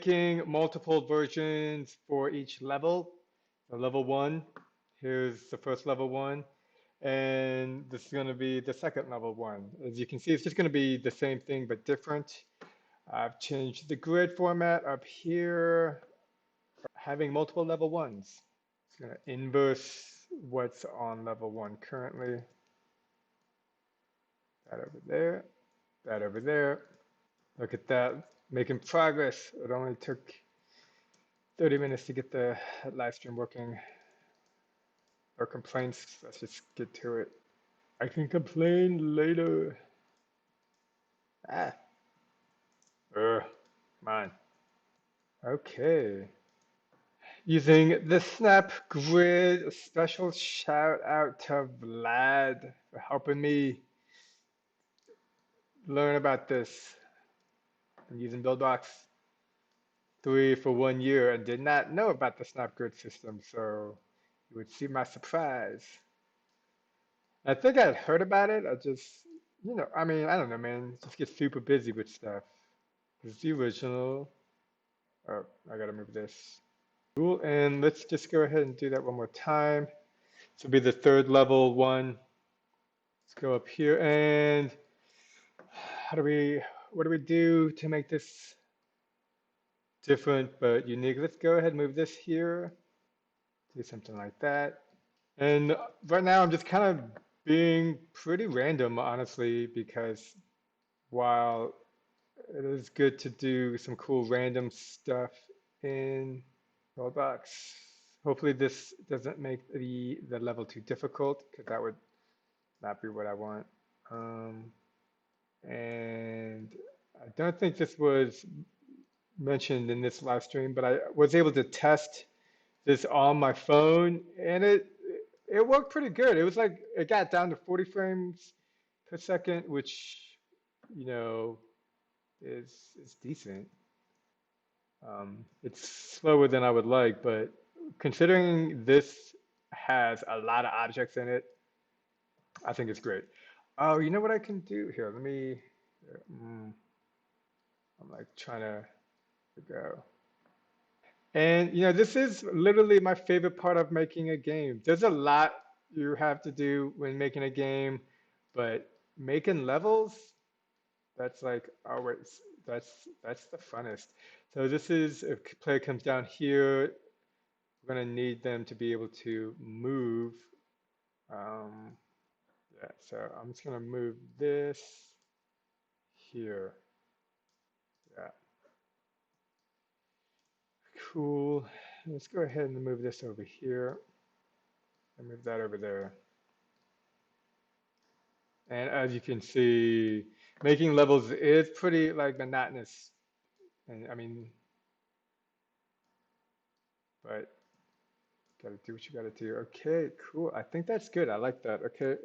Making multiple versions for each level. So level 1, here's the first level 1, and this is going to be the second level 1. As you can see, it's just going to be the same thing but different. I've changed the grid format up here, having multiple level 1s. It's going to inverse what's on level 1 currently. That over there, that over there. Look at that, making progress. It only took 30 minutes to get the live stream working. No complaints, let's just get to it. I can complain later. Ah, come on. Okay. Using the Snap Grid, a special shout out to Vlad for helping me learn about this. I'm using Buildbox 3 for 1 year and did not know about the Snap Grid system, so you would see my surprise. I think I'd heard about it. I just, I mean, I don't know, man. Just get super busy with stuff. This is the original. Oh, I gotta move this. Cool, and let's just go ahead and do that one more time. This will be the third level one. Let's go up here and what do we do to make this different but unique? Let's go ahead and move this here. Do something like that. And right now I'm just kind of being pretty random, honestly, because while it is good to do some cool random stuff in Buildbox, hopefully this doesn't make the level too difficult, because that would not be what I want. And I don't think this was mentioned in this live stream, but I was able to test this on my phone, and it worked pretty good. It was like it got down to 40 frames per second, which you know is decent. It's slower than I would like, but considering this has a lot of objects in it, I think it's great. Oh, you know what I can do here? Let me. mm, I'm like trying to go. And this is literally my favorite part of making a game. There's a lot you have to do when making a game, but making levels, that's like always that's the funnest. So this is if player comes down here, we're gonna need them to be able to move. Um, yeah, so I'm just gonna move this here. Yeah, cool. Let's go ahead and move this over here and move that over there. And as you can see, making levels is pretty like monotonous. And I mean, but gotta do what you gotta do. Okay, cool. I think that's good. I like that. Okay,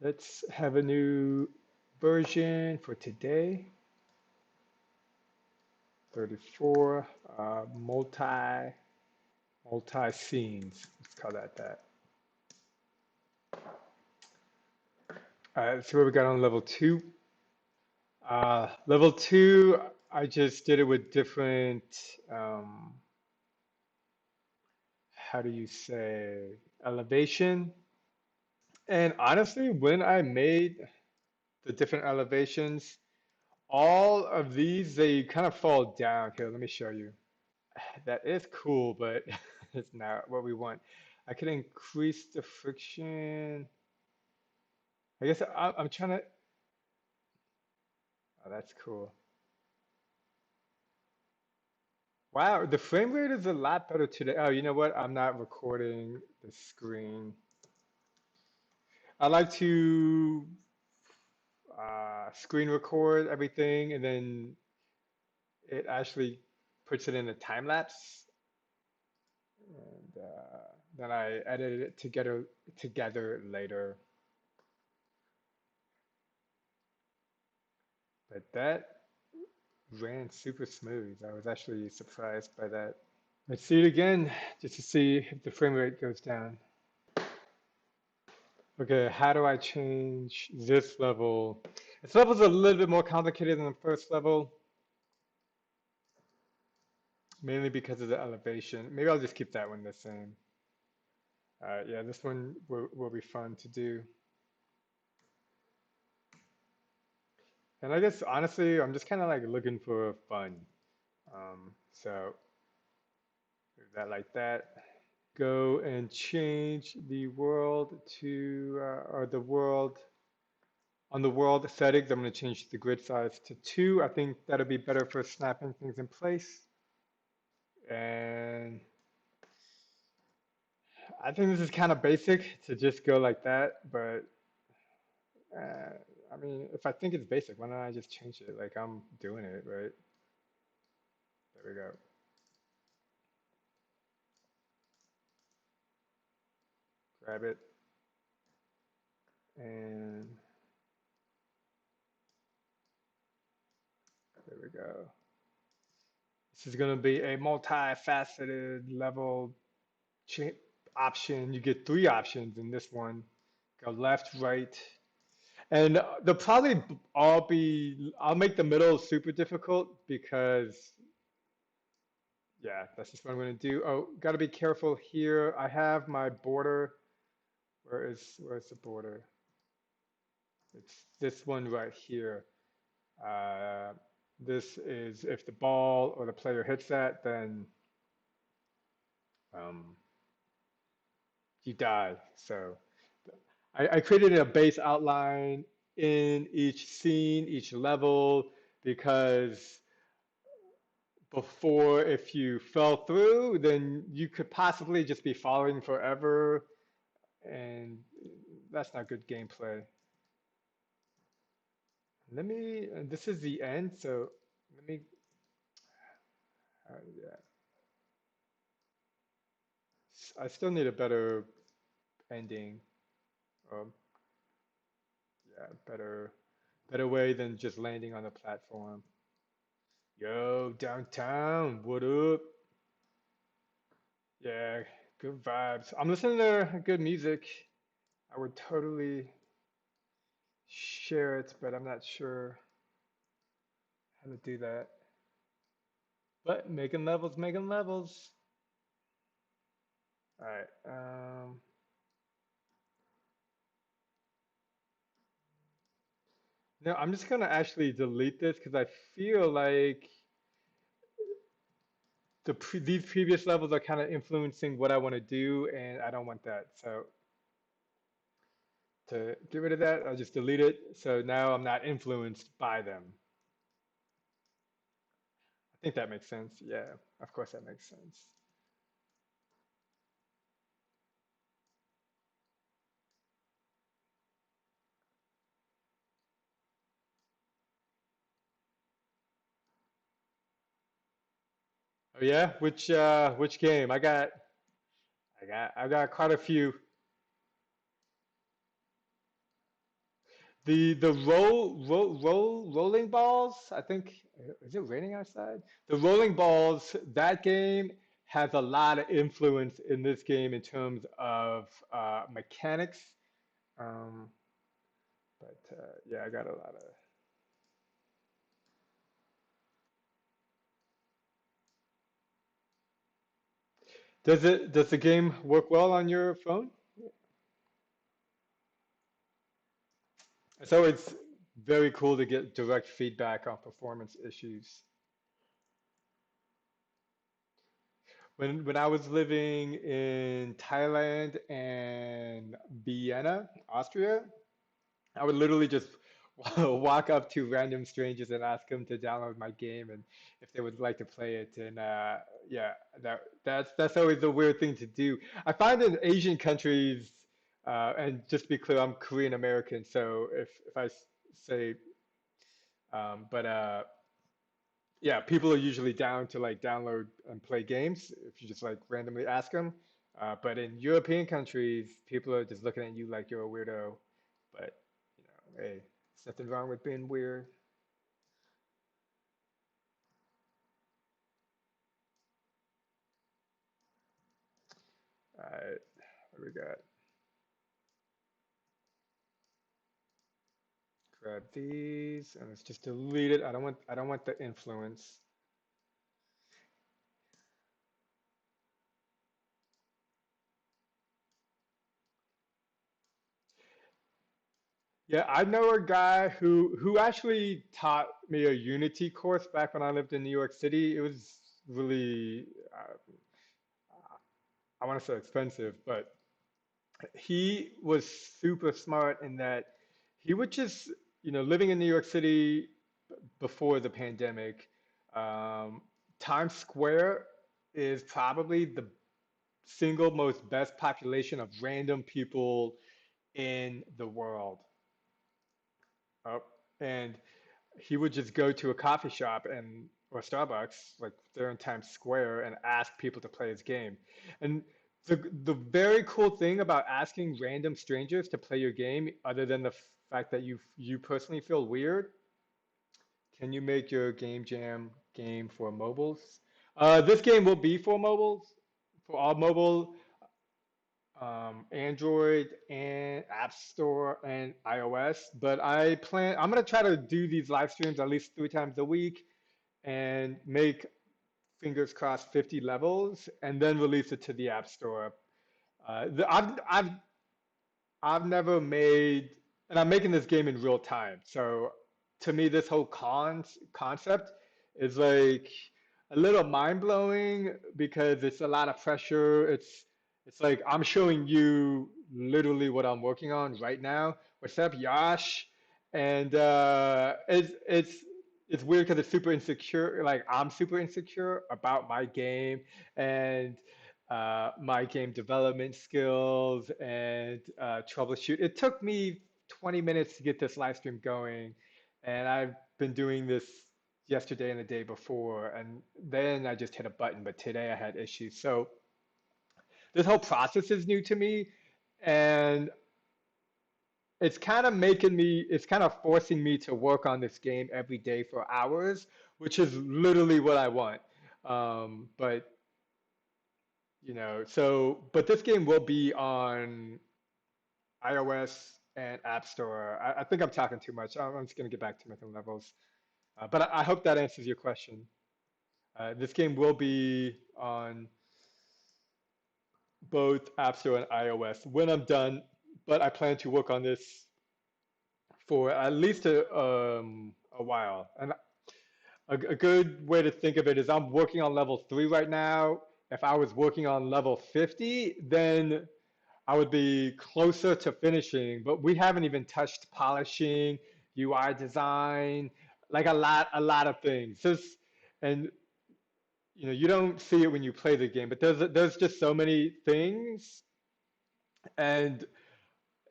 let's have a new version for today. 34, multi scenes. Let's call that. Let's see what we got on level 2. Level 2, I just did it with different, how do you say, elevation. And honestly, when I made the different elevations, all of these, they kind of fall down. Here, let me show you. That is cool, but it's not what we want. I can increase the friction. I guess I'm trying to, oh, that's cool. Wow, the frame rate is a lot better today. Oh, you know what? I'm not recording the screen. I like to screen record everything, and then it actually puts it in a time lapse, and then I edit it together later. But that ran super smooth. I was actually surprised by that. Let's see it again just to see if the frame rate goes down. Okay, how do I change this level? This level's a little bit more complicated than the first level. mainly because of the elevation. Maybe I'll just keep that one the same. Yeah, this one will be fun to do. And I guess honestly, I'm just kind of like looking for fun. So do that like that. Go and change the world to, or the world, on the world settings, I'm going to change the grid size to 2. I think that'll be better for snapping things in place. And I think this is kind of basic to just go like that, but uh, I mean, if I think it's basic, why don't I just change it? Like I'm doing it, right? There we go. Grab it, and there we go. This is going to be a multifaceted level cha option. You get 3 options in this one. Go left, right, and they'll probably all be. I'll make the middle super difficult because, yeah, that's just what I'm going to do. Oh, got to be careful here. I have my border. Where's the border? It's this one right here. Uh, this is if the ball or the player hits that, then um, you die. So I created a base outline in each scene, each level, because before, if you fell through, then you could possibly just be falling forever, and that's not good gameplay. This is the end, so let me, yeah, I still need a better ending, or yeah, better way than just landing on the platform. Yo, downtown, what up? Yeah, good vibes. I'm listening to good music. I would totally share it, but I'm not sure how to do that. But making levels, making levels. All right. No, I'm just gonna actually delete this because I feel like these previous levels are kind of influencing what I want to do, and I don't want that. So to get rid of that, I'll just delete it. So now I'm not influenced by them. I think that makes sense. Yeah, of course that makes sense. Oh yeah, which game? I got quite a few. The rolling balls, I think, is it raining outside? The rolling balls, that game has a lot of influence in this game in terms of mechanics. Um, but yeah, I got a lot of. Does the game work well on your phone? So it's very cool to get direct feedback on performance issues. When I was living in Thailand and Vienna, Austria, I would literally just walk up to random strangers and ask them to download my game and if they would like to play it. And yeah, that's always a weird thing to do. I find in Asian countries, and just to be clear, I'm Korean American, so if say, but yeah, people are usually down to like download and play games if you just like randomly ask them. But in European countries, people are just looking at you like you're a weirdo. But you know, hey, there's nothing wrong with being weird. All right, what we got? Grab these and let's just delete it. I don't want the influence. Yeah, I know a guy who actually taught me a Unity course back when I lived in New York City. It was really, I want to say expensive, but he was super smart in that he would just, living in New York City before the pandemic, um, Times Square is probably the single most best population of random people in the world. Oh, and he would just go to a coffee shop and or Starbucks, like there in Times Square, and ask people to play his game. And the very cool thing about asking random strangers to play your game, other than the fact that you personally feel weird, can you make your game jam game for mobiles? This game will be for mobiles, for all mobile, Android and App Store and iOS. But I'm gonna try to do these live streams at least 3 times a week and make fingers crossed 50 levels and then release it to the App Store. I've never made, and I'm making this game in real time. So to me, this whole concept is like a little mind blowing because it's a lot of pressure. It's like I'm showing you literally what I'm working on right now. What's up, Yash? And it's weird because it's super insecure. Like I'm super insecure about my game and my game development skills and troubleshoot. It took me 20 minutes to get this live stream going, and I've been doing this yesterday and the day before, and then I just hit a button. But today I had issues, so this whole process is new to me, and it's kind of forcing me to work on this game every day for hours, which is literally what I want. But but this game will be on iOS and App Store. I think I'm talking too much. I'm just gonna get back to making levels. But I hope that answers your question. This game will be on both App Store and iOS when I'm done, but I plan to work on this for at least a while. And a good way to think of it is I'm working on level 3 right now. If I was working on level 50, then I would be closer to finishing, but we haven't even touched polishing, UI design, like a lot of things. And you don't see it when you play the game, but there's just so many things. And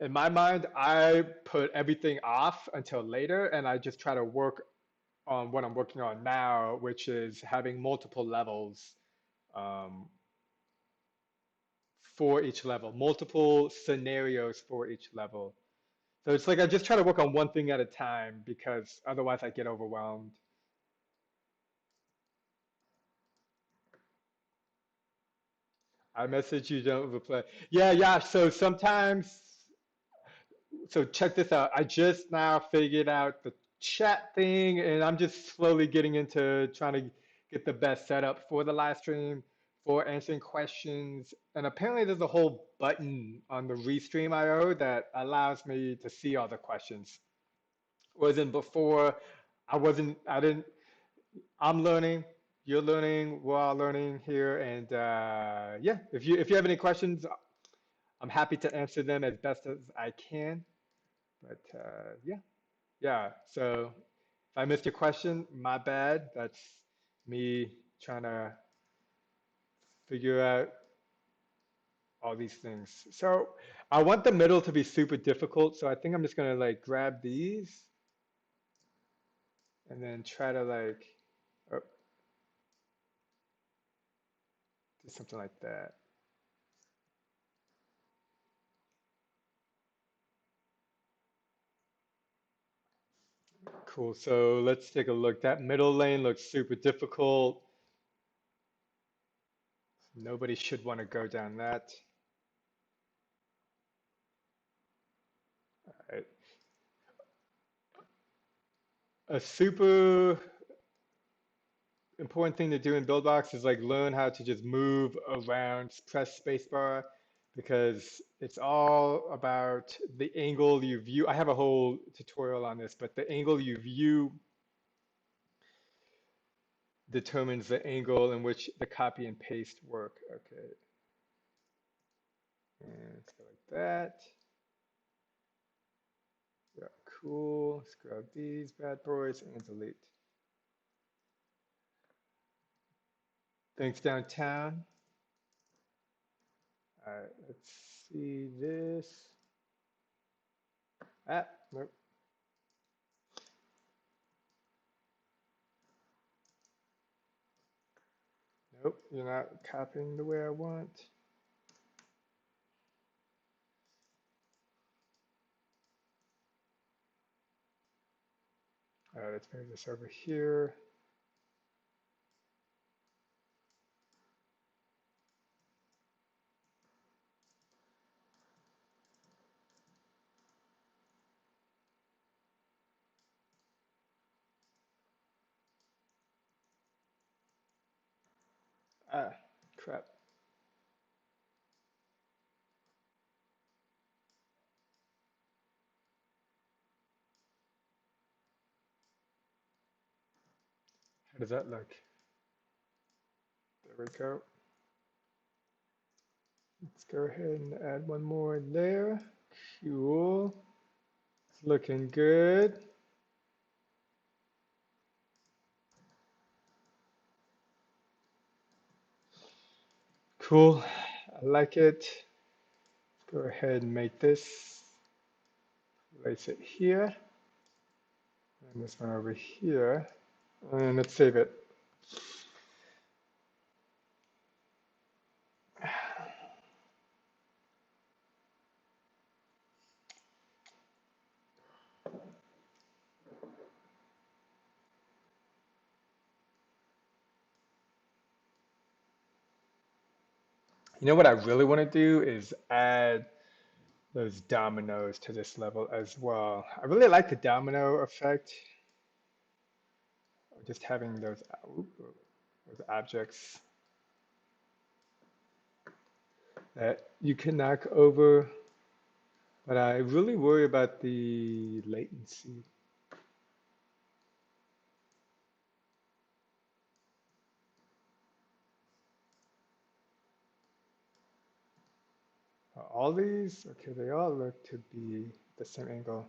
in my mind, I put everything off until later, and I just try to work on what I'm working on now, which is having multiple levels um, for each level, multiple scenarios for each level. So it's like I just try to work on one thing at a time because otherwise I get overwhelmed. I message you, don't reply. Yeah, yeah. So sometimes, so check this out. I just now figured out the chat thing, and I'm just slowly getting into trying to get the best setup for the live stream, for answering questions. And apparently, there's a whole button on the Restream IO that allows me to see all the questions. Wasn't before, I didn't. I'm learning, you're learning, we're all learning here, and yeah, if you have any questions, I'm happy to answer them as best as I can. But yeah, yeah. So if I missed your question, my bad. That's me trying to figure out all these things. So I want the middle to be super difficult, so I think I'm just gonna like grab these and then try to like oh, do something like that. Cool. So let's take a look. That middle lane looks super difficult. Nobody should want to go down that. All right. A super important thing to do in Buildbox is like learn how to just move around, press spacebar, because it's all about the angle you view. I have a whole tutorial on this, but the angle you view determines the angle in which the copy and paste work. Okay, and let's go like that. Yeah, cool. Let's grab these bad boys and delete. Thanks, downtown. All right, let's see this. Ah, nope, nope, you're not copying the way I want. All right, let's move this over here. Ah, crap. How does that look? There we go. Let's go ahead and add one more there. Cool. It's looking good. Cool. I like it. Go ahead and make this. Place it here. And this one over here. And let's save it. You know what I really want to do is add those dominoes to this level as well. I really like the domino effect, just having those objects that you can knock over, but I really worry about the latency. All these, okay, they all look to be the same angle.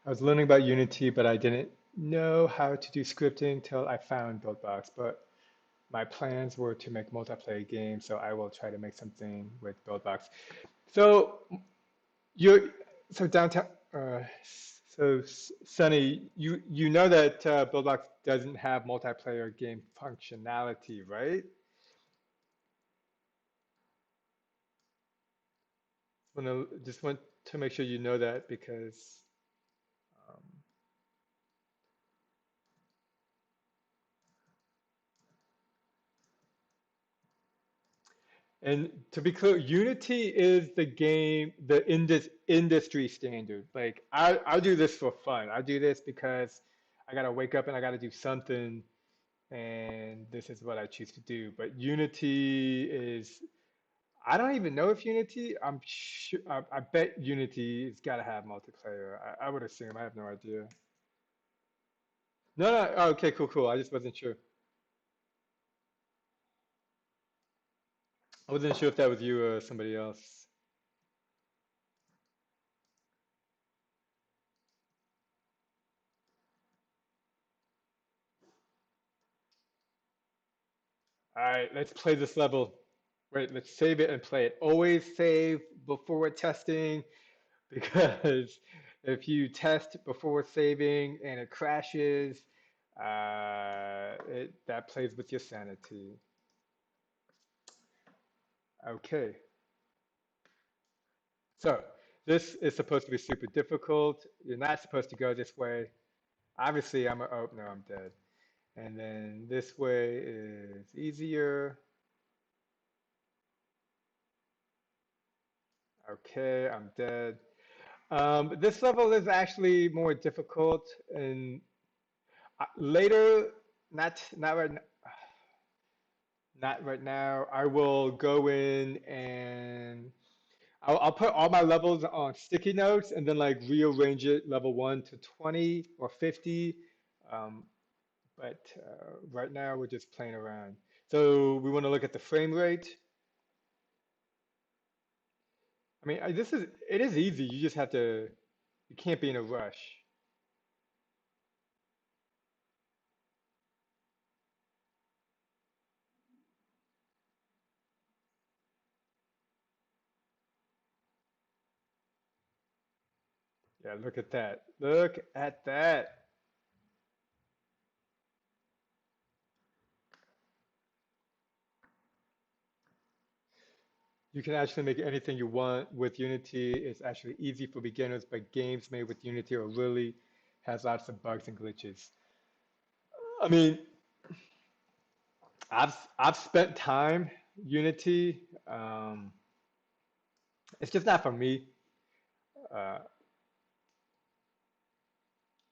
I was learning about Unity, but I didn't know how to do scripting till I found Buildbox. But my plans were to make multiplayer games, so I will try to make something with Buildbox. So you're so downtown. Sunny, you know that Buildbox doesn't have multiplayer game functionality, right? Just want to make sure you know that because um, and to be clear, Unity is the industry standard. Like I'll do this for fun. I do this because I gotta wake up and I gotta do something, and this is what I choose to do. But Unity is, I don't even know if Unity, I'm sure, I bet Unity has gotta have multiplayer. I would assume. I have no idea. No, no, oh, okay, cool, cool. I just wasn't sure. I wasn't sure if that was you or somebody else. All right, let's play this level. Wait, let's save it and play it. Always save before testing because if you test before saving and it crashes, that plays with your sanity. Okay, so this is supposed to be super difficult. You're not supposed to go this way. Obviously, oh no, I'm dead. And then this way is easier. Okay, I'm dead. This level is actually more difficult, and later, not right, not right now. I will go in and I'll put all my levels on sticky notes and then like rearrange it level 1 to 20 or 50. Um, but right now we're just playing around. So we want to look at the frame rate. I mean, it is easy. You just have to, you can't be in a rush. Yeah, look at that. Look at that. You can actually make anything you want with Unity. It's actually easy for beginners, but games made with Unity are really has lots of bugs and glitches. I mean, I've spent time Unity. It's just not for me, uh,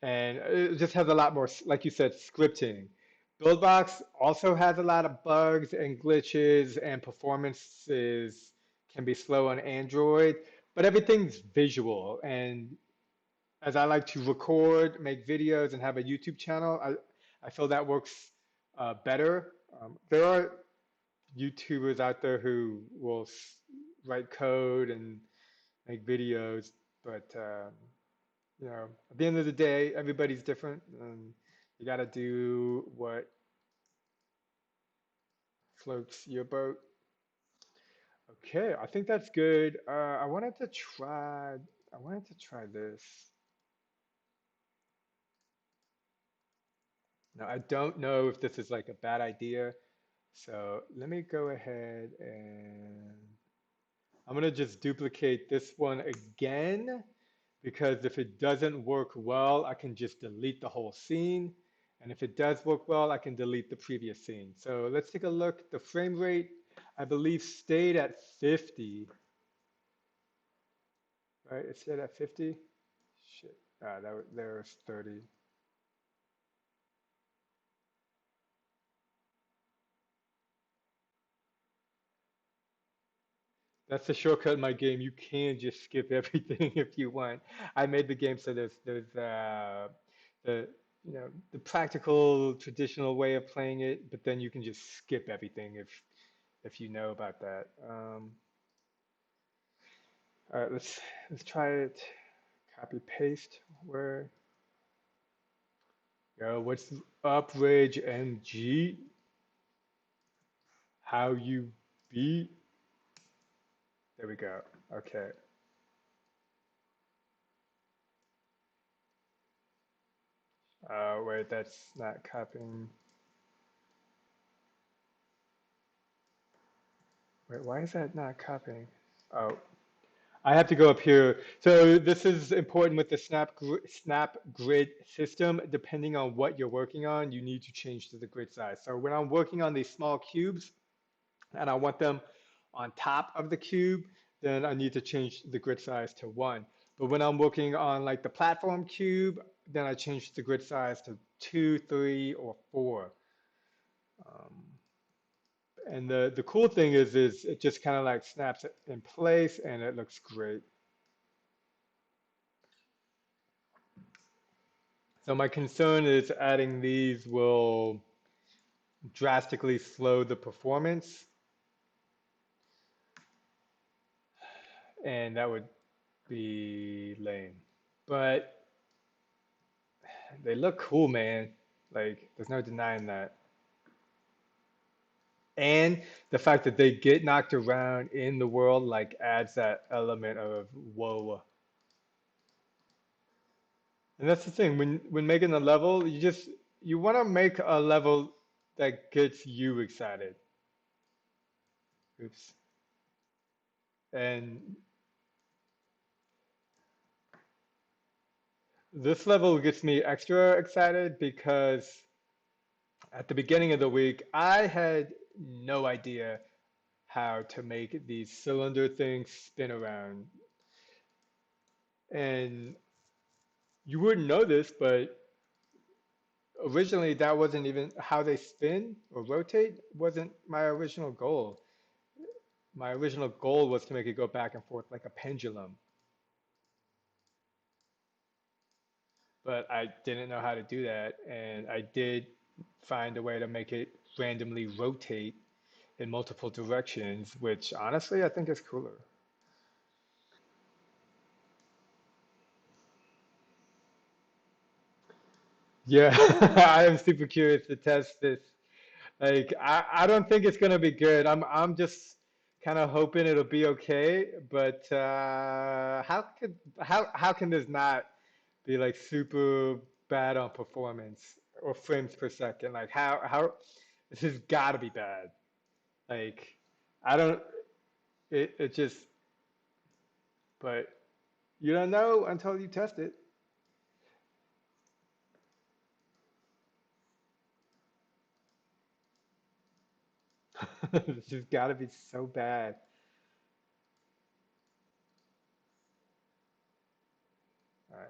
and it just has a lot more, like you said, scripting. Buildbox also has a lot of bugs and glitches, and performances can be slow on Android, but everything's visual. And as I like to record, make videos, and have a YouTube channel, I feel that works better. There are YouTubers out there who will write code and make videos, but at the end of the day, everybody's different, and you got to do what floats your boat. Okay, I think that's good. I wanted to try this. Now, I don't know if this is like a bad idea, so let me go ahead and I'm gonna just duplicate this one again because if it doesn't work well, I can just delete the whole scene. And if it does work well, I can delete the previous scene. So let's take a look. The frame rate, I believe, stayed at 50, right? It stayed at 50. Shit. There's 30. That's the shortcut in my game. You can just skip everything if you want. I made the game so there's the the practical traditional way of playing it, but then you can just skip everything if you know about that. All right, let's try it. Copy paste. Where yo? What's up, Rage MG? How you be? There we go. Okay. Wait, that's not copying. Wait, why is that not copying? Oh, I have to go up here. So this is important with the snap grid system. Depending on what you're working on, you need to change to the grid size. So when I'm working on these small cubes and I want them on top of the cube, then I need to change the grid size to 1. But when I'm working on like the platform cube, then I change the grid size to 2, 3, or 4. Um, and the cool thing is it just kind of like snaps it in place and it looks great. So my concern is adding these will drastically slow the performance, and that would be lame. But they look cool, man. Like, there's no denying that. And the fact that they get knocked around in the world, like, adds that element of whoa. And that's the thing, when making a level, you want to make a level that gets you excited. Oops. And this level gets me extra excited because at the beginning of the week, I had no idea how to make these cylinder things spin around. And you wouldn't know this, but originally that wasn't even how they spin or rotate wasn't my original goal. My original goal was to make it go back and forth like a pendulum, but I didn't know how to do that, and I did find a way to make it randomly rotate in multiple directions, which honestly I think is cooler. Yeah, I am super curious to test this. Like I don't think it's gonna be good. I'm just kind of hoping it'll be okay, but how can this not be like super bad on performance or frames per second? Like how this has got to be bad. Like I don't it just but you don't know until you test it. This has got to be so bad. All right.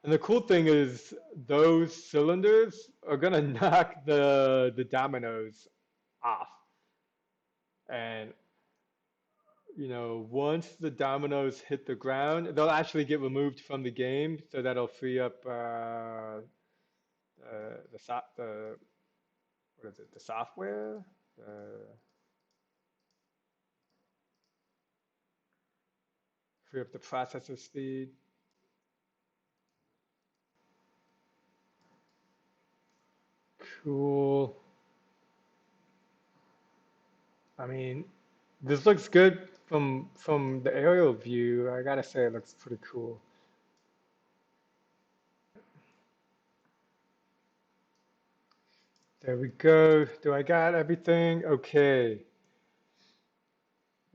And the cool thing is those cylinders are gonna knock the dominoes off. And once the dominoes hit the ground, they'll actually get removed from the game, so that'll free up the what is it? The software, free up the processor speed. Cool. I mean, this looks good from the aerial view. I gotta say, it looks pretty cool. There we go. Do I got everything? Okay.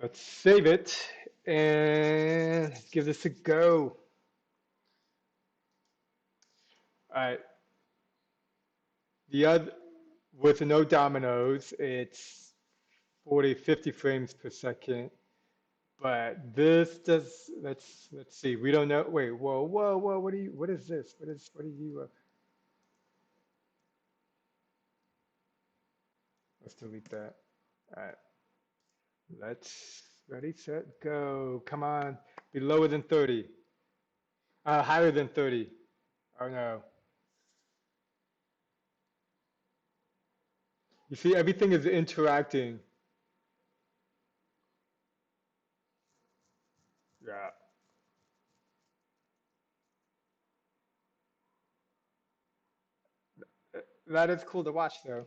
Let's save it and give this a go. All right. The other with no dominoes, it's 40, 50 frames per second. But this does. Let's see. We don't know. Wait. Whoa. Whoa. Whoa. What is this? What are you? Let's delete that. All right. Let's ready, set, go. Come on. Be lower than 30. Higher than 30. Oh no. You see, everything is interacting. Yeah. That is cool to watch, though.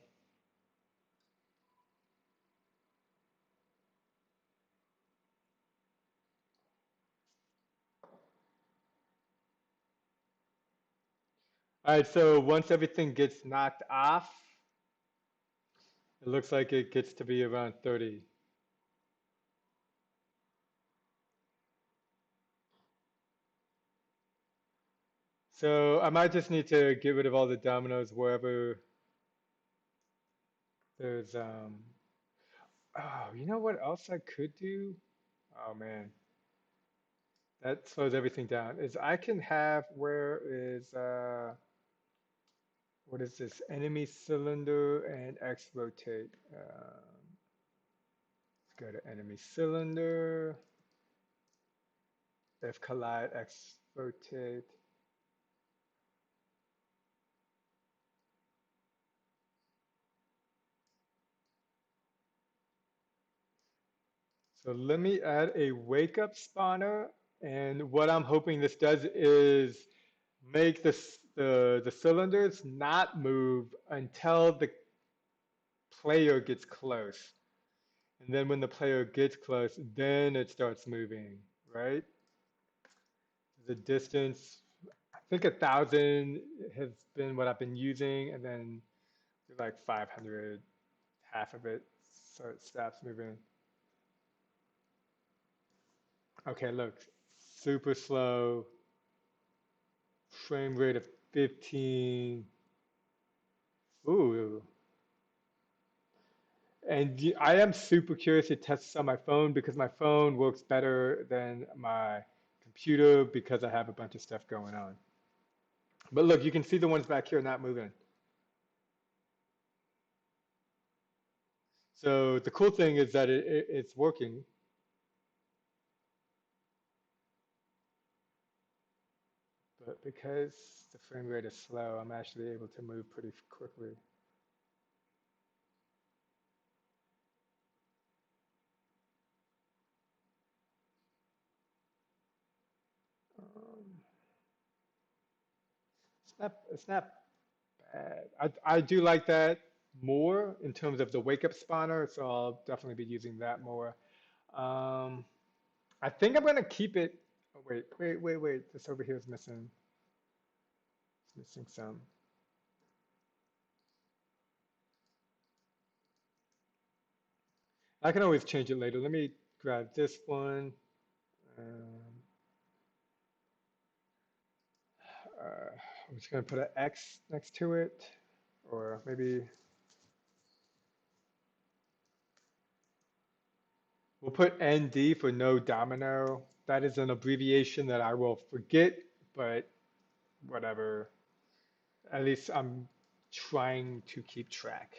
All right, so once everything gets knocked off, it looks like it gets to be around 30. So I might just need to get rid of all the dominoes wherever there's oh, you know what else I could do? Oh man, that slows everything down. Is I can have where is what is this? Enemy cylinder and X rotate. Let's go to enemy cylinder. If collide X rotate. So let me add a wake up spawner. And what I'm hoping this does is make the cylinders not move until the player gets close. And then when the player gets close, then it starts moving, right? The distance, I think 1,000 has been what I've been using, and then like 500, half of it, so it stops moving. Okay, look, super slow, frame rate of 15. Ooh. And I am super curious to test this on my phone because my phone works better than my computer because I have a bunch of stuff going on. But look, you can see the ones back here not moving. So the cool thing is that it's working, but because the frame rate is slow, I'm actually able to move pretty quickly. Um, it's not bad. I do like that more in terms of the wake up spawner, so I'll definitely be using that more. Um, I think I'm gonna keep it. Oh, wait. This over here is missing. It's missing some. I can always change it later. Let me grab this one. Um, I'm just gonna put an X next to it, or maybe we'll put ND for no domino. That is an abbreviation that I will forget, but whatever. At least I'm trying to keep track.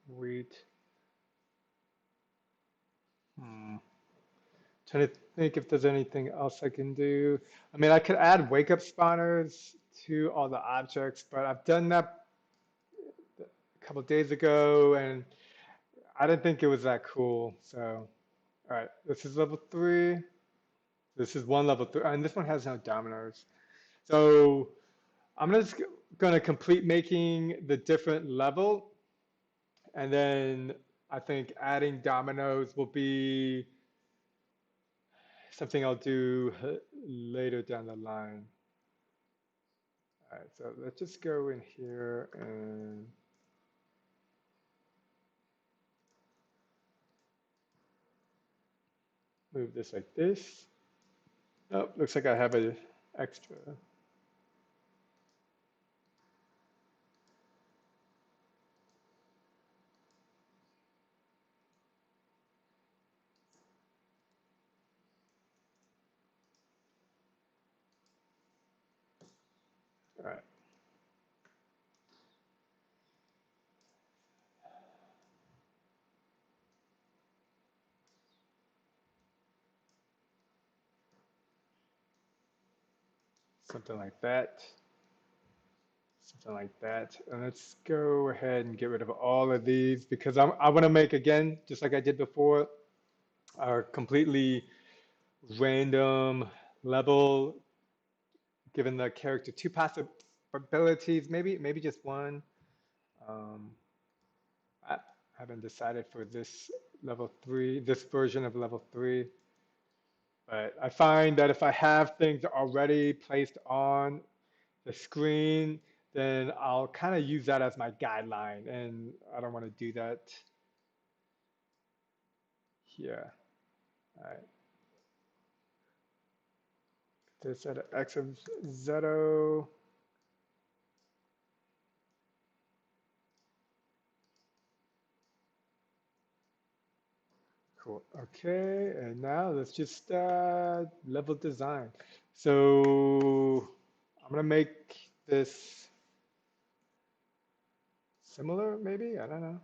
Wait. Hmm. Trying to think if there's anything else I can do. I mean, I could add wake up spawners to all the objects, but I've done that a couple days ago and I didn't think it was that cool. So, all right, this is level 3. This is one level 3, and this one has no dominoes. So I'm just gonna complete making the different level, and then I think adding dominoes will be something I'll do later down the line. All right, so let's just go in here and move this like this. Oh, looks like I have an extra. All right, something like that. Something like that. And let's go ahead and get rid of all of these because I want to make, again, just like I did before, a completely random level, given the character two possibilities, maybe just one. Um, I haven't decided for this level 3, this version of level 3. But I find that if I have things already placed on the screen, then I'll kind of use that as my guideline, and I don't want to do that here. All right, this at x of 0. Cool. Okay, and now let's just level design. So I'm gonna make this similar, maybe? I don't know.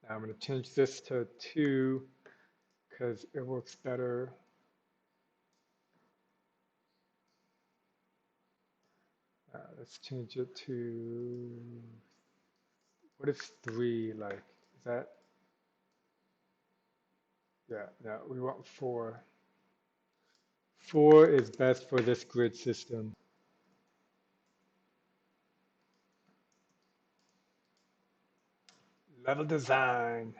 Now I'm gonna change this to 2 because it works better. Let's change it to, what is 3 like? Is that, yeah, no, we want 4. 4 is best for this grid system. Level design.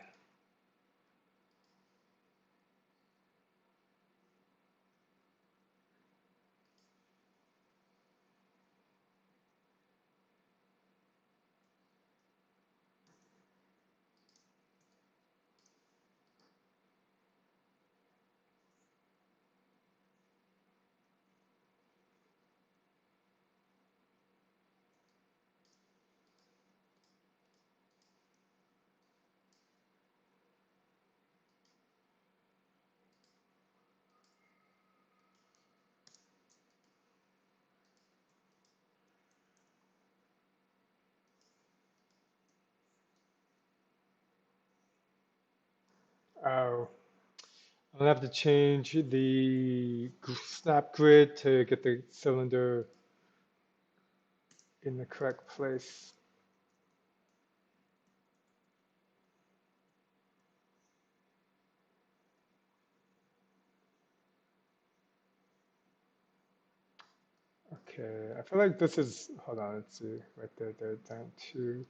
Oh, I'll have to change the snap grid to get the cylinder in the correct place. Okay, I feel like this is, hold on, let's see, right there, there, down to,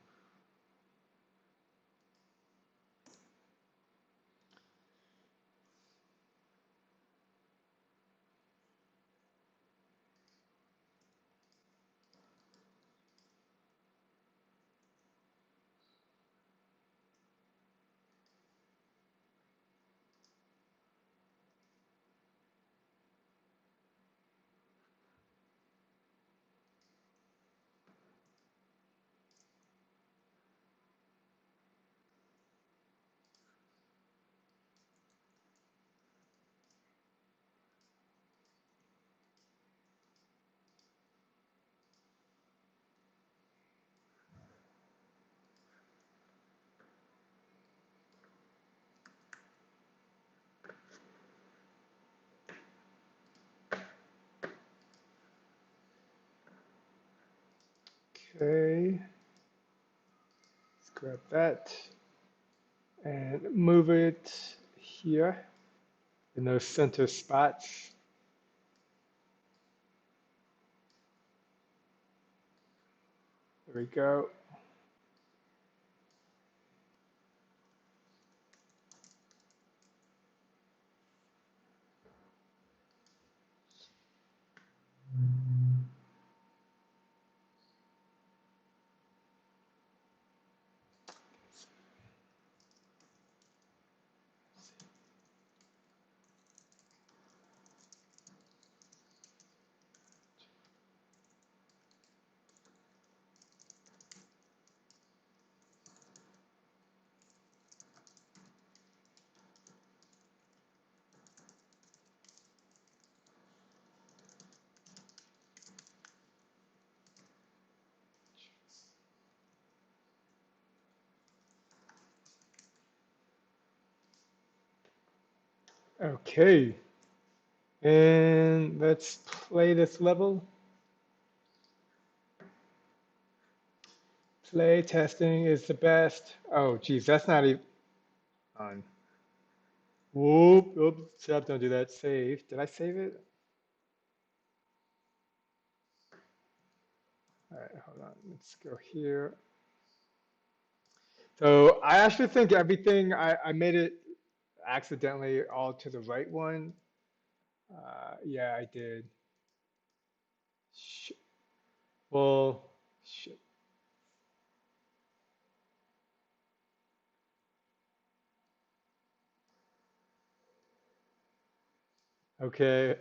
okay, let's grab that and move it here in those center spots. There we go. Okay, and let's play this level. Play testing is the best. Oh, geez, that's not even on. Whoop, oops, stop, don't do that. Save. Did I save it? All right, hold on. Let's go here. So I actually think everything, I made it accidentally all to the right one. Yeah, I did. Sh well, sh okay.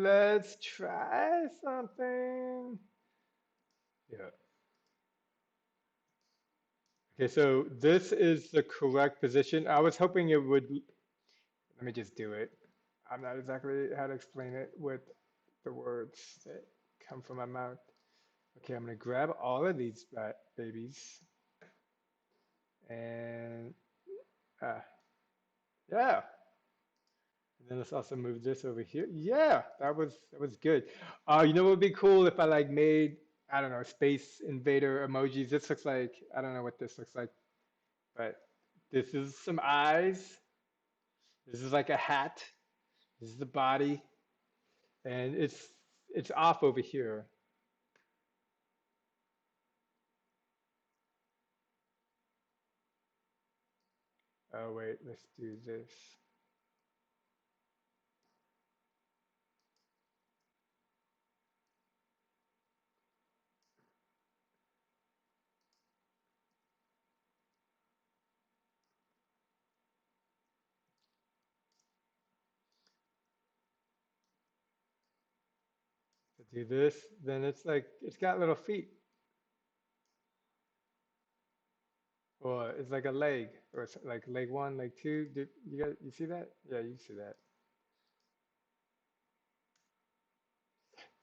Let's try something. Yeah. Okay, so this is the correct position. I was hoping it would, let me just do it. I'm not exactly how to explain it with the words that come from my mouth. Okay, I'm gonna grab all of these babies and yeah. And then let's also move this over here. Yeah, that was good. You know what would be cool if I like made, I don't know, Space Invader emojis. This looks like, I don't know what this looks like, but this is some eyes. This is like a hat. This is the body, and it's off over here. Oh wait, let's do this. To do this, then it's like it's got little feet, or it's like a leg, or it's like leg one, leg two. Did you see that? Yeah, you see that.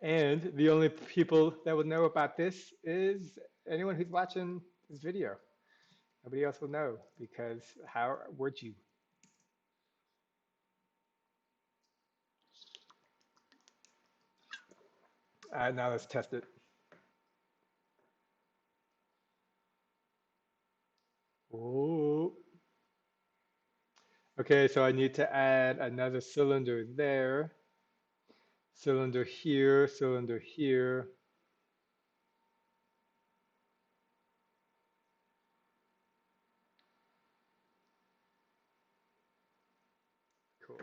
And the only people that would know about this is anyone who's watching this video. Nobody else will know because how would you? Now let's test it. Ooh. Okay, so I need to add another cylinder there, cylinder here. Cool.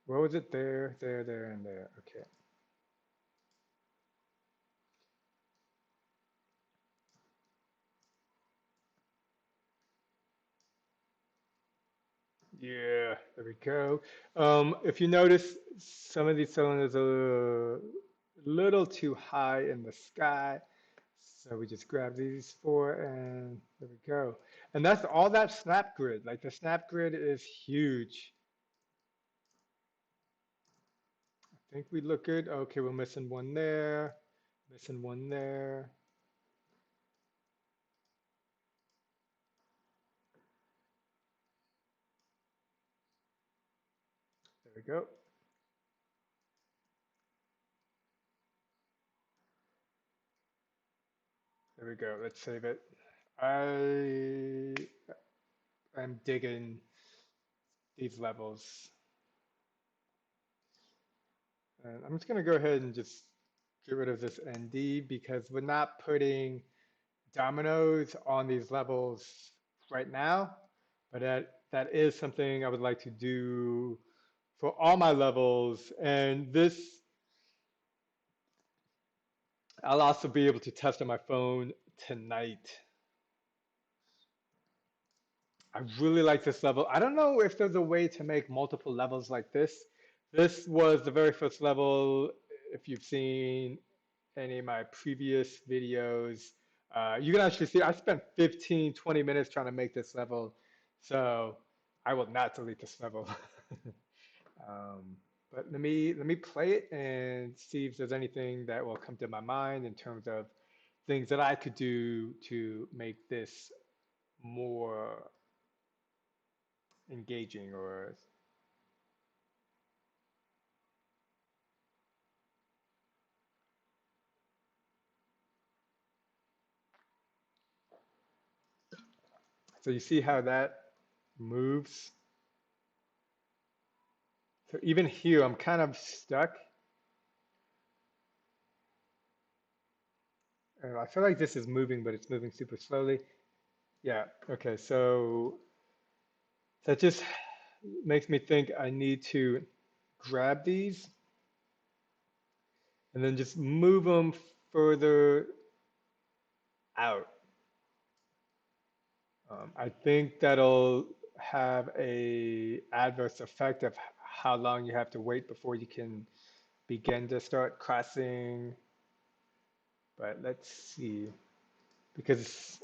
Where was it? There, and there. Okay. Yeah, there we go. If you notice, some of these cylinders are a little too high in the sky. So we just grab these four and there we go. And that's all that snap grid. Like the snap grid is huge. I think we look good. Okay, we're missing one there, missing one there. There we go. There we go. Let's save it. I am digging these levels. And I'm just going to go ahead and just get rid of this ND because we're not putting dominoes on these levels right now. But that is something I would like to do for all my levels. And this, I'll also be able to test on my phone tonight. I really like this level. I don't know if there's a way to make multiple levels like this. This was the very first level. If you've seen any of my previous videos, you can actually see I spent 15, 20 minutes trying to make this level. So I will not delete this level. um, but let me play it and see if there's anything that will come to my mind in terms of things that I could do to make this more engaging or so you see how that moves. So even here, I'm kind of stuck. I feel like this is moving, but it's moving super slowly. Yeah, okay, so that just makes me think I need to grab these and then just move them further out. I think that'll have a adverse effect of how long you have to wait before you can begin to start crossing. But let's see, because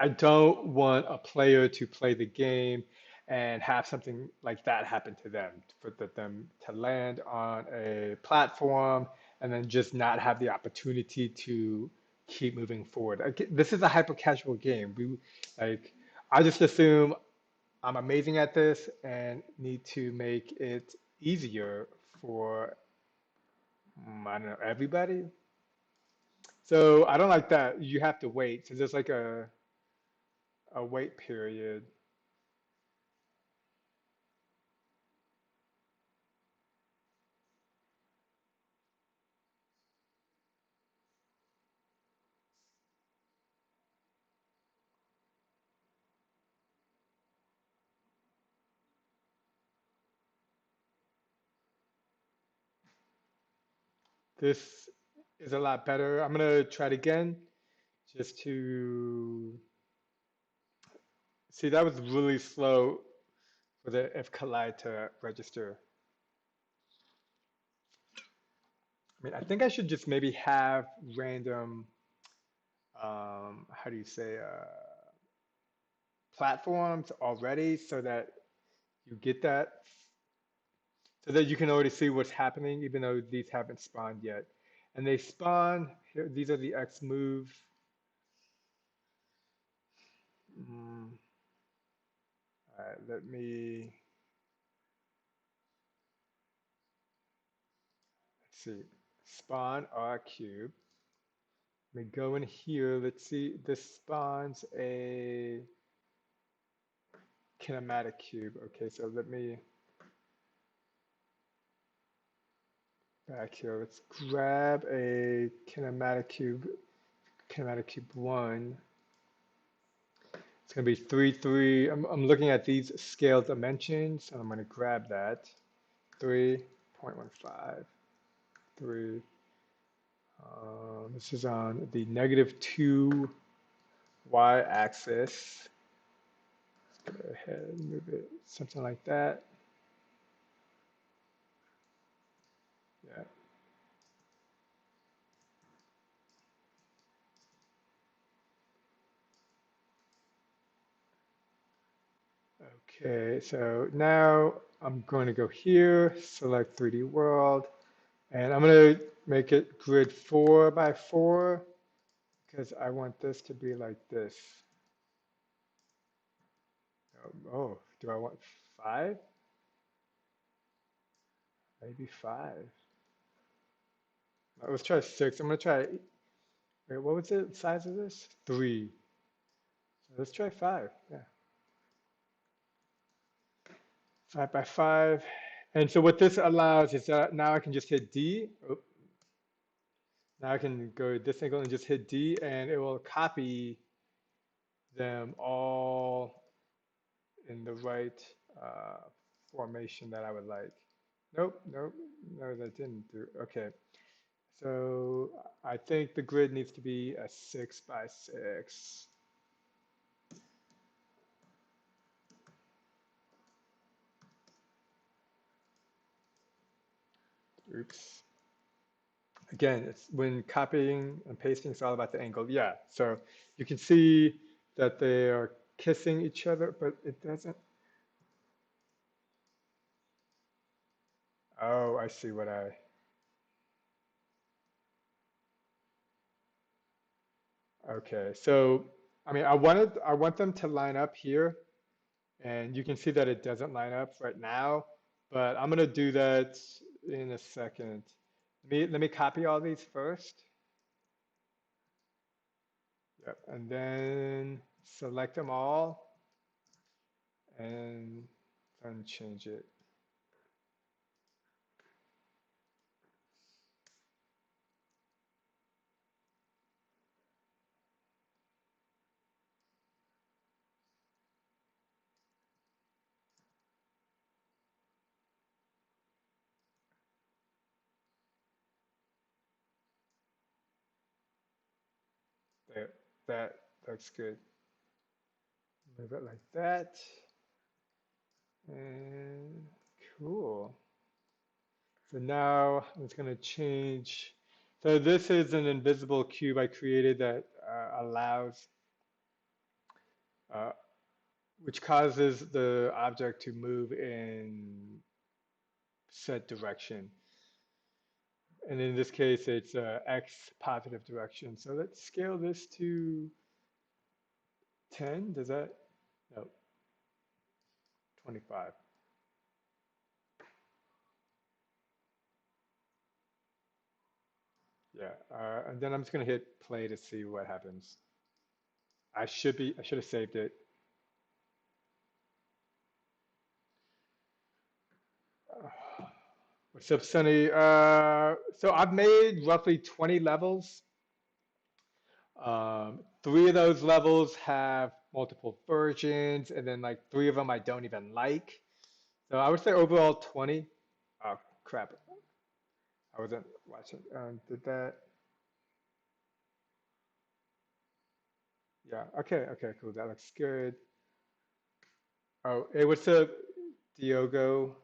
I don't want a player to play the game and have something like that happen to them, for them to land on a platform and then just not have the opportunity to keep moving forward. This is a hyper casual game. Like, I just assume I'm amazing at this and need to make it easier for, I don't know, everybody. So I don't like that. You have to wait. So there's like a wait period. This is a lot better. I'm gonna try it again just to see. That was really slow for the if collide to register. I mean, I think I should just maybe have random, how do you say, platforms already so that you get that, so that you can already see what's happening, even though these haven't spawned yet. And they spawn. here, these are the X move. Mm, all right, let me, let's see, spawn R cube. Let me go in here. Let's see, this spawns a kinematic cube. Okay, so let me back here. Let's grab a kinematic cube one. It's going to be 3, 3. I'm looking at these scale dimensions, and I'm going to grab that. 3.15, 3. This is on the -2 y-axis. Let's go ahead and move it something like that. Yeah. Okay, so now I'm going to go here, select 3D world, and I'm going to make it grid 4 by 4 because I want this to be like this. Oh, do I want 5? Maybe 5. Let's try 6. I'm going to try, wait, what was the size of this? 3. So let's try 5. Yeah, 5 by 5. And so what this allows is that now I can just hit D. Oh, now I can go to this angle and just hit D, and it will copy them all in the right uh, formation that I would like. Nope, nope, no, that didn't do. Okay, so I think the grid needs to be a 6 by 6. Oops. Again, it's when copying and pasting, it's all about the angle. Yeah, so you can see that they are kissing each other, but it doesn't. Oh, I see what I. Okay, so I mean, I want them to line up here, and you can see that it doesn't line up right now, but I'm gonna do that in a second. Let me copy all these first. Yep, and then select them all and then change it. There, that looks good. Move it like that. And cool. So now I'm just going to change. So this is an invisible cube I created that allows, uh, which causes the object to move in set direction. And in this case, it's X positive direction. So let's scale this to 10. Does that? No, 25. Yeah. And then I'm just going to hit play to see what happens. I should have saved it. What's up, Sunny? So I've made roughly 20 levels. 3 of those levels have multiple versions, and then like 3 of them I don't even like. So I would say overall 20. Oh, crap. I wasn't watching. Did that? Yeah. Okay. Okay. Cool. That looks good. Oh, hey, what's up, Diogo?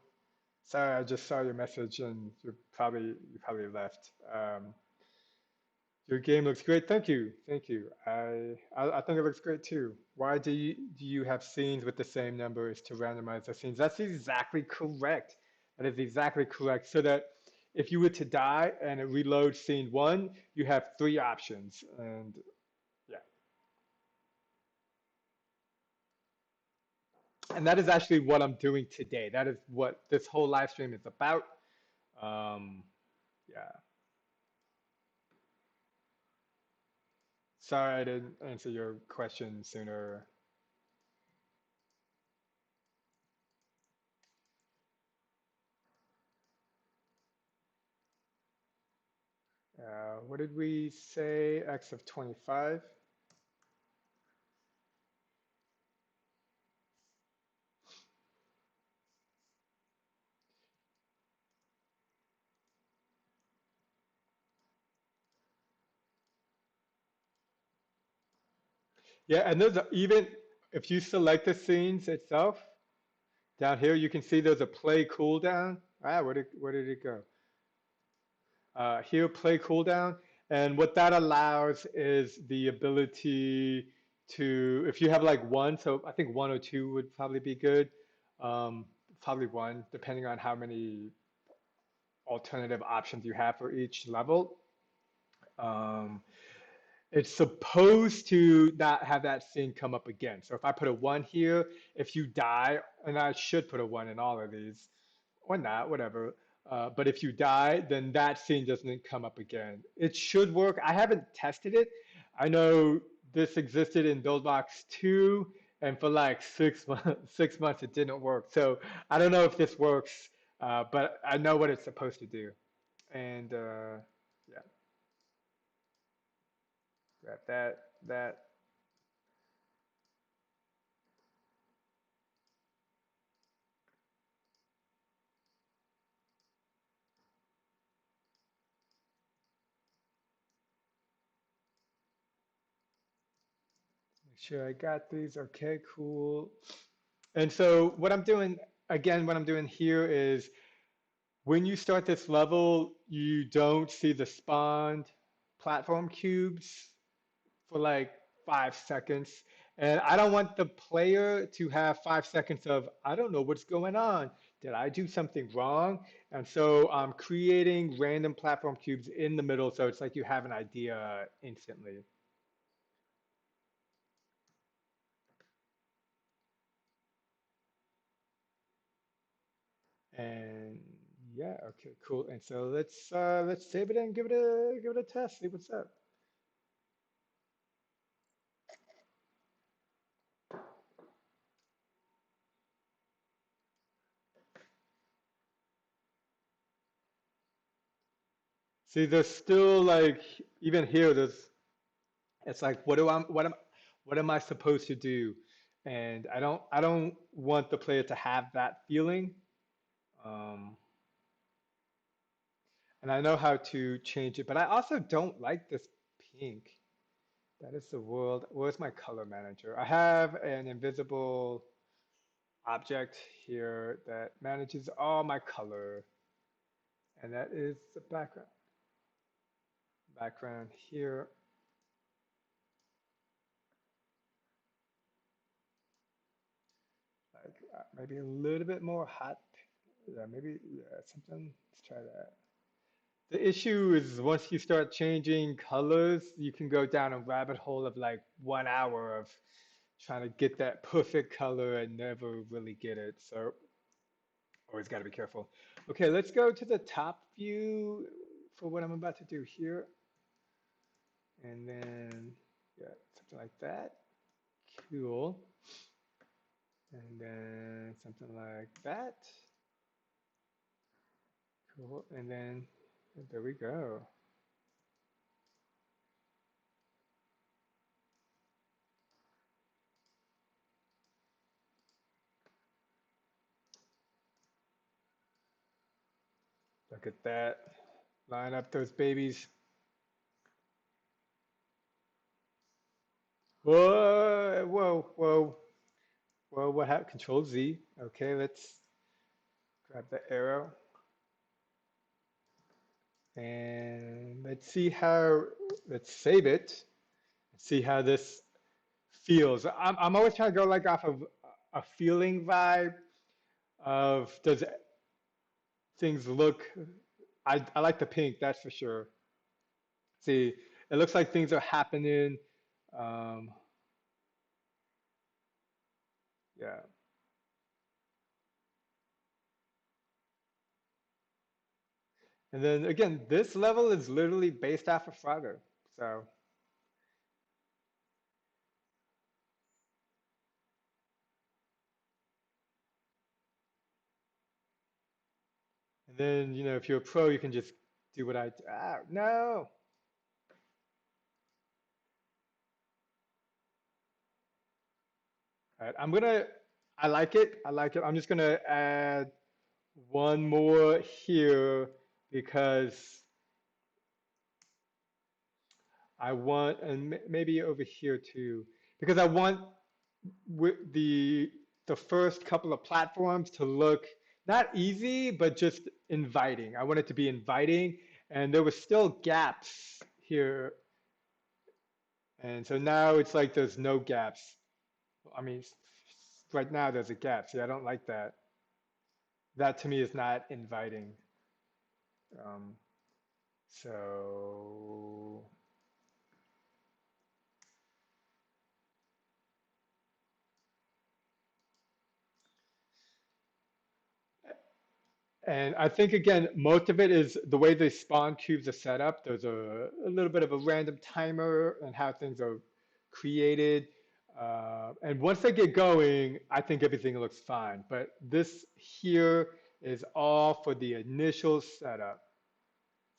Sorry, I just saw your message, and you probably left. Your game looks great. Thank you. Thank you. I think it looks great too. Why do you have scenes with the same numbers to randomize the scenes? That's exactly correct. That is exactly correct. So that if you were to die and it reloads scene one, you have three options. And yeah, and that is actually what I'm doing today. That is what this whole live stream is about. Um, yeah. Sorry I didn't answer your question sooner. What did we say? X of 25? Yeah, and there's even if you select the scenes itself, down here you can see there's a play cooldown. Ah, where did it go? Here, play cooldown. And what that allows is the ability to, if you have like one, so I think one or two would probably be good. Um, Probably one, depending on how many alternative options you have for each level. Um, it's supposed to not have that scene come up again. So if I put a one here, if you die, and I should put a one in all of these, or not, whatever. But if you die, then that scene doesn't come up again. It should work. I haven't tested it. I know this existed in Buildbox 2, and for like 6 months, 6 months it didn't work. So I don't know if this works, but I know what it's supposed to do. And yeah, grab that. Make sure I got these. Okay, cool. And so what I'm doing, again, what I'm doing here is when you start this level, you don't see the spawned platform cubes for like 5 seconds. And I don't want the player to have 5 seconds of, I don't know what's going on. Did I do something wrong? And so I'm creating random platform cubes in the middle so it's like you have an idea instantly. And yeah, okay, cool. And so let's save it and give it a test, see what's up. See, there's still like even here, there's it's like what am I supposed to do? And I don't want the player to have that feeling. Um, and I know how to change it, but I also don't like this pink. That is the world. Where's my color manager? I have an invisible object here that manages all my color, and that is the background. Background here, like maybe a little bit more hot. Yeah, maybe yeah, something. Let's try that. The issue is once you start changing colors, you can go down a rabbit hole of like 1 hour of trying to get that perfect color and never really get it. So always got to be careful. Okay, let's go to the top view for what I'm about to do here. And then, yeah, something like that. Cool. And then something like that. Cool. And then there we go. Look at that. Line up those babies. Whoa, whoa, whoa. Whoa, what happened? Control Z. Okay, let's grab the arrow. And let's save it. See how this feels. I'm always trying to go like off of a feeling vibe of does things look I like the pink, that's for sure. See, it looks like things are happening. Um, yeah. And then again, this level is literally based off of Frogger. So, and then, if you're a pro, you can just do what I, no. All right, I like it. I like it. I'm just gonna add one more here because I want, and maybe over here too, because I want the first couple of platforms to look not easy, but just inviting. I want it to be inviting, and there were still gaps here, and so now it's like there's no gaps. I mean, right now there's a gap. See, I don't like that. That to me is not inviting. Um, so, and I think again, most of it is the way the spawn cubes are set up. There's a little bit of a random timer and how things are created. And once they get going, I think everything looks fine. But this here is all for the initial setup.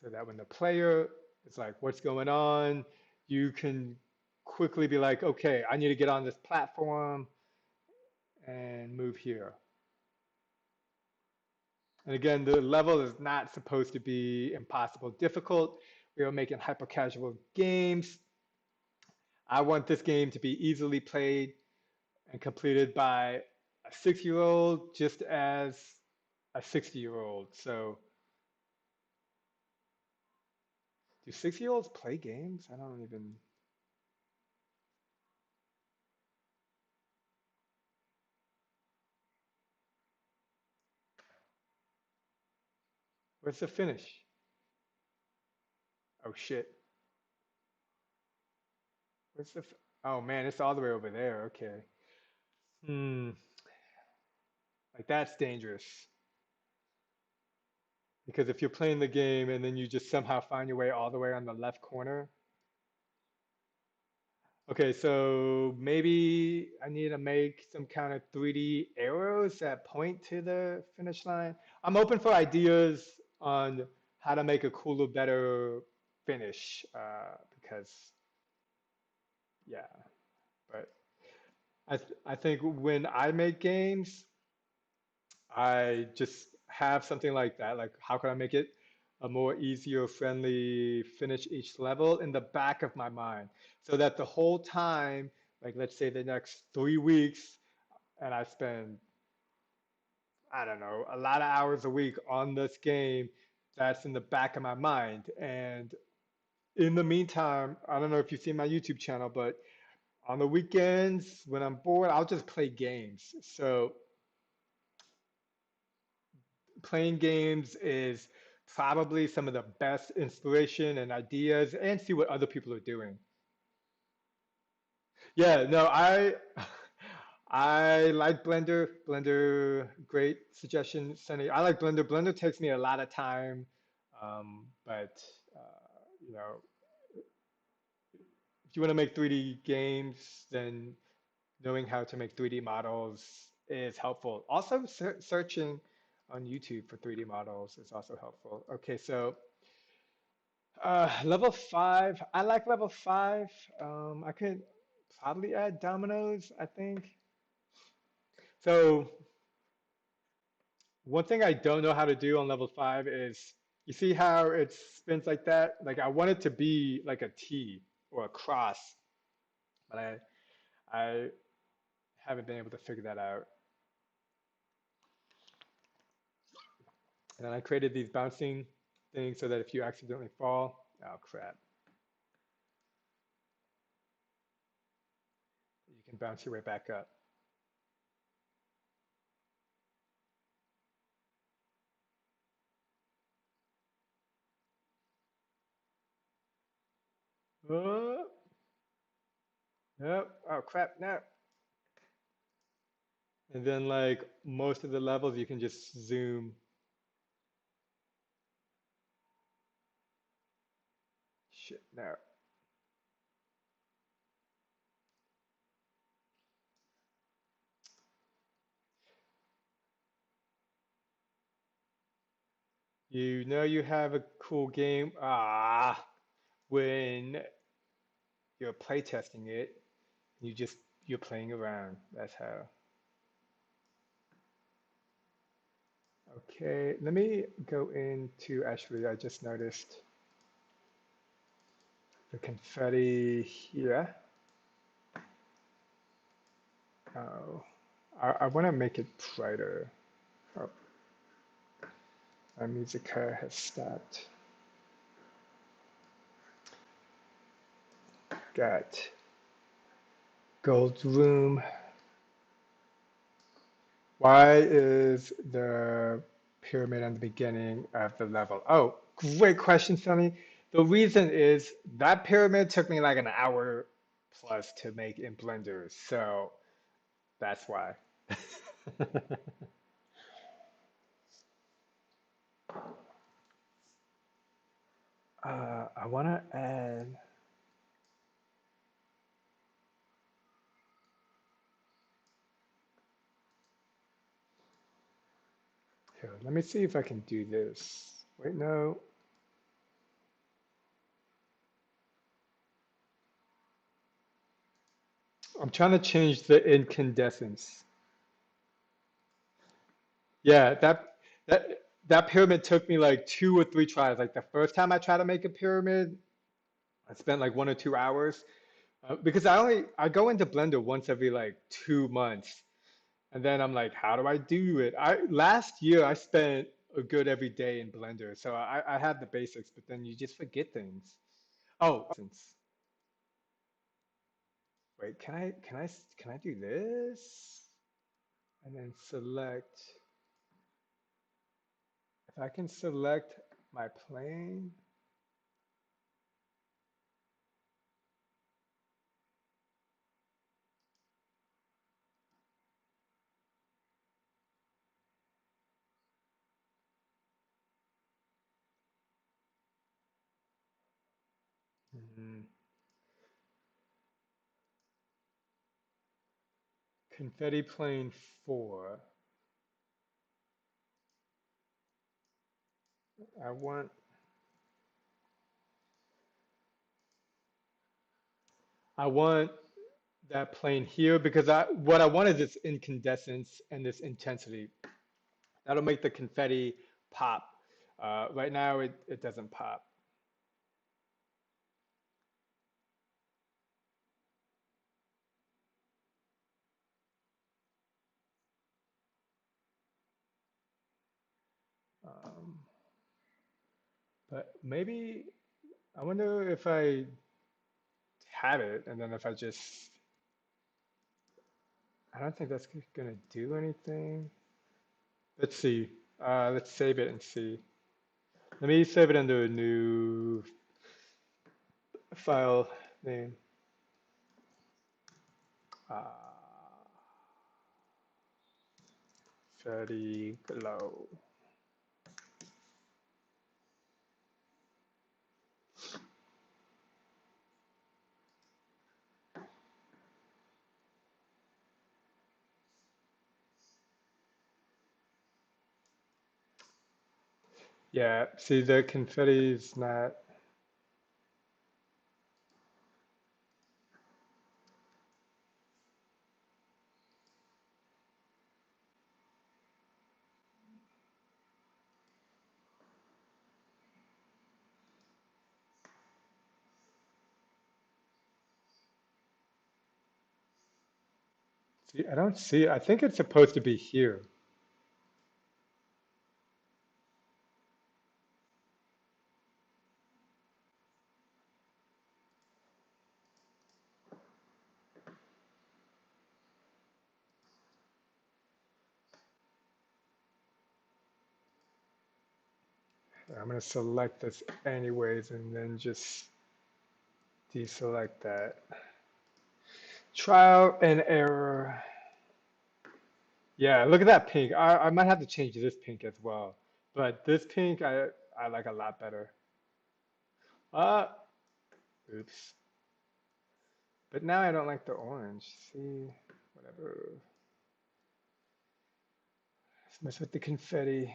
So that when the player is like, what's going on? You can quickly be like, okay, I need to get on this platform and move here. And again, the level is not supposed to be impossible difficult. We are making hyper casual games. I want this game to be easily played and completed by a 6 year old just as a 60-year old. So, do 6 year olds play games? I don't even. Where's the finish? Oh shit. Where's the. Oh man, it's all the way over there. Okay. Hmm. Like that's dangerous. Because if you're playing the game and then you just somehow find your way all the way on the left corner. Okay, so maybe I need to make some kind of 3D arrows that point to the finish line. I'm open for ideas on how to make a cooler, better finish because, yeah, but I think when I make games, I just have something like that. Like, how can I make it a more easier, friendly finish each level in the back of my mind so that the whole time, like, let's say the next 3 weeks, and I spend, I don't know, a lot of hours a week on this game, that's in the back of my mind. And in the meantime, I don't know if you've seen my YouTube channel, but on the weekends when I'm bored, I'll just play games. So playing games is probably some of the best inspiration and ideas and see what other people are doing. Yeah, no, I like Blender. Blender, great suggestion, Sunny. I like Blender. Blender takes me a lot of time, but you know, if you want to make 3D games, then knowing how to make 3D models is helpful. Also, searching on YouTube for 3D models is also helpful. Okay, so level five. I like level five. I could probably add dominoes, I think. So one thing I don't know how to do on level five is you see how it spins like that? Like I want it to be like a T or a cross, but I haven't been able to figure that out. And then I created these bouncing things so that if you accidentally fall, oh crap, you can bounce your way back up. Oh, yep. Oh crap, no. And then like most of the levels you can just zoom. Shit, no. You know you have a cool game. Ah, when you're playtesting it, you just you're playing around. That's how. Okay, let me go into actually I just noticed the confetti here. Oh, I want to make it brighter. Oh, my music has stopped. Got gold room. Why is the pyramid at the beginning of the level? Oh, great question, Sunny. The reason is that pyramid took me like an hour plus to make in Blender, so that's why. I want to add. Here, let me see if I can do this. Wait, no. I'm trying to change the incandescence. Yeah, that pyramid took me like 2 or 3 tries. Like the first time I tried to make a pyramid, I spent like 1 or 2 hours because I go into Blender once every like 2 months, and then I'm like, how do I do it? I last year I spent a good every day in Blender, so I have the basics, but then you just forget things. Oh, wait, can I do this? And then select, if I can select my plane. Mhm. Confetti plane 4. I want I want that plane here because I what I want is this incandescence and this intensity. That'll make the confetti pop. Right now it doesn't pop. Um, but maybe I wonder if I have it and then if I just I don't think that's gonna do anything. Let's see. Let's save it and see. Let me save it under a new file name. Uh, Confetti glow. Yeah, see the confetti is not. See, I don't see it. I think it's supposed to be here. I'm gonna select this anyways and then just Deselect that. Trial and error. Yeah, look at that pink. I might have to change this pink as well. But this pink I like a lot better. Ah, oops. But now I don't like the orange. See, whatever. Let's mess with the confetti.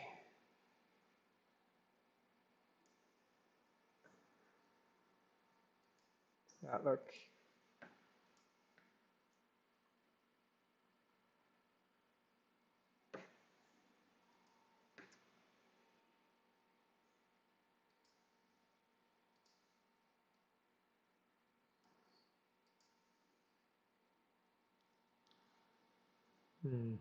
Not look. Hmm.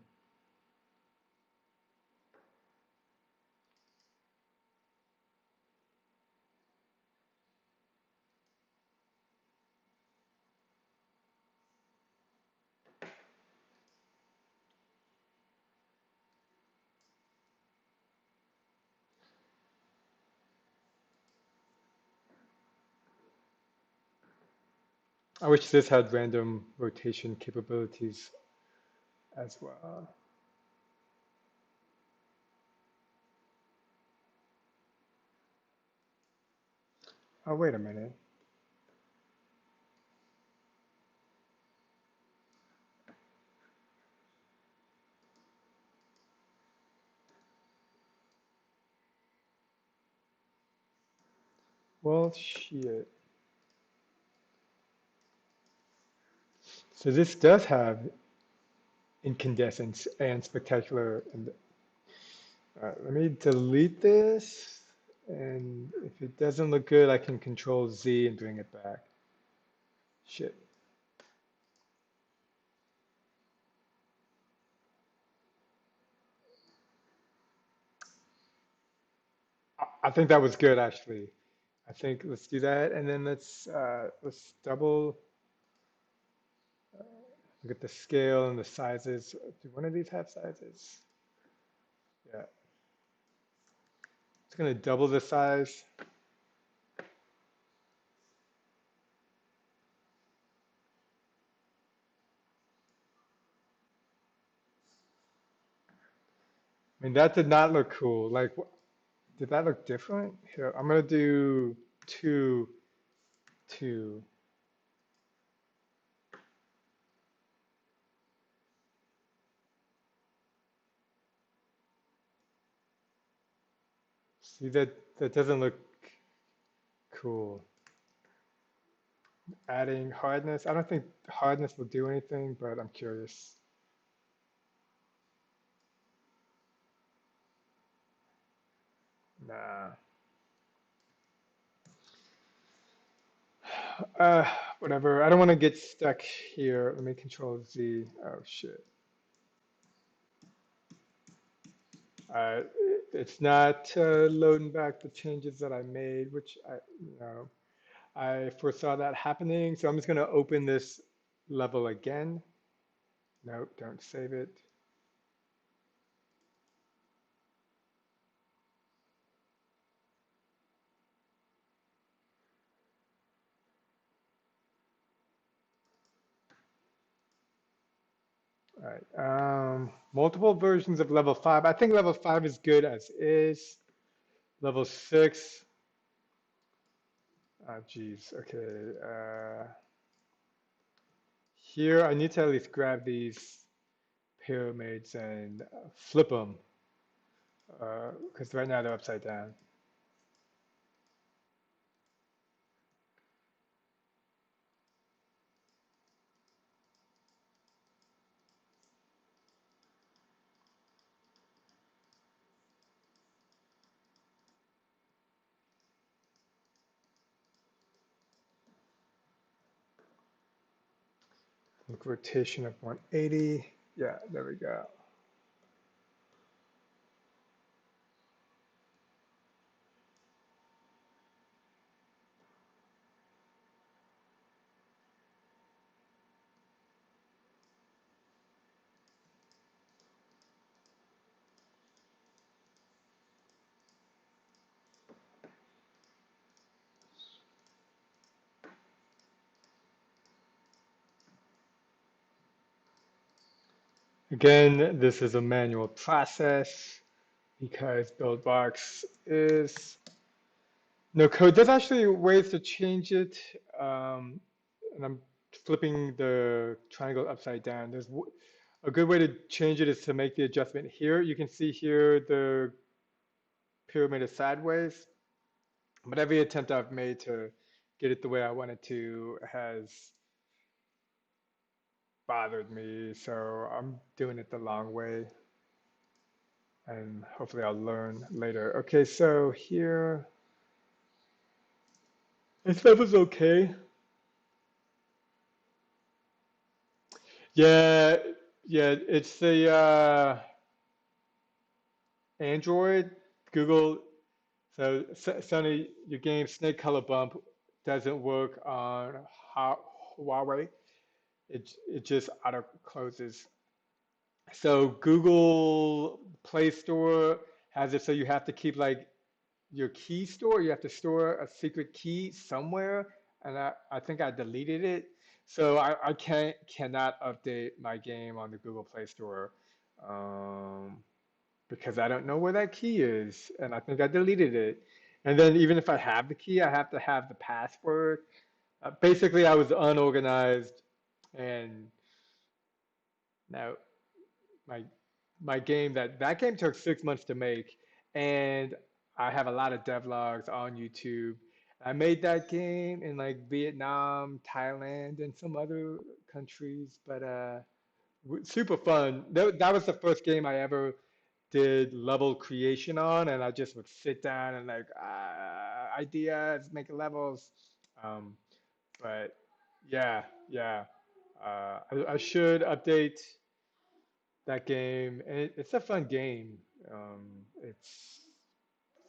I wish this had random rotation capabilities as well. Oh, wait a minute. Well, shit. So this does have incandescence and spectacular. And all right, let me delete this. And if it doesn't look good, I can control Z and bring it back. Shit. I think that was good actually. I think let's do that, and then let's double look at the scale and the sizes. Do one of these have sizes? Yeah, it's gonna double the size. I mean, that did not look cool. Like, did that look different? Here, I'm gonna do two, two. See that doesn't look cool. Adding hardness. I don't think hardness will do anything, but I'm curious. Nah. Uh, Whatever. I don't want to get stuck here. Let me control Z. Oh shit. Uh, it's not loading back the changes that I made, which I foresaw that happening. So I'm just going to open this level again. Nope, don't save it. All right. Multiple versions of level 5. I think level 5 is good as is. Level 6. Oh, geez. Okay. Here, I need to at least grab these pyramids and flip them because right now they're upside down. Look, rotation of 180. Yeah, there we go. Again, this is a manual process because Buildbox is no code. There's actually ways to change it. And I'm flipping the triangle upside down. A good way to change it is to make the adjustment here. You can see here the pyramid is sideways, but every attempt I've made to get it the way I want it to has bothered me. So I'm doing it the long way, and hopefully I'll learn later. Okay, so here, this level's okay. Yeah, yeah, it's the Android, Google. So, Sony, your game Snake Color Bump doesn't work on Huawei. It just auto closes. So Google Play Store has it so you have to keep like your key store. You have to store a secret key somewhere, and I think I deleted it. So I cannot update my game on the Google Play Store. Um, because I don't know where that key is, and I think I deleted it. And then even if I have the key, I have to have the password. Basically, I was unorganized, and now my my game that game took 6 months to make, and I have a lot of devlogs on YouTube. I made that game in like Vietnam, Thailand, and some other countries, but super fun. That was the first game I ever did level creation on, and I just would sit down and like ideas, make levels. Um, but yeah, yeah, I should update that game, and it's a fun game. It's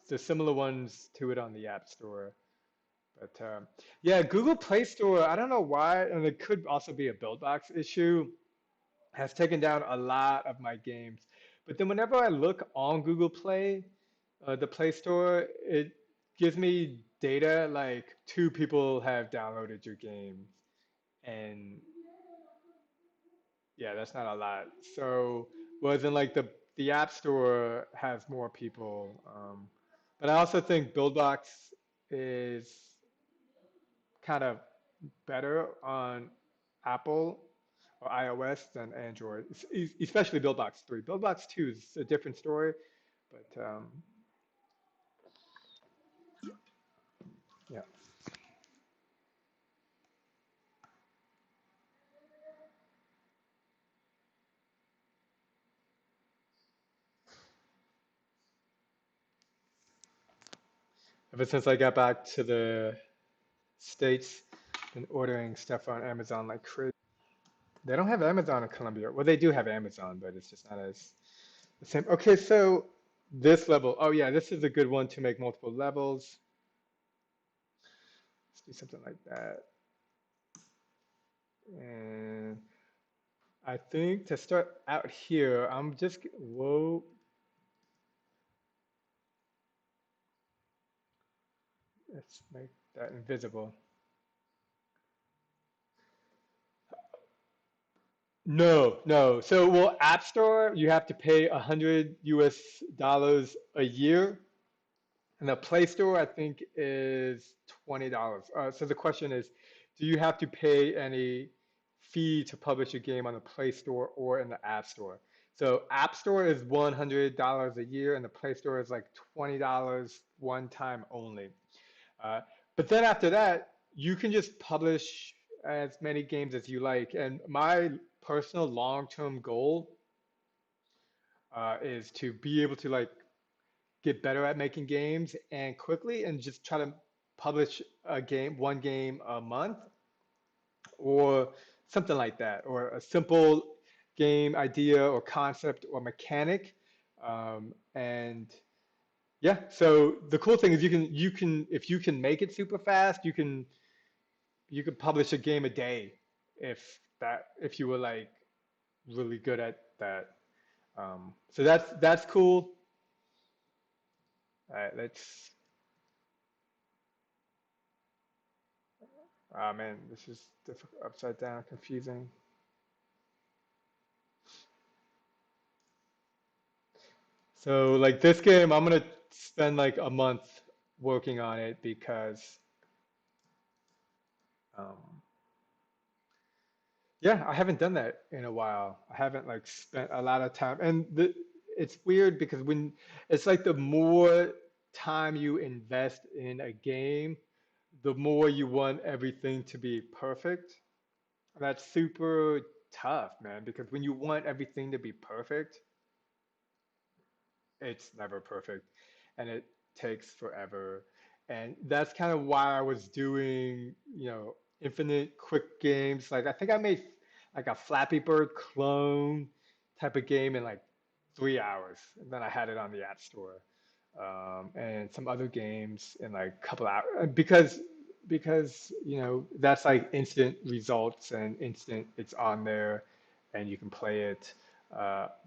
there's similar ones to it on the App Store, but yeah, Google Play Store. I don't know why, and it could also be a Buildbox issue has taken down a lot of my games. But then whenever I look on Google Play, the Play Store, it gives me data like two people have downloaded your game. And yeah, that's not a lot. So, whereas in like the App Store has more people. But I also think Buildbox is kind of better on Apple or iOS than Android, especially Buildbox 3. Buildbox 2 is a different story, but yeah. Ever since I got back to the States, been ordering stuff on Amazon like crazy. They don't have Amazon in Colombia. Well, they do have Amazon, but it's just not as the same. Okay, so this level. Oh yeah, this is a good one to make multiple levels. Let's do something like that. And I think to start out here, I'm just, whoa, let's make that invisible. No, no. So, well, App Store, you have to pay 100 US dollars a year. And the Play Store, I think, is $20. So the question is, do you have to pay any fee to publish a game on the Play Store or in the App Store? So App Store is $100 a year, and the Play Store is like $20 one time only. Uh, but then after that, you can just publish as many games as you like. And my personal long-term goal is to be able to like get better at making games and quickly and just try to publish one game a month or something like that, or a simple game idea or concept or mechanic. And yeah, so the cool thing is you can if you can make it super fast, you can publish a game a day if you were like really good at that. So that's cool. All right, let's. Ah man, this is difficult, upside down, confusing. So like this game, I'm gonna spend like a month working on it because um, yeah, I haven't done that in a while. I haven't like spent a lot of time, and it's weird because when it's like the more time you invest in a game, the more you want everything to be perfect. And that's super tough, man, because when you want everything to be perfect, it's never perfect and it takes forever. And that's kind of why I was doing, infinite quick games. Like I think I made like a Flappy Bird clone type of game in like 3 hours. And then I had it on the App Store. And some other games in like a couple hours because that's like instant results and instant it's on there and you can play it.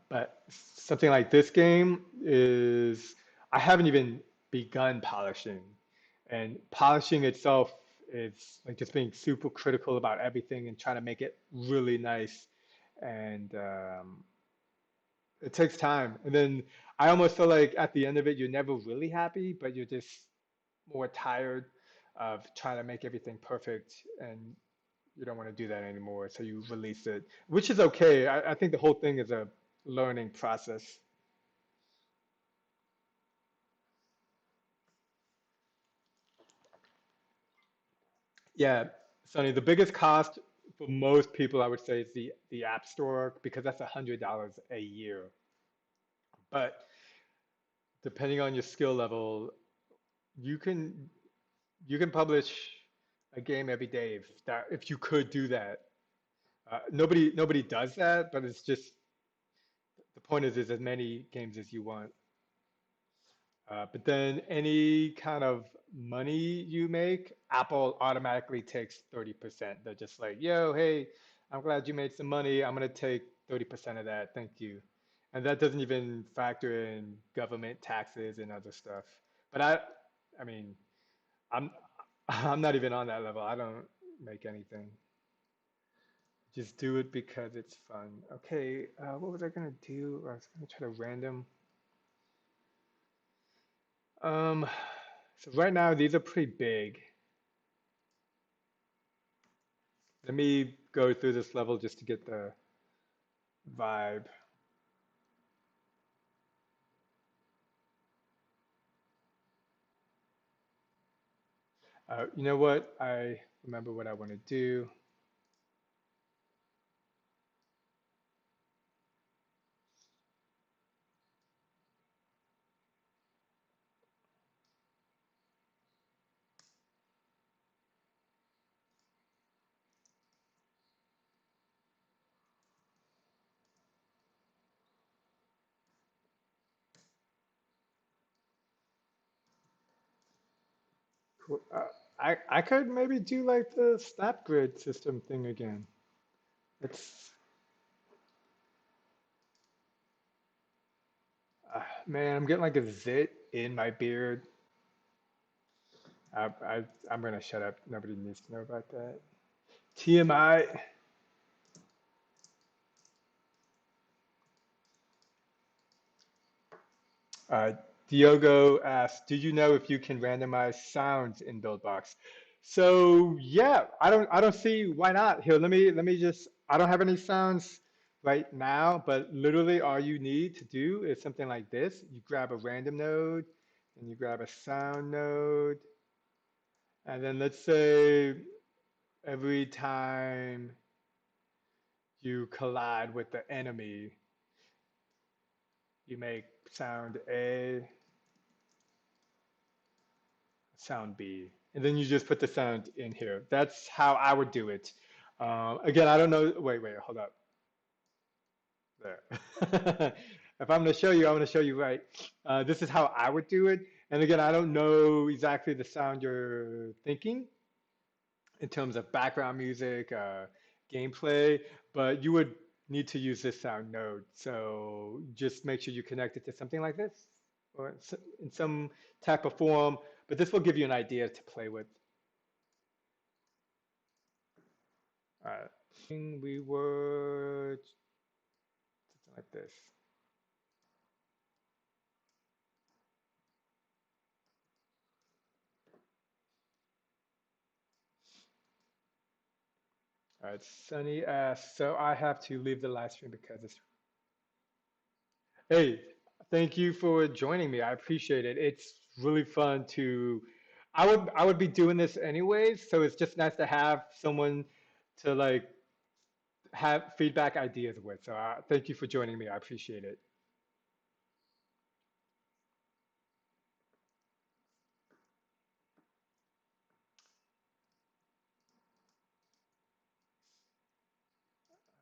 But something like this game is I haven't even begun polishing, and polishing itself is like just being super critical about everything and trying to make it really nice. And it takes time. And then I almost feel like at the end of it, you're never really happy, but you're just more tired of trying to make everything perfect and you don't want to do that anymore. So you release it, which is okay. I think the whole thing is a learning process. Yeah, Sonny, the biggest cost for most people, I would say, is the App Store because that's $100 a year. But depending on your skill level, you can you can publish a game every day if you could do that. Nobody does that, but it's just the point is as many games as you want. But then any kind of money you make, Apple automatically takes 30%. They're just like, yo, hey, I'm glad you made some money. I'm gonna take 30% of that. Thank you. And that doesn't even factor in government taxes and other stuff. But I mean, I'm I'm not even on that level. I don't make anything. Just do it because it's fun. Okay, what was I gonna do? I was gonna try to random. Um, so right now these are pretty big. Let me go through this level just to get the vibe. You know what? I remember what I want to do. Cool. I could maybe do like the snap grid system thing again. It's man, I'm getting like a zit in my beard. I'm gonna shut up. Nobody needs to know about that. TMI. Uh, Diogo asks, "Do you know if you can randomize sounds in Buildbox?" So yeah, I don't see why not. Here, let me just. I don't have any sounds right now, but literally all you need to do is something like this. You grab a random node, and you grab a sound node, and then let's say every time you collide with the enemy, you make sound A, sound B, and then you just put the sound in here. That's how I would do it. Again, I don't know. Wait, hold up. There. If I'm going to show you, I'm going to show you right. This is how I would do it. And again, I don't know exactly the sound you're thinking in terms of background music, gameplay, but you would need to use this sound node. So just make sure you connect it to something like this or in some type of form. But this will give you an idea to play with. All right. We would something like this. All right, Sunny asks, so I have to leave the live stream because it's. Hey, thank you for joining me. I appreciate it. It's really fun to. I would be doing this anyways, so it's just nice to have someone to like have feedback ideas with. So thank you for joining me. I appreciate it.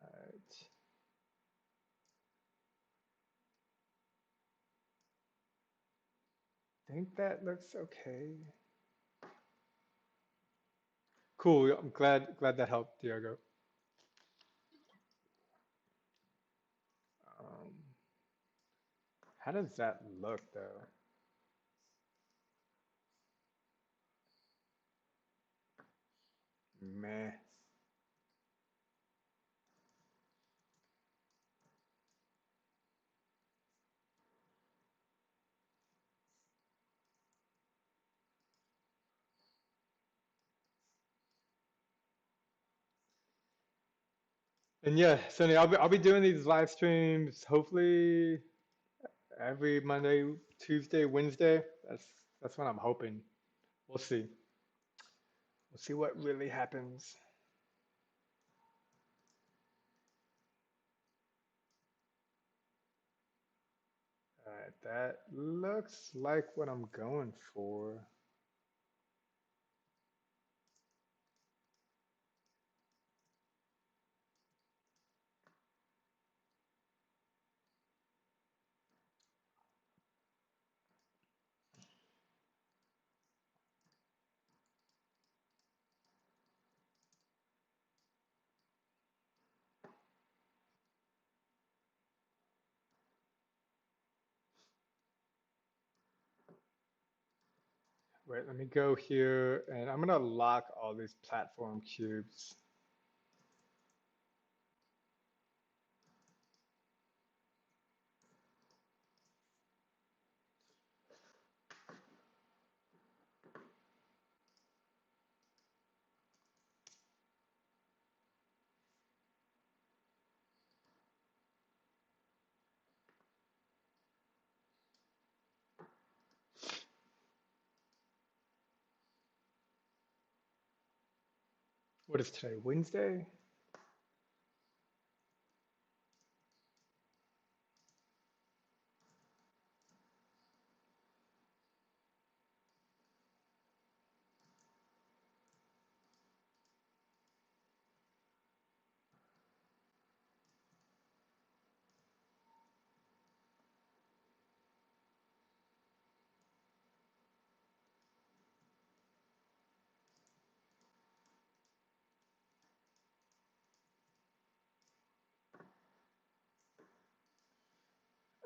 All right. Think that looks okay. Cool. I'm glad that helped, Diego. Um, how does that look though? Meh. And yeah, Sonny, I'll be doing these live streams hopefully every Monday, Tuesday, Wednesday. That's what I'm hoping. We'll see. We'll see what really happens. All right, that looks like what I'm going for. Wait, let me go here and I'm gonna lock all these platform cubes. What is today? Wednesday?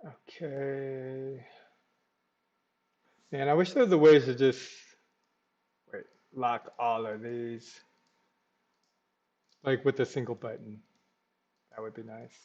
Okay. Man, I wish there was a way to just wait, lock all of these like with a single button. That would be nice.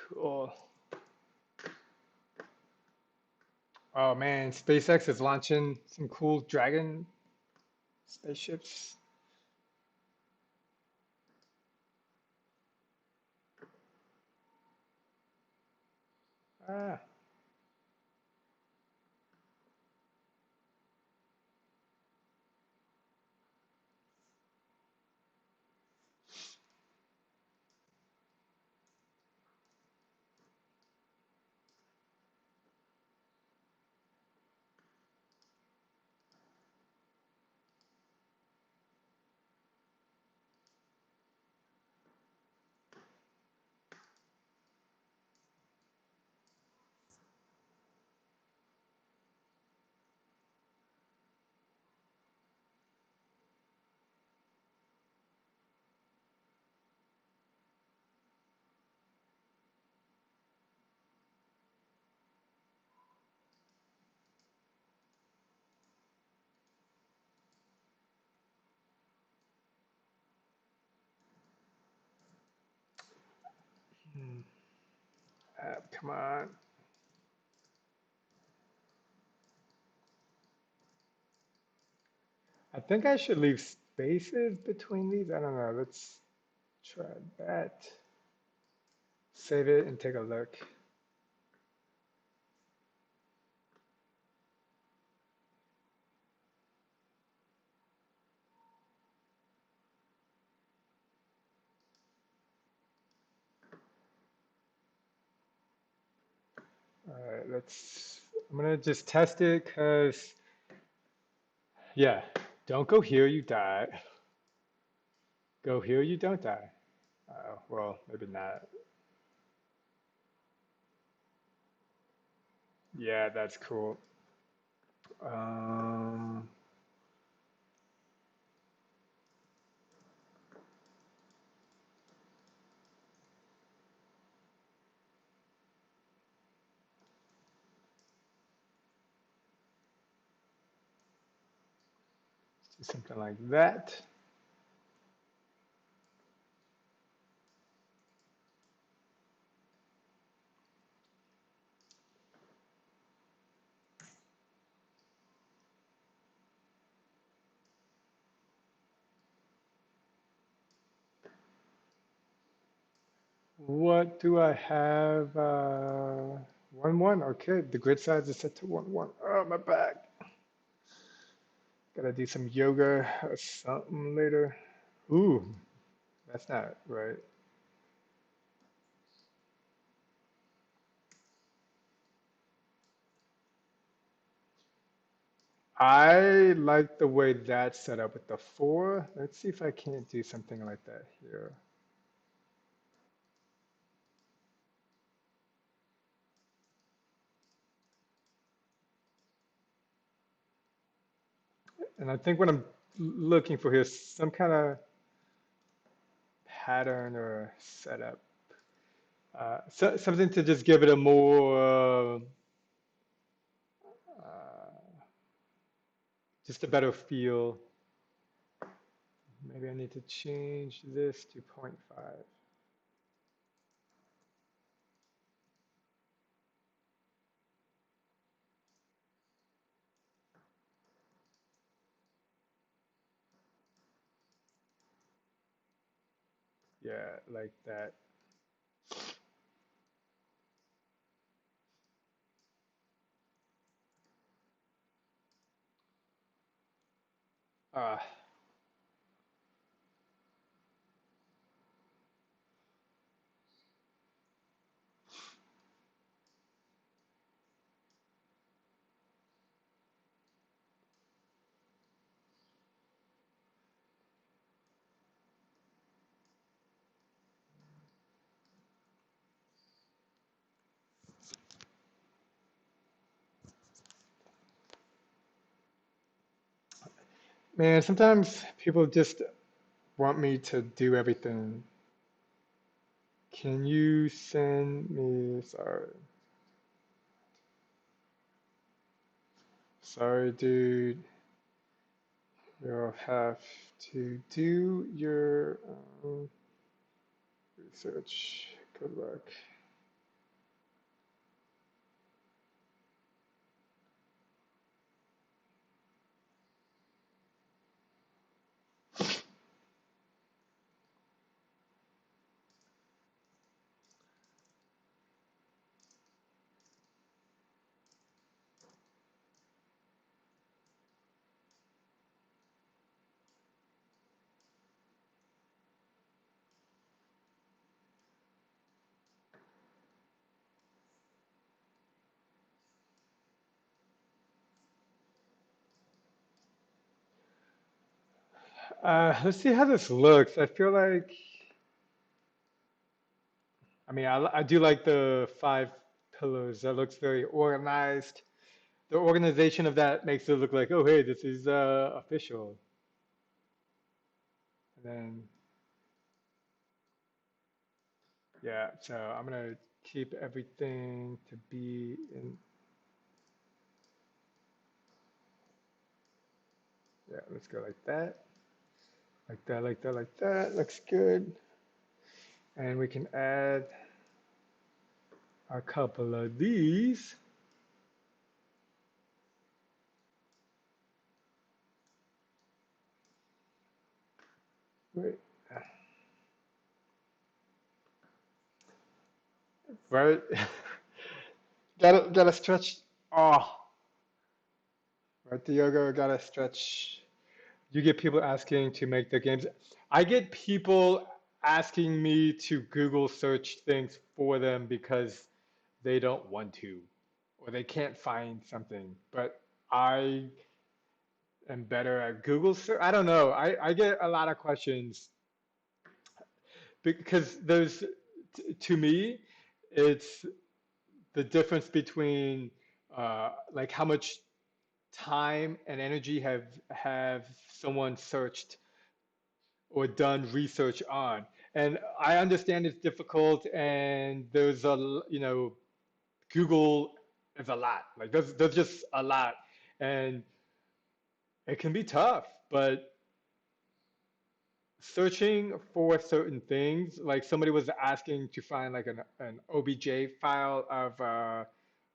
Cool. Oh man, SpaceX is launching some cool Dragon spaceships. Ah, Come on. I think I should leave spaces between these. I don't know. Let's try that. Save it and take a look. All right, I'm gonna just test it because, yeah, don't go here, you die. Go here, you don't die. Well, maybe not. Yeah, that's cool. Um, do something like that. What do I have? 1-1. Okay, the grid size is set to 1-1. Oh, my back. Gotta do some yoga or something later. Ooh, that's not right. I like the way that's set up with the 4. Let's see if I can't do something like that here. And I think what I'm looking for here is some kind of pattern or setup. Something to just give it a more, just a better feel. Maybe I need to change this to 0.5. Yeah, like that. Uh, Man, sometimes people just want me to do everything. Can you send me, sorry, dude. You'll have to do your research. Good luck. Let's see how this looks. I feel like, I mean, I do like the 5 pillars. That looks very organized. The organization of that makes it look like, oh, hey, this is official. And then, yeah, so I'm gonna keep everything to be in, yeah, let's go like that. Like that, like that, like that. Looks good. And we can add a couple of these. Wait, right? Gotta stretch. Oh, right, Diogo, gotta stretch. You get people asking to make the games. I get people asking me to Google search things for them because they don't want to or they can't find something. But I am better at Google search. I don't know. I get a lot of questions because to me, it's the difference between like how much time and energy have someone searched or done research on. And I understand it's difficult, and Google is a lot. Like there's just a lot, and it can be tough. But searching for certain things, like somebody was asking to find like an OBJ file of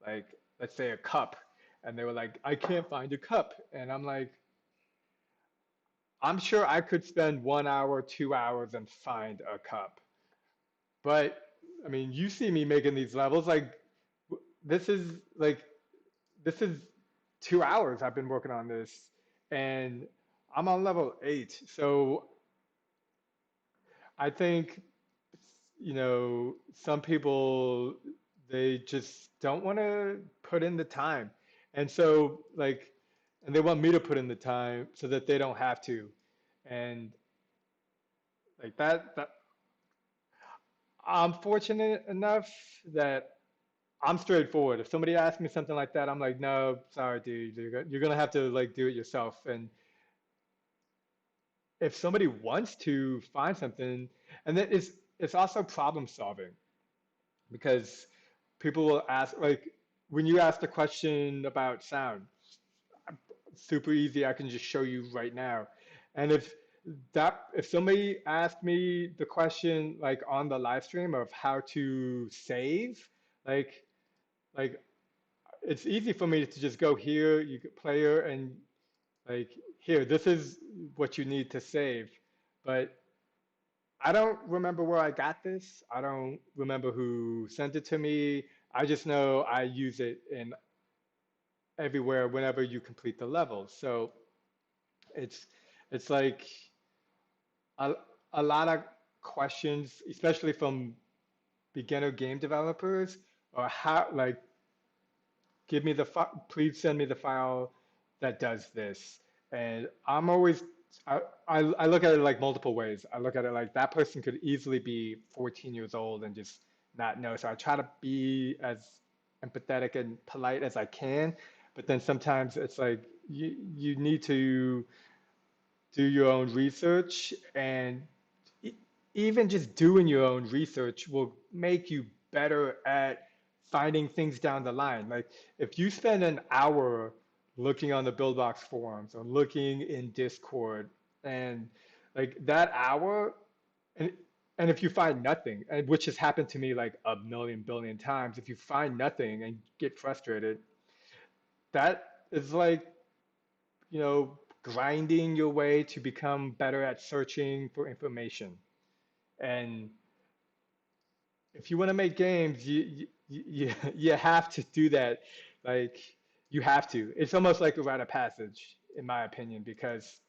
like let's say a cup, and they were like, I can't find a cup, and I'm like, I'm sure I could spend 1 hour, 2 hours and find a cup. But I mean, you see me making these levels. Like this is like this is 2 hours I've been working on this, and I'm on level 8. So I think some people they just don't want to put in the time, and so like, and they want me to put in the time so that they don't have to, and like that I'm fortunate enough that I'm straightforward. If somebody asks me something like that, I'm like, no, sorry, dude, you're gonna have to like do it yourself. And if somebody wants to find something, and then it's also problem solving because people will ask like when you ask the question about sound, super easy. I can just show you right now. And if somebody asked me the question like on the live stream of how to save, like like it's easy for me to just go here, you get player, and like here, this is what you need to save. But I don't remember where I got this. I don't remember who sent it to me. I just know I use it in everywhere whenever you complete the level. So it's it's like a, a lot of questions, especially from beginner game developers, or how like give me the please send me the file that does this. And I'm always I look at it like multiple ways. I look at it like that person could easily be 14 years old and just not know. So I try to be as empathetic and polite as I can, but then sometimes it's like you need to do your own research, and e- even just doing your own research will make you better at finding things down the line. Like if you spend an hour looking on the Buildbox forums or looking in Discord, and like that hour, and and if you find nothing, and which has happened to me like a million billion times, if you find nothing and get frustrated, that is like grinding your way to become better at searching for information. And if you want to make games, you have to do that. Like you have to. It's almost like a rite of passage, in my opinion, because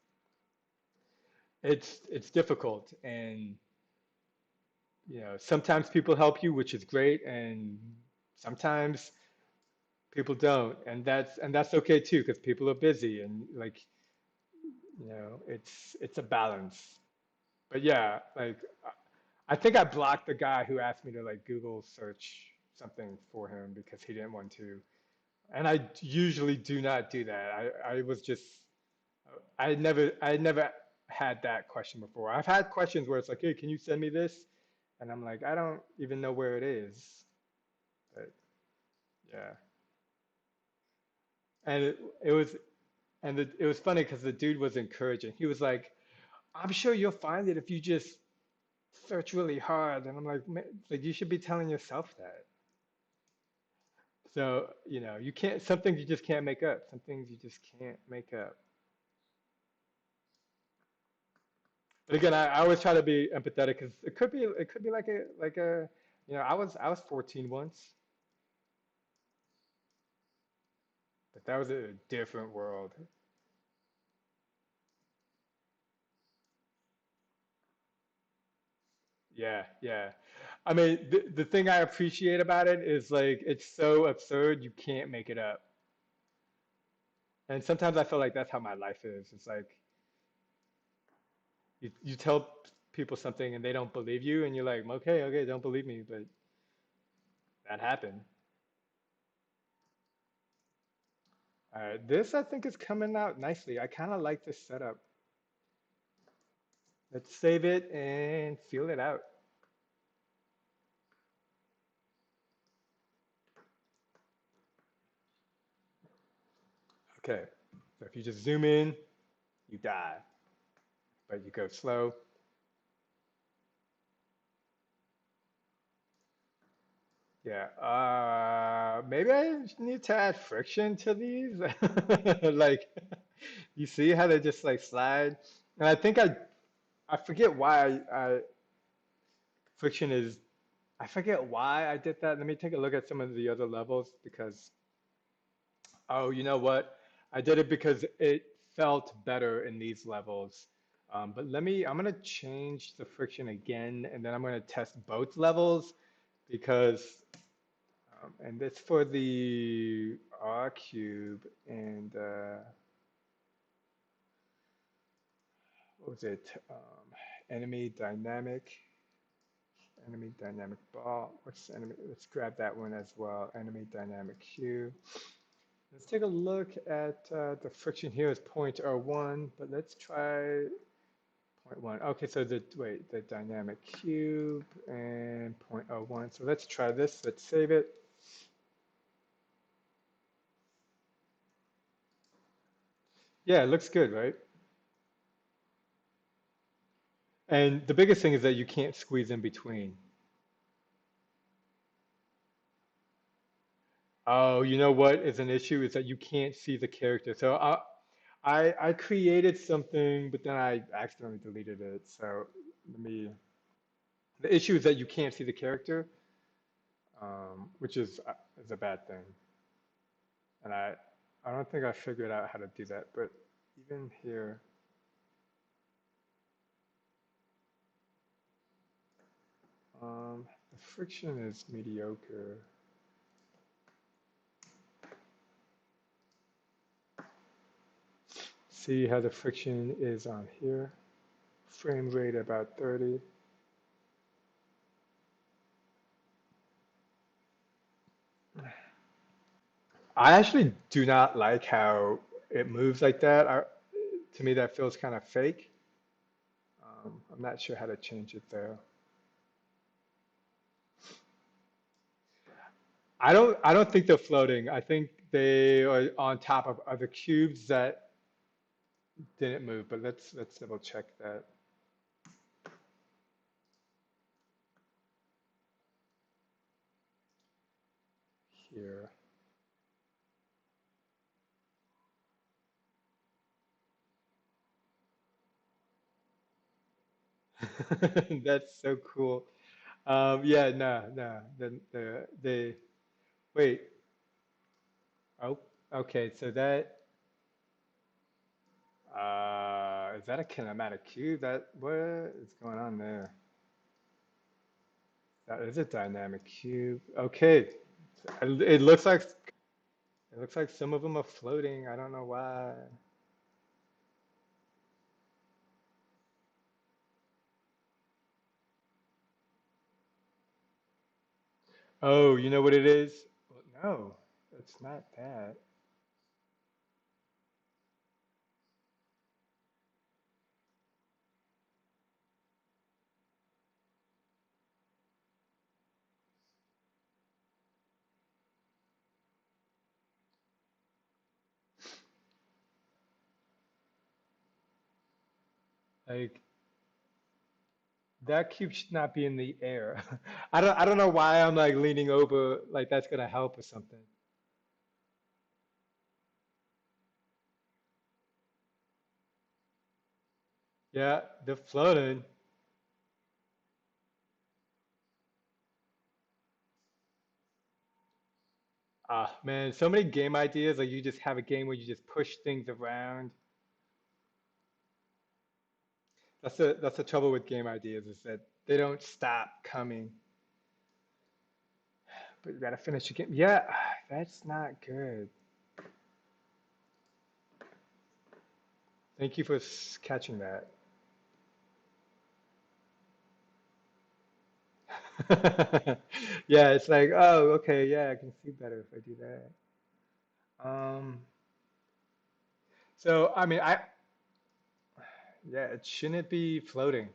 it's difficult, and sometimes people help you, which is great, and sometimes people don't, and that's okay too, because people are busy, and like it's a balance. But yeah, like I think I blocked the guy who asked me to like Google search something for him because he didn't want to. And I usually do not do that. I was just I had never had that question before. I've had questions where it's like, hey, can you send me this? And I'm like, I don't even know where it is. But yeah. And it was it was funny because the dude was encouraging. He was like, I'm sure you'll find it if you just search really hard. And I'm like, man, like you should be telling yourself that. So, you can't, some things you just can't make up. Some things you just can't make up. But again, I always try to be empathetic because it could be like a, I was 14 once, but that was a different world. Yeah, yeah. I mean, the thing I appreciate about it is like it's so absurd you can't make it up. And sometimes I feel like that's how my life is. It's like you tell people something and they don't believe you, and you're like, okay, okay, don't believe me, but that happened. All right, this I think is coming out nicely. I kind of like this setup. Let's save it and feel it out. Okay, so if you just zoom in, you die, but you go slow. Yeah, maybe I need to add friction to these. Like, you see how they just like slide? And I think I forget why friction is, I forget why I did that. Let me take a look at some of the other levels because, oh, you know what? I did it because it felt better in these levels. But I'm going to change the friction again, and then I'm going to test both levels because, and it's for the R cube and what was it? Enemy dynamic, enemy dynamic ball. What's enemy? Let's grab that one as well. Enemy dynamic cube. Let's take a look at the friction here is 0.01, but let's try zero point 0.1. Okay, so the dynamic cube and 0.01. So let's try this. Let's save it. Yeah, it looks good, right? And the biggest thing is that you can't squeeze in between. Oh, you know what is an issue is that you can't see the character. So I created something, but then I accidentally deleted it. So let me. The issue is that you can't see the character, which is a bad thing. And I don't think I figured out how to do that. But even here, the friction is mediocre. See how the friction is on here? Frame rate about 30. I actually do not like how it moves like that. To me, that feels kind of fake. I'm not sure how to change it though. I don't think they're floating. I think they are on top of other cubes that didn't move. But let's double check that here. That's so cool. Yeah, no, no. The wait. Oh, okay. So that is that a kinematic cube? That what is going on there? That is a dynamic cube. Okay. It looks like some of them are floating. I don't know why. Oh, you know what it is? Well, no, it's not that. Like that cube should not be in the air. I don't know why I'm like leaning over like that's gonna help or something. Yeah, they're floating. Ah, man, so many game ideas. Like you just have a game where you just push things around. That's the trouble with game ideas is that they don't stop coming. But you gotta finish the game. Yeah, that's not good. Thank you for catching that. Yeah, it's like, oh, okay, yeah, I can see better if I do that. Um, so I mean, yeah, it shouldn't be floating.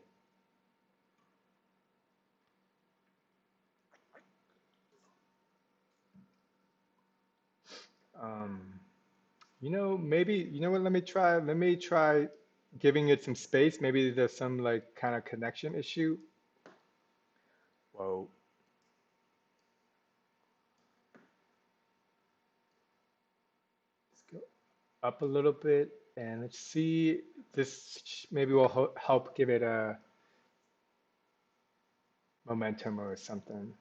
Um, maybe, you know what, let me try giving it some space. Maybe there's some like kind of connection issue. Whoa, let's go up a little bit and let's see. This maybe will help give it a momentum or something.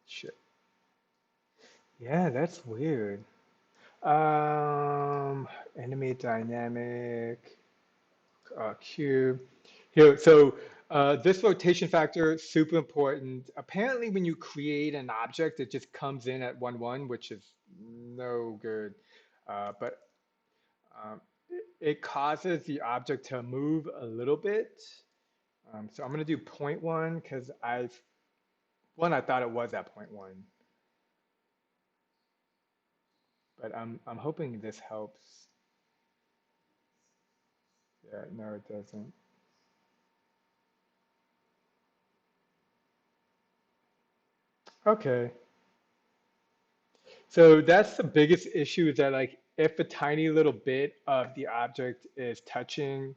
Shit. Yeah, that's weird. Enemy dynamic, cube. Here, so this rotation factor is super important. Apparently, when you create an object, it just comes in at 1, 1, which is no good. But it causes the object to move a little bit. So I'm gonna do point 0.1 because I thought it was at point 0.1, but I'm hoping this helps. Yeah, no, it doesn't. Okay. So that's the biggest issue is that like if a tiny little bit of the object is touching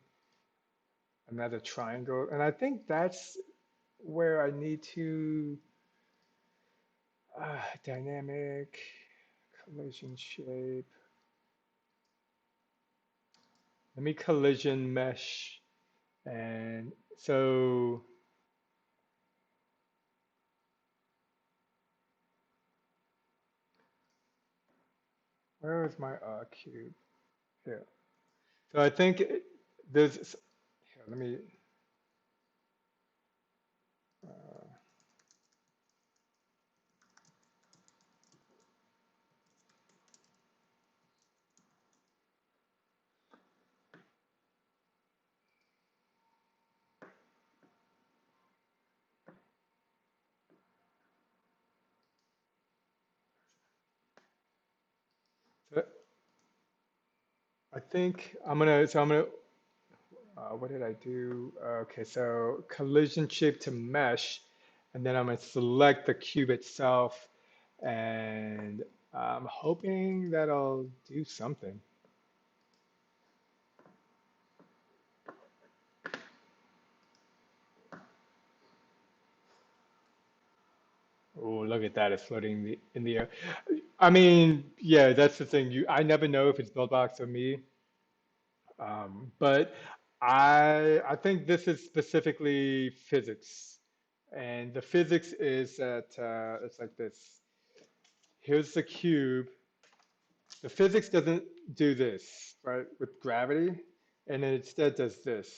another triangle, and I think that's where I need to dynamic collision shape. Let me collision mesh. And so where is my cube? Here. So I think here, let me uh, so I think I'm gonna what did I do? Okay, so collision shape to mesh, and then I'm gonna select the cube itself, and I'm hoping that'll do something. Oh, look at that! It's floating in the air. I mean, yeah, that's the thing. I never know if it's Buildbox or me, but I think this is specifically physics, and the physics is that it's like this. Here's the cube. The physics doesn't do this, right, with gravity, and it instead does this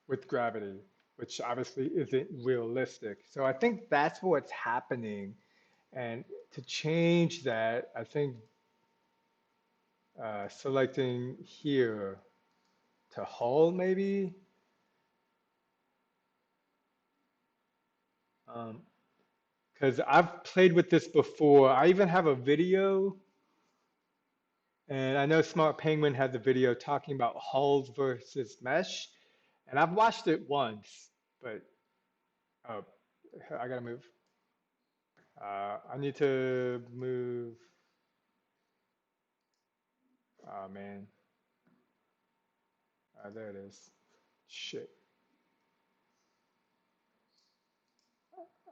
with gravity, which obviously isn't realistic. So I think that's what's happening. And to change that, I think selecting here to hull maybe, because I've played with this before. I even have a video, and I know Smart Penguin has a video talking about hulls versus mesh, and I've watched it once, but oh, I gotta move. I need to move. Oh man. There it is. Shit.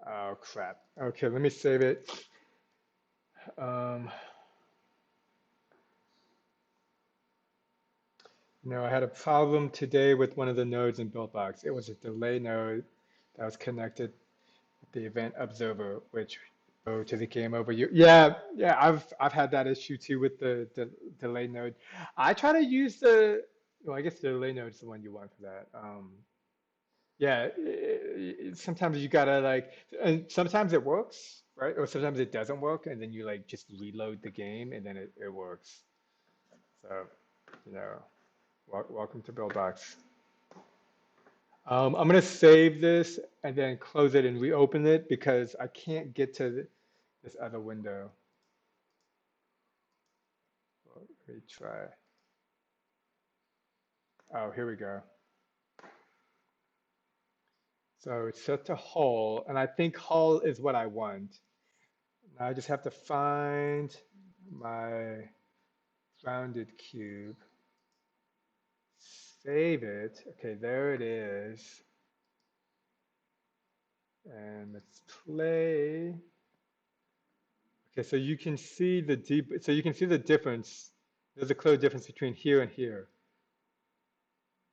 Oh crap. Okay, let me save it. Um, I had a problem today with one of the nodes in Buildbox. It was a delay node that was connected with the event observer, which go to the game over you. Yeah, yeah, I've had that issue too with the delay node. I try to use well, I guess the delay node is the one you want for that. Yeah, sometimes you gotta like, and sometimes it works, right? Or sometimes it doesn't work, and then you like just reload the game, and then it works. So, you know, welcome to Buildbox. I'm gonna save this and then close it and reopen it because I can't get to this other window. Well, let me try. Oh, here we go. So it's set to hull, and I think hull is what I want. Now I just have to find my rounded cube, save it. Okay, there it is. And let's play. Okay, so you can see so you can see the difference. There's a clear difference between here and here.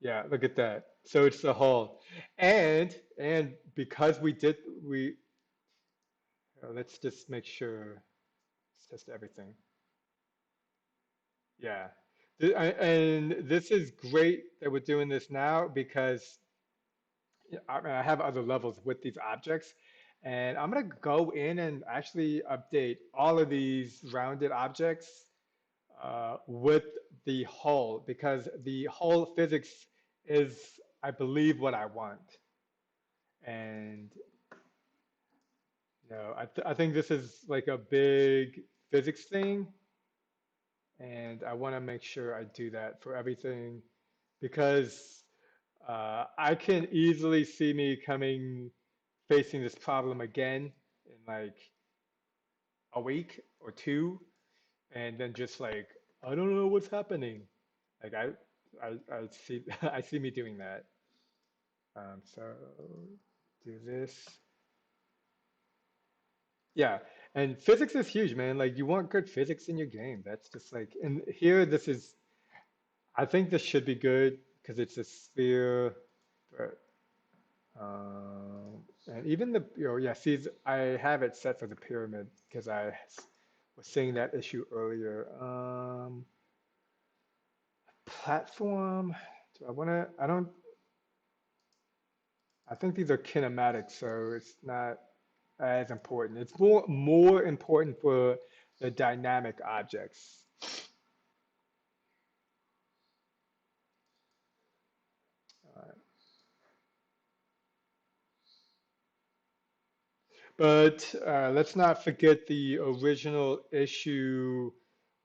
Yeah, look at that. So it's the hull. And because let's just make sure, let's test everything. Yeah. And this is great that we're doing this now because I mean, I have other levels with these objects. And I'm going to go in and actually update all of these rounded objects with the hull because the hull physics is, I believe, what I want. And I think this is like a big physics thing, and I want to make sure I do that for everything because I can easily see me facing this problem again in like a week or two, and then just like I don't know what's happening. Like I see I see me doing that. So do this. Yeah, and physics is huge, man. Like you want good physics in your game. That's just like, and here this is. I think this should be good because it's a sphere, but and even yeah. See, I have it set for the pyramid because was seeing that issue earlier. Platform. Do I want to? I don't. I think these are kinematics, so it's not as important. It's more important for the dynamic objects. Uh, but let's not forget the original issue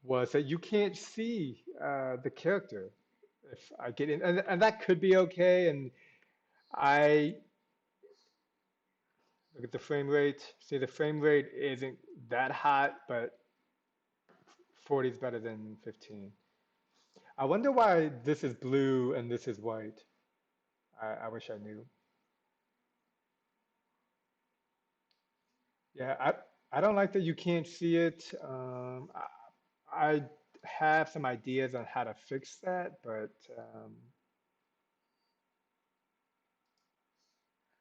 was that you can't see the character if I get in, and that could be okay. And I look at the frame rate. See, the frame rate isn't that hot, but 40 is better than 15. I wonder why this is blue and this is white. I wish I knew. Yeah, I don't like that you can't see it. I have some ideas on how to fix that, but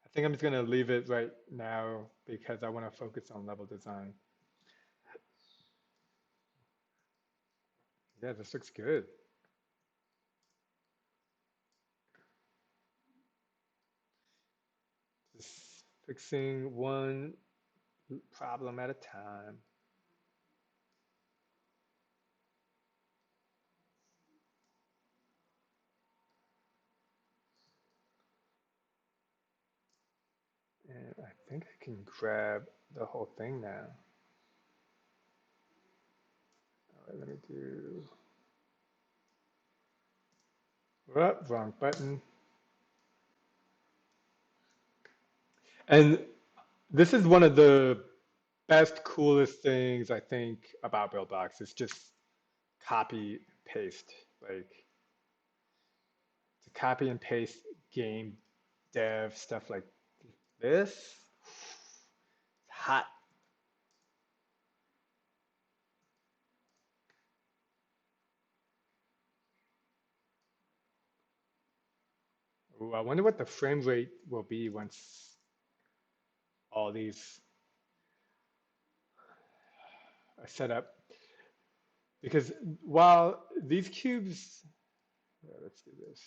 I think I'm just gonna leave it right now because I want to focus on level design. Yeah, this looks good. Just fixing one problem at a time. And I think I can grab the whole thing now. All right, let me do. Oh, wrong button. And this is one of the best, coolest things I think about Buildbox. It's just copy paste. Like to copy and paste game dev stuff like this. Hot. Ooh, I wonder what the frame rate will be once all these are set up. Because while these cubes, yeah, let's do this.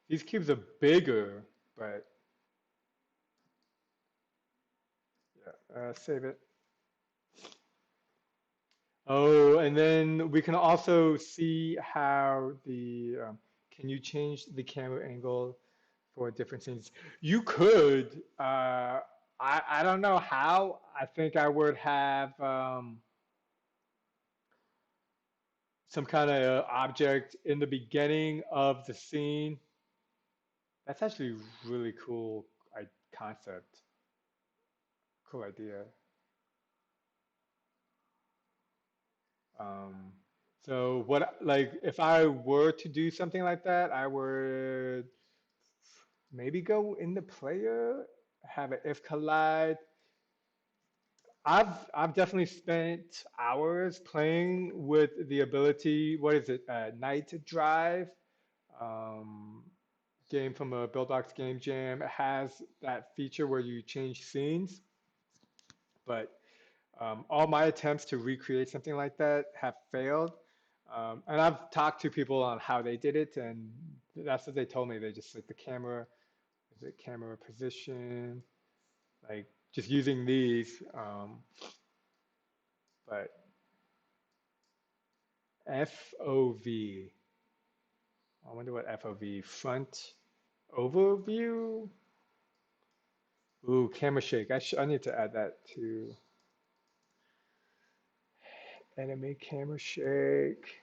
These cubes are bigger, but yeah, save it. Oh, and then we can also see how can you change the camera angle for different scenes? You could, I don't know how. I think I would have some kind of object in the beginning of the scene. That's actually really cool concept, cool idea. Um, so what, like, if I were to do something like that, I would maybe go in the player, have an if collide. I've definitely spent hours playing with the ability. What is it? Night Drive, um, game from a Buildbox Game Jam. It has that feature where you change scenes, but all my attempts to recreate something like that have failed. And I've talked to people on how they did it, and that's what they told me. They just like the camera, is it camera position, like just using these. But FOV, I wonder what FOV, front overview? Ooh, camera shake. I need to add that to enemy camera shake.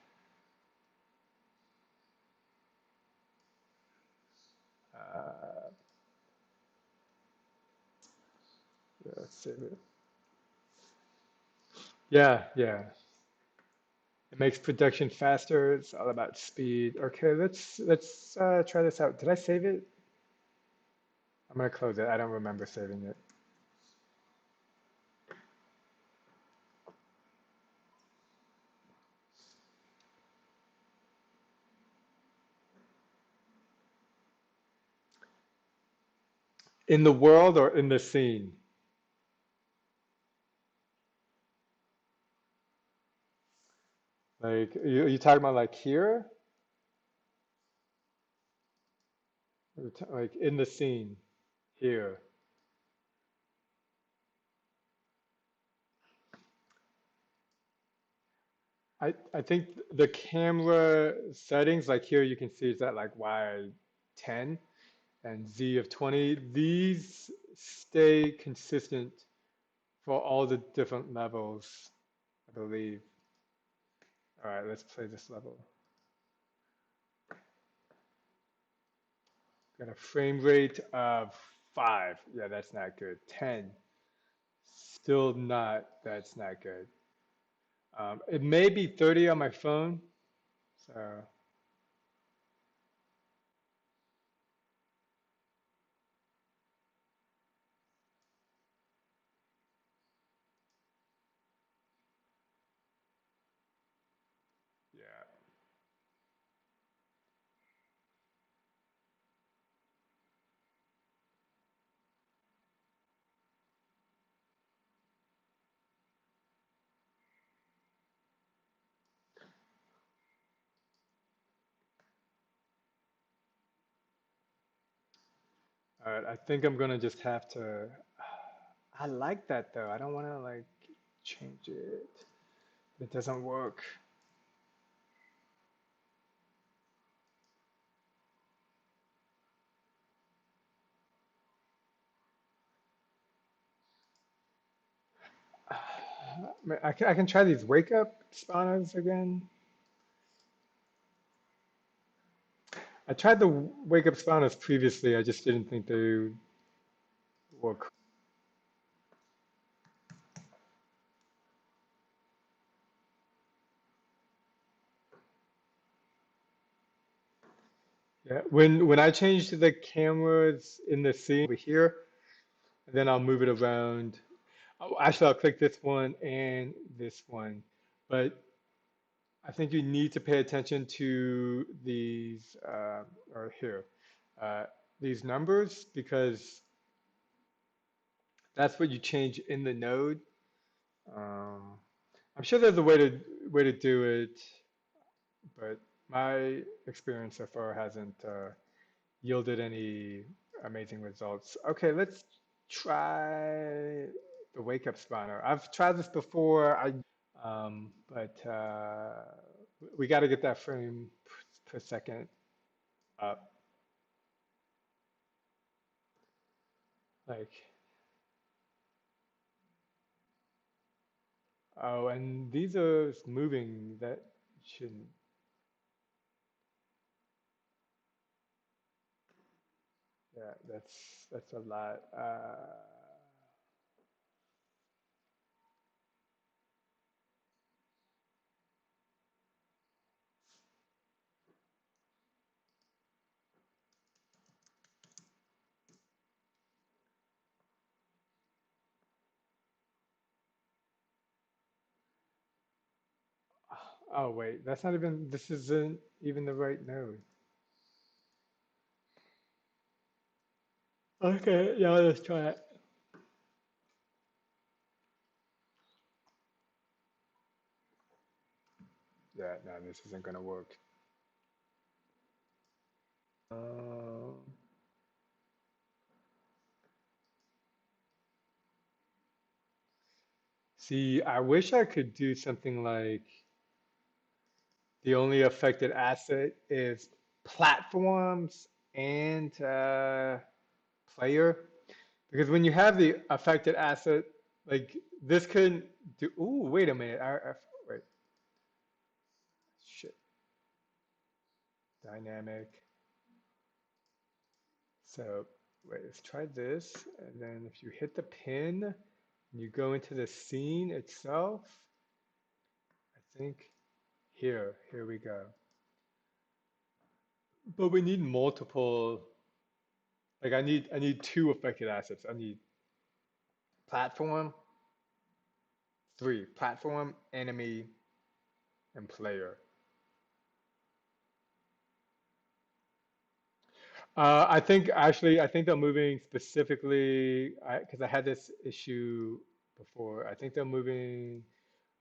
Uh, yeah, let's save it. Yeah, yeah. It makes production faster. It's all about speed. Okay, let's try this out. Did I save it? I'm gonna close it. I don't remember saving it. In the world or in the scene? Like you talking about like here? Or like in the scene here? I think the camera settings, like here you can see it's at like Y10 and Z of 20. These stay consistent for all the different levels, I believe. All right, let's play this level. Got a frame rate of 5. Yeah, that's not good. 10. Still not, that's not good. It may be 30 on my phone. So, yeah. All right, I think I'm gonna just have to. I like that though. I don't want to like change it. It doesn't work. I can try these wake up spawners again. I tried the wake up spawners previously. I just didn't think they would work. Yeah, when I change the cameras in the scene over here, then I'll move it around. Oh, actually, I'll click this one and this one. But I think you need to pay attention to these, or here. these numbers because that's what you change in the node. Um, I'm sure there's a way to do it, but my experience so far hasn't yielded any amazing results. Okay, let's try the wake up spawner. I've tried this before. But we got to get that frame per second up. Like, oh, and these are moving. That shouldn't. Yeah, that's a lot. Oh wait, that's not even. This isn't even the right node. Okay, yeah, let's try it. Yeah, no, this isn't gonna work. Um, See, I wish I could do something like the only affected asset is platforms and player. Because when you have the affected asset, like this could do. Ooh, wait a minute. Wait, shit. Dynamic. So wait, let's try this. And then if you hit the pin and you go into the scene itself, I think here we go. But we need multiple. Like I need two affected assets. I need platform, three, platform, enemy, and player. I think actually, I think they're moving specifically because I had this issue before. I think they're moving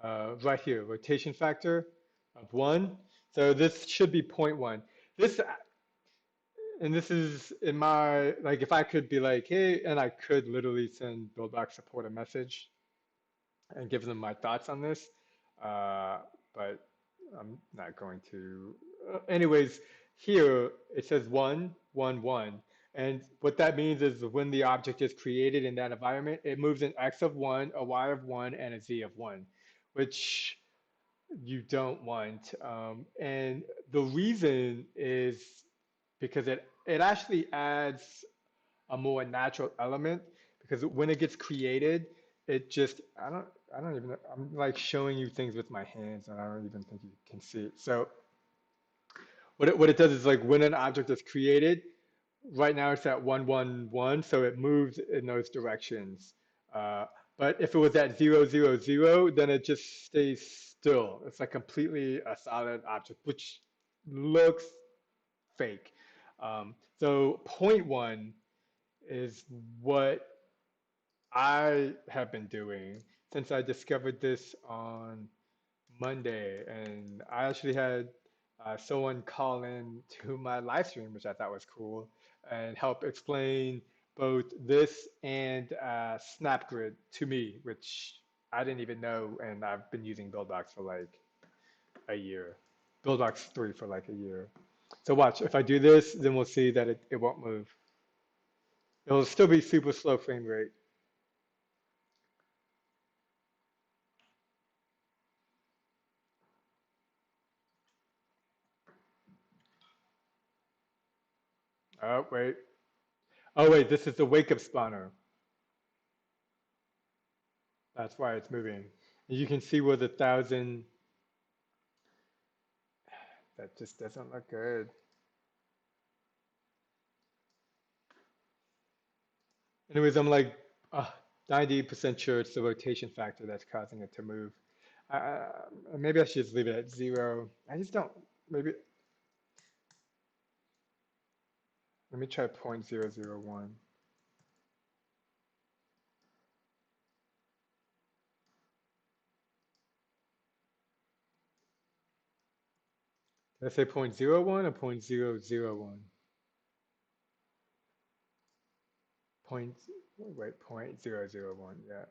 right here, rotation factor of one. So this should be point one. This and this is in my like if I could be like, hey, and I could literally send Buildbox support a message and give them my thoughts on this, uh, but I'm not going to. Anyways, here it says 1, 1, 1. And what that means is when the object is created in that environment, it moves an x of 1, a y of 1, and a z of 1, which you don't want. And the reason is because it actually adds a more natural element because when it gets created, it just I don't even know. I'm like showing you things with my hands and I don't even think you can see it. So what it does is like when an object is created, right now it's at 1, 1, 1, so it moves in those directions. Uh, but if it was at 0, 0, 0, then it just stays still. It's like completely a solid object, which looks fake. So point one is what I have been doing since I discovered this on Monday, and I actually had someone call in to my live stream, which I thought was cool, and help explain both this and SnapGrid to me, which I didn't even know, and I've been using Buildbox for like a year, Buildbox 3 for like a year. So watch, if I do this, then we'll see that it won't move. It'll still be super slow frame rate. Oh, wait. Oh, wait, this is the wake up spawner. That's why it's moving. You can see where the 1,000, that just doesn't look good. Anyways, I'm like 90% sure it's the rotation factor that's causing it to move. Maybe I should just leave it at 0. I just don't, maybe Let me try 0.001. Did I say 0.01 or 0.001? Point, wait, 0.001, yeah.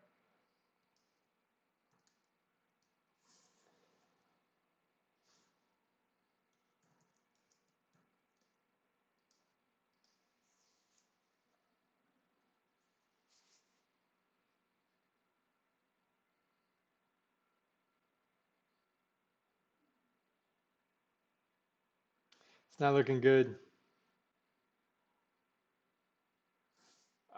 It's not looking good.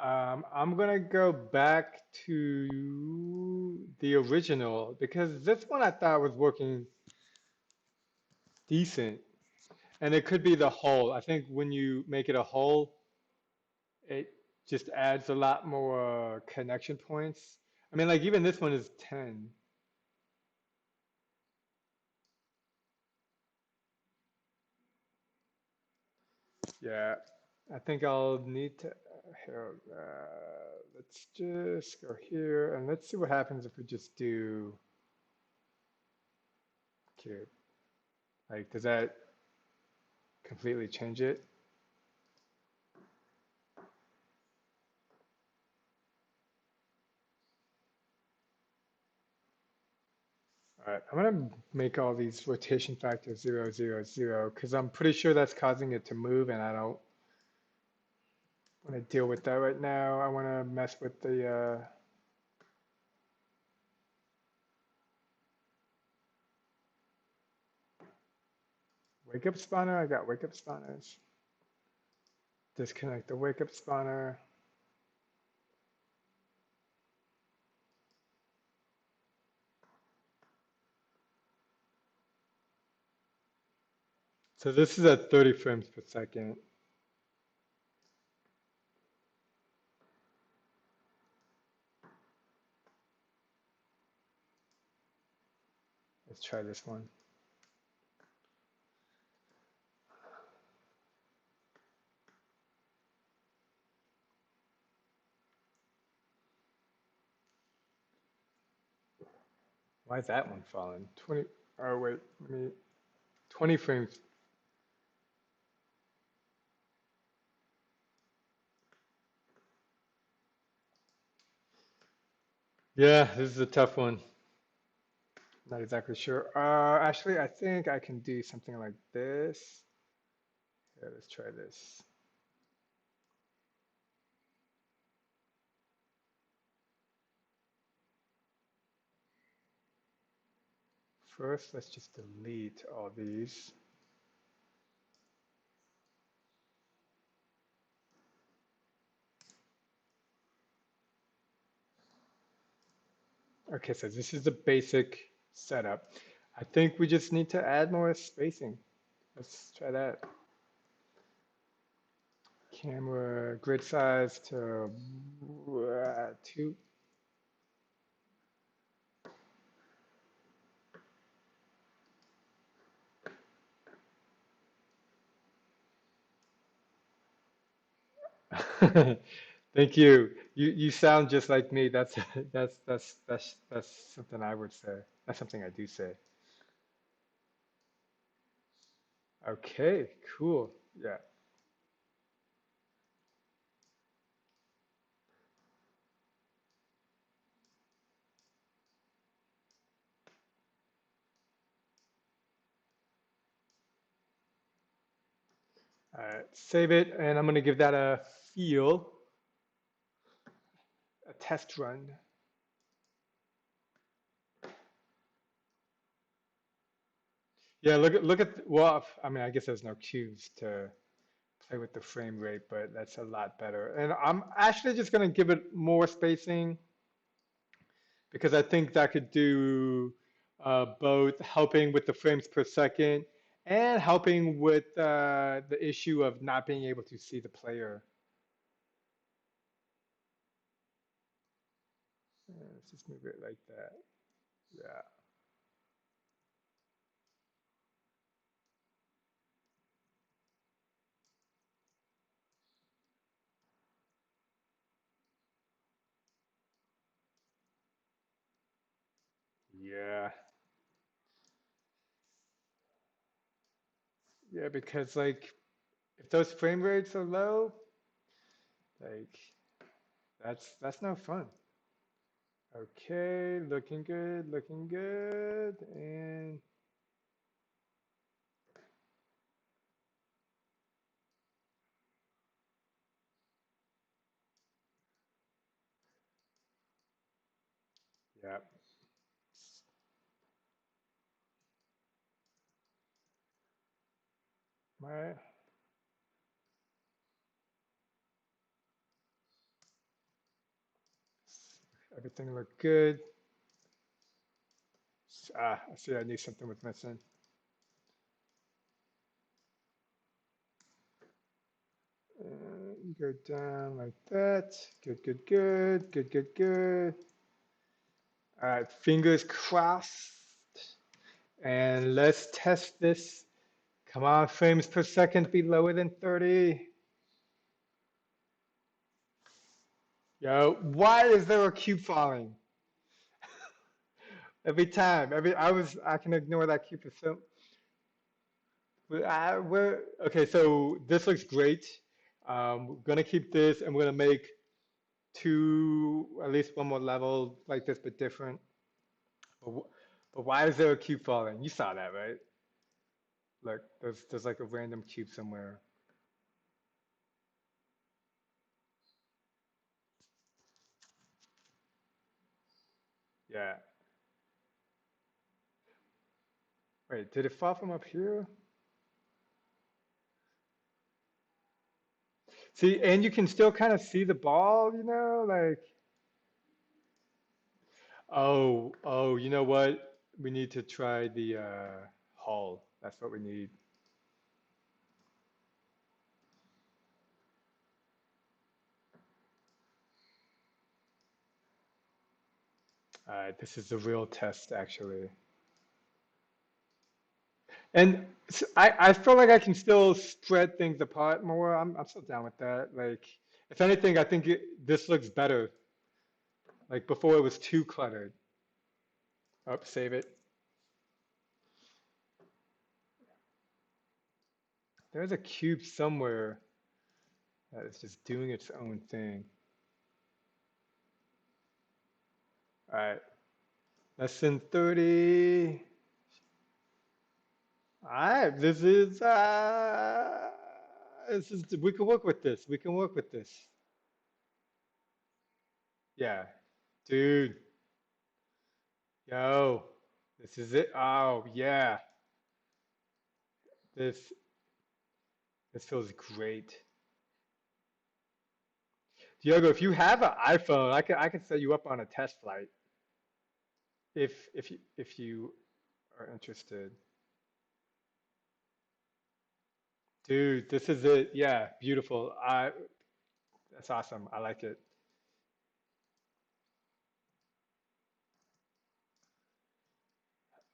I'm gonna go back to the original because this one I thought was working decent. And it could be the whole. I think when you make it a whole, it just adds a lot more connection points. I mean, like even this one is 10. Yeah, I think I'll need to, here, let's just go here and let's see what happens if we just do cube. Like, does that completely change it? All right, I'm gonna make all these rotation factors 0, 0, 0 because I'm pretty sure that's causing it to move and I don't want to deal with that right now. I want to mess with the wake up spawner. I got wake up spawners. Disconnect the wake up spawner. So this is at 30 frames per second. Let's try this one. Why is that one falling? 20, oh wait, let me, 20 frames. Yeah, this is a tough one. Not exactly sure. Actually, I think I can do something like this. Yeah, let's try this. First, let's just delete all these. Okay, so this is the basic setup. I think we just need to add more spacing. Let's try that. Camera grid size to 2. Thank you. You sound just like me. That's that's something I would say. That's something I do say. Okay, cool. Yeah. All right, save it, and I'm gonna give that a feel, a test run. Yeah, look at well, I mean, I guess there's no cues to play with the frame rate, but that's a lot better. And I'm actually just gonna give it more spacing because I think that could do both helping with the frames per second and helping with the issue of not being able to see the player. Let's just move it like that. Yeah. Yeah. Yeah, because like if those frame rates are low, like that's no fun. Okay, looking good, looking good. And yeah, my everything looked good. Ah, I see I knew something was missing. You go down like that. Good, good, good, good, good, good. All right, fingers crossed. And let's test this. Come on, frames per second be lower than 30. Yo, why is there a cube falling? Every time, I can ignore that cube for so. Okay, so this looks great. We're gonna keep this, and we're gonna make two, at least one more level like this, but different. But, but why is there a cube falling? You saw that, right? Look, there's like a random cube somewhere. Yeah. Wait, did it fall from up here? See, and you can still kind of see the ball, like, oh, you know what? We need to try the hull. That's what we need. This is the real test, actually. And I feel like I can still spread things apart more. I'm still down with that. Like, if anything, I think this looks better. Like before, it was too cluttered. Oh, save it. There's a cube somewhere that is just doing its own thing. All right, lesson 30. All right, this is we can work with this. We can work with this. Yeah, dude. Yo, this is it. Oh yeah, this this feels great. Diogo, if you have an iPhone, I can set you up on a test flight if you are interested. Dude, this is it. Yeah, beautiful. That's awesome. I like it.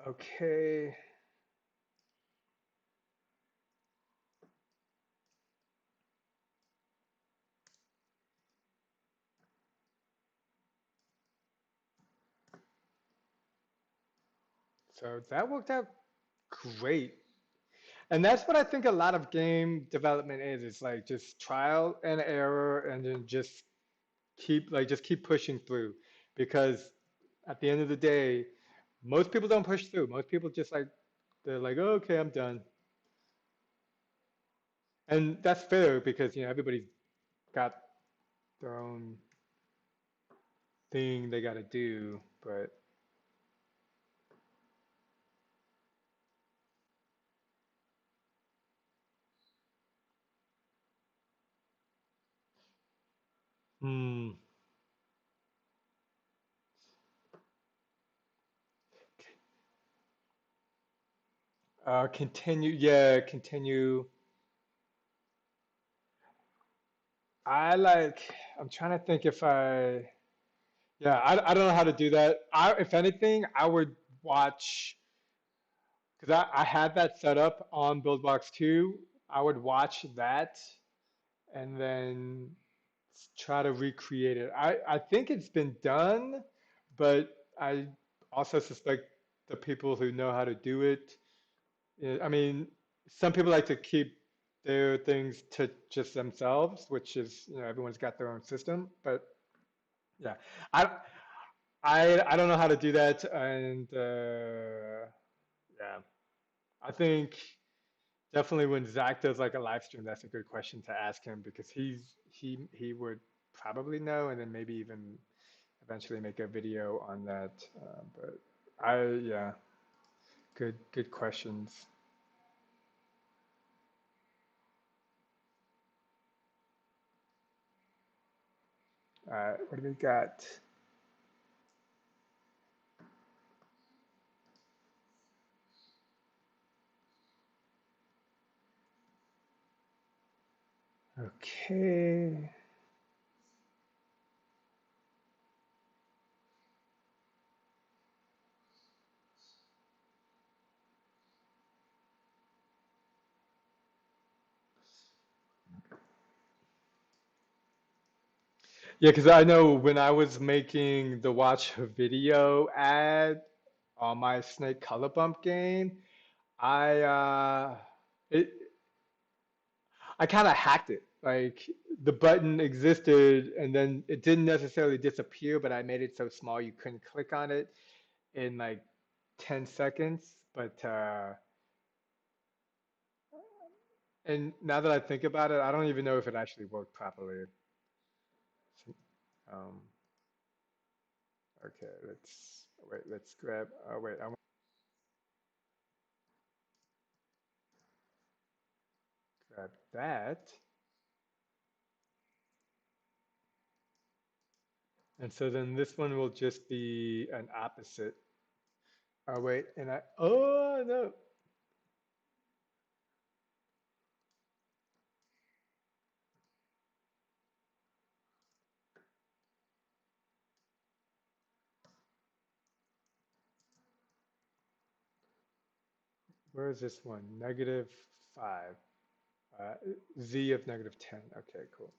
Okay. So that worked out great. And that's what I think a lot of game development is. It's like just trial and error and then just keep pushing through because at the end of the day, most people don't push through. Most people just like they're like, oh, okay, I'm done. And that's fair because everybody's got their own thing they got to do. But hmm, continue. Yeah, continue. I like. I'm trying to think if I. Yeah, I don't know how to do that. If anything, I would watch because I had that set up on Buildbox 2. I would watch that and then try to recreate it. I think it's been done, but also suspect the people who know how to do it. I mean, some people like to keep their things to just themselves, which is, everyone's got their own system. But yeah, I I don't know how to do that, and yeah, I think definitely when Zach does like a live stream, that's a good question to ask him because he would probably know, and then maybe even eventually make a video on that. But yeah, good questions. What do we got? Okay. Yeah, because I know when I was making the watch video ad on my Snake Color Bump game, I it I kind of hacked it. Like the button existed and then it didn't necessarily disappear, but I made it so small you couldn't click on it in like 10 seconds. But and now that I think about it, I don't even know if it actually worked properly. Um, okay, let's wait. Let's grab. Oh wait, I want to grab that. And so then this one will just be an opposite. Oh wait, and oh no, where is this one? -5. Uh, Z of -10. Okay, cool.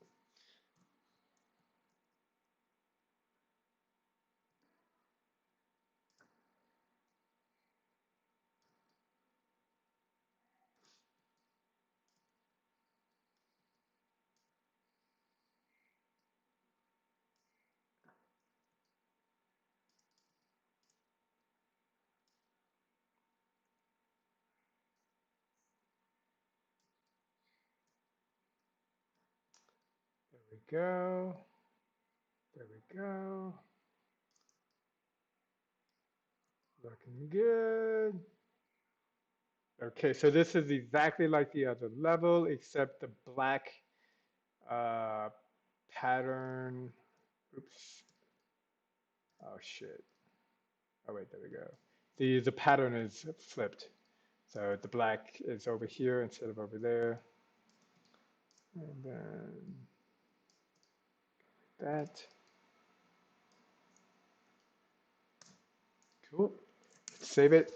There we go. There we go. Looking good. Okay, so this is exactly like the other level, except the black uh, pattern. Oops. Oh shit. Oh wait, there we go. The pattern is flipped. So the black is over here instead of over there. And then that. Cool. Save it.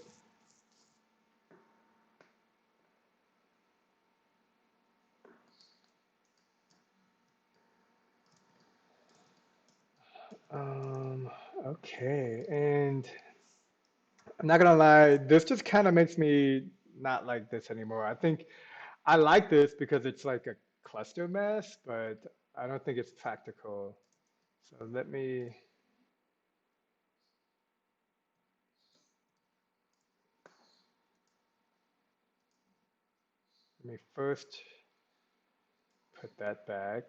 Um, okay. And I'm not gonna lie, this just kind of makes me not like this anymore. I think I like this because it's like a cluster mess, but I don't think it's practical. So let me first put that back,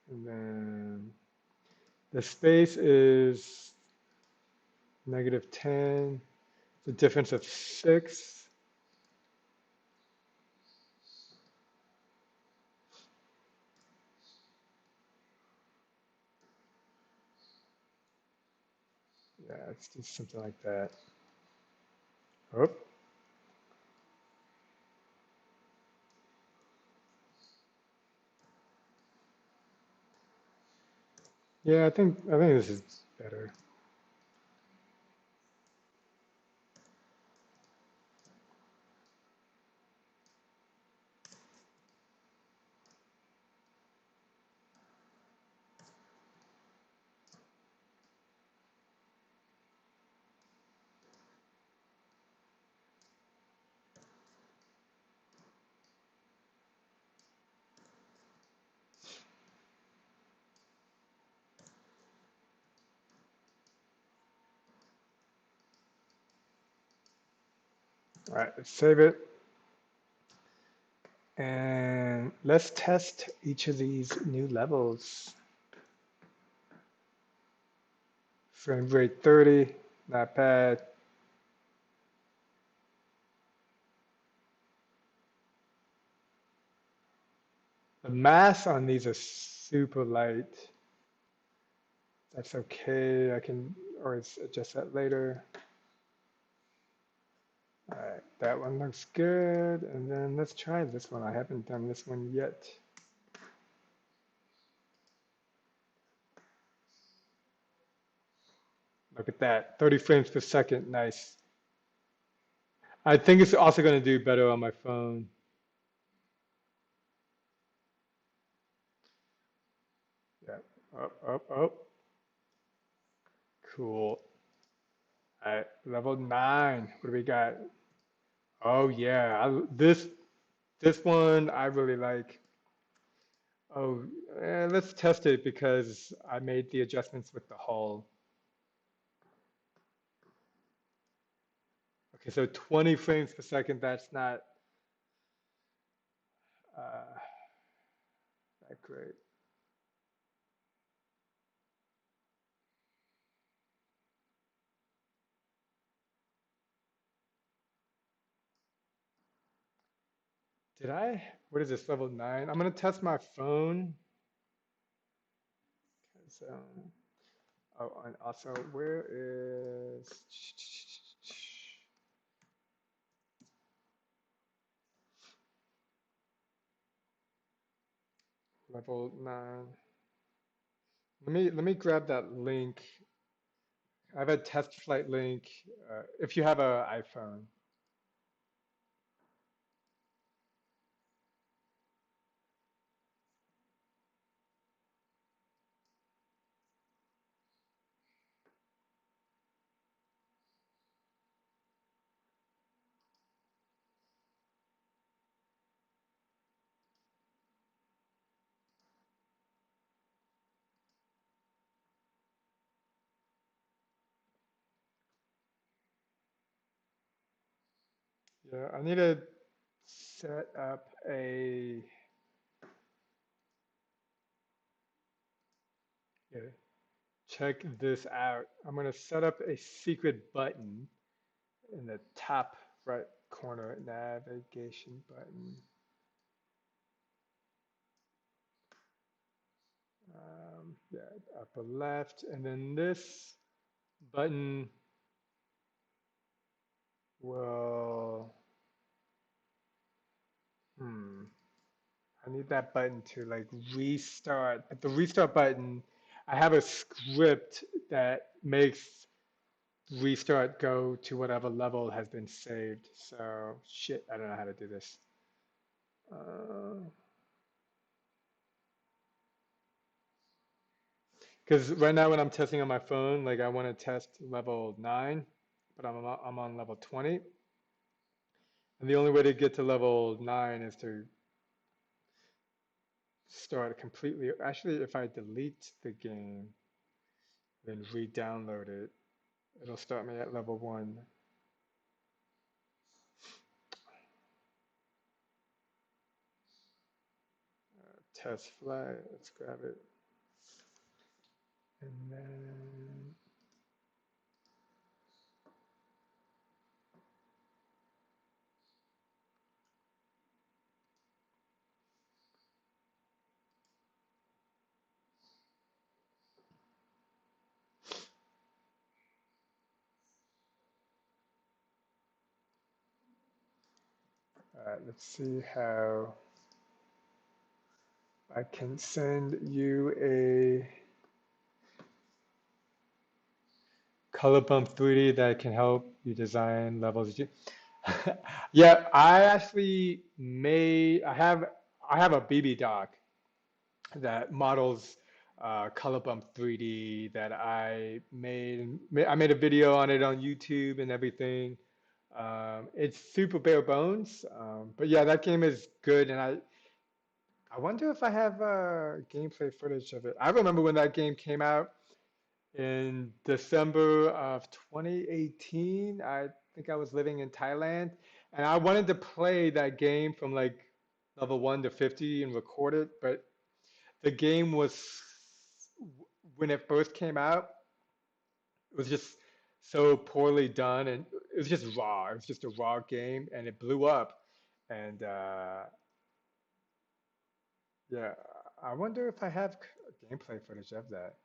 and then the space is -10. The difference of 6. Yeah, let's do something like that. Oh, yeah, I think this is better. All right, let's save it. And let's test each of these new levels. Frame rate 30, not bad. The mass on these are super light. That's okay. I can always adjust that later. All right, that one looks good. And then let's try this one. I haven't done this one yet. Look at that, 30 frames per second. Nice. I think it's also going to do better on my phone. Yeah. Up, up, up. Cool. All right, level 9. What do we got? Oh yeah, this one I really like. Oh, let's test it because I made the adjustments with the hull. Okay, so 20 frames per second. That's not uh, that great. Did I? What is this, level 9? I'm gonna test my phone. 'Cause, oh, and also, where is level 9? Let me grab that link. I have a test flight link. If you have an iPhone. Yeah, I need to set up a. Yeah, check this out. I'm gonna set up a secret button in the top right corner, navigation button. Yeah, upper left, and then this button will. Hmm. I need that button to like restart. But the restart button, I have a script that makes restart go to whatever level has been saved. So shit, I don't know how to do this. Because right now when I'm testing on my phone, like I want to test level 9, but I'm on level 20. And the only way to get to level 9 is to start completely. Actually, if I delete the game, then re-download it, it'll start me at level 1. Test flight, let's grab it. And then let's see how I can send you a color bump 3D that can help you design levels. Yeah, I actually made, I have a BB doc that models color bump 3D that I made. I made a video on it on YouTube and everything. It's super bare bones, but yeah, that game is good, and I wonder if I have gameplay footage of it. I remember when that game came out in December of 2018. I think I was living in Thailand, And I wanted to play that game from like level 1 to 50 and record it, but the game was when it first came out, it was just so poorly done, and it was just raw. It was just a raw game, and it blew up. And yeah, I wonder if I have gameplay footage of that.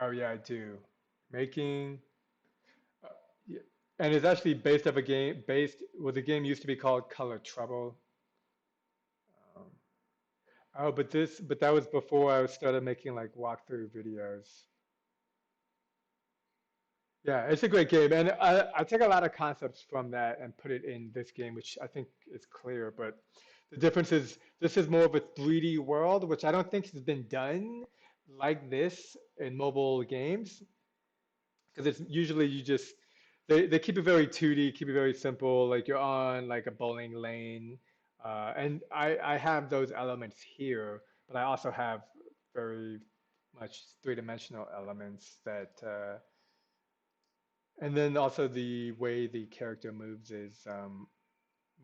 Oh yeah, I do. Making, uh, yeah. And it's actually based off a game based. Well, the game used to be called Color Trouble. Um, oh, but that was before I started making like walkthrough videos. Yeah, it's a great game, and I take a lot of concepts from that and put it in this game, which I think is clear. But the difference is this is more of a 3D world, which I don't think has been done like this in mobile games, because it's usually you just they keep it very 2D, keep it very simple, like you're on like a bowling lane, and I have those elements here, but I also have very much three-dimensional elements that. And then also the way the character moves is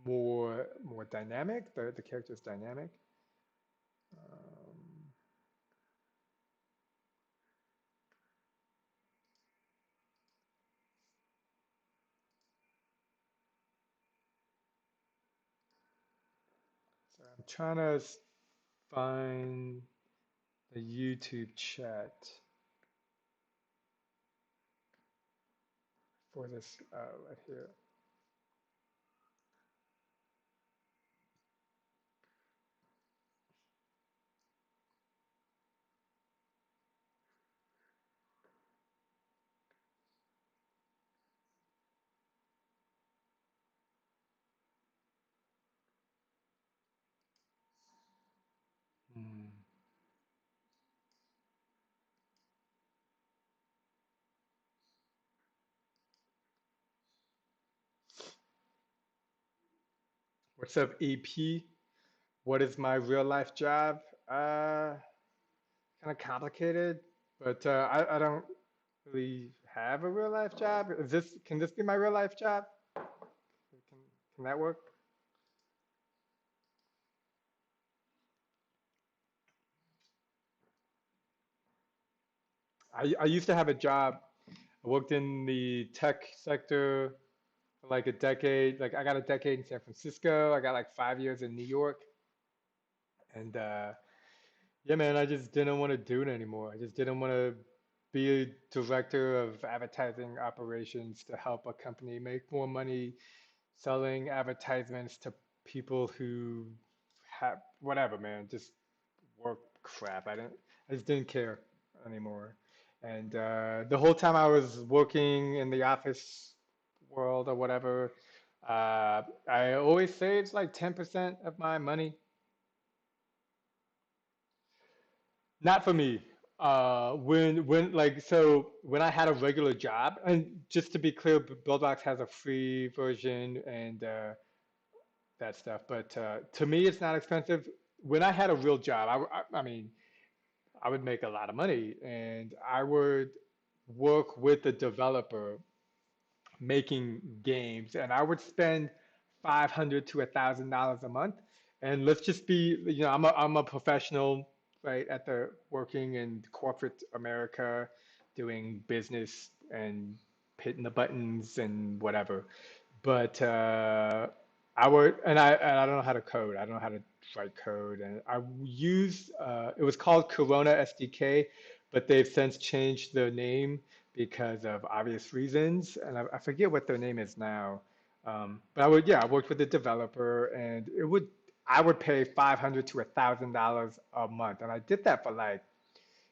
more dynamic. The character is dynamic. Um, so I'm trying to find the YouTube chat for this right here. Hmm. What's up, EP? What is my real life job? Kind of complicated, but I don't really have a real life job. Is this can this be my real life job? Can that work? I used to have a job. I worked in the tech sector for like a decade. Like I got a decade in San Francisco. I got like 5 years in New York. And yeah, man, I just didn't want to do it anymore. I just didn't want to be a director of advertising operations to help a company make more money selling advertisements to people who have whatever, man, just work crap. I just didn't care anymore. And the whole time I was working in the office world or whatever, I always saved like 10% of my money. Not for me. When like so when I had a regular job, and just to be clear, Buildbox has a free version and that stuff. But to me, it's not expensive. When I had a real job, I mean, I would make a lot of money, and I would work with the developer making games, and I would spend $500 to $1,000 a month. And let's just be, I'm a professional, right, at the working in corporate America, doing business and hitting the buttons and whatever. But and I don't know how to code. I don't know how to write code, and I used it was called Corona SDK, but they've since changed their name because of obvious reasons, and I forget what their name is now. But I worked with a developer, and I would pay $500 to $1,000 a month, and I did that for like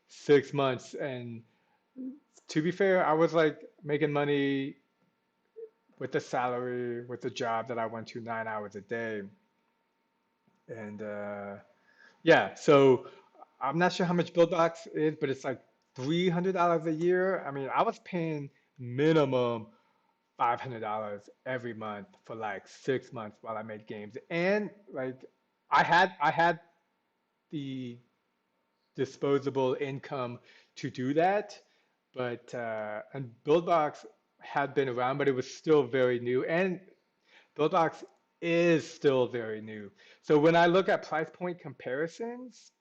6 months. And to be fair, I was like making money with the salary, with the job that I went to 9 hours a day, and yeah. So I'm not sure how much BuildBox is, but it's like $300 a year. I mean, I was paying minimum $500 every month for like 6 months while I made games. And like I had the disposable income to do that. But and Buildbox had been around, but it was still very new. And Buildbox is still very new. So when I look at price point comparisons,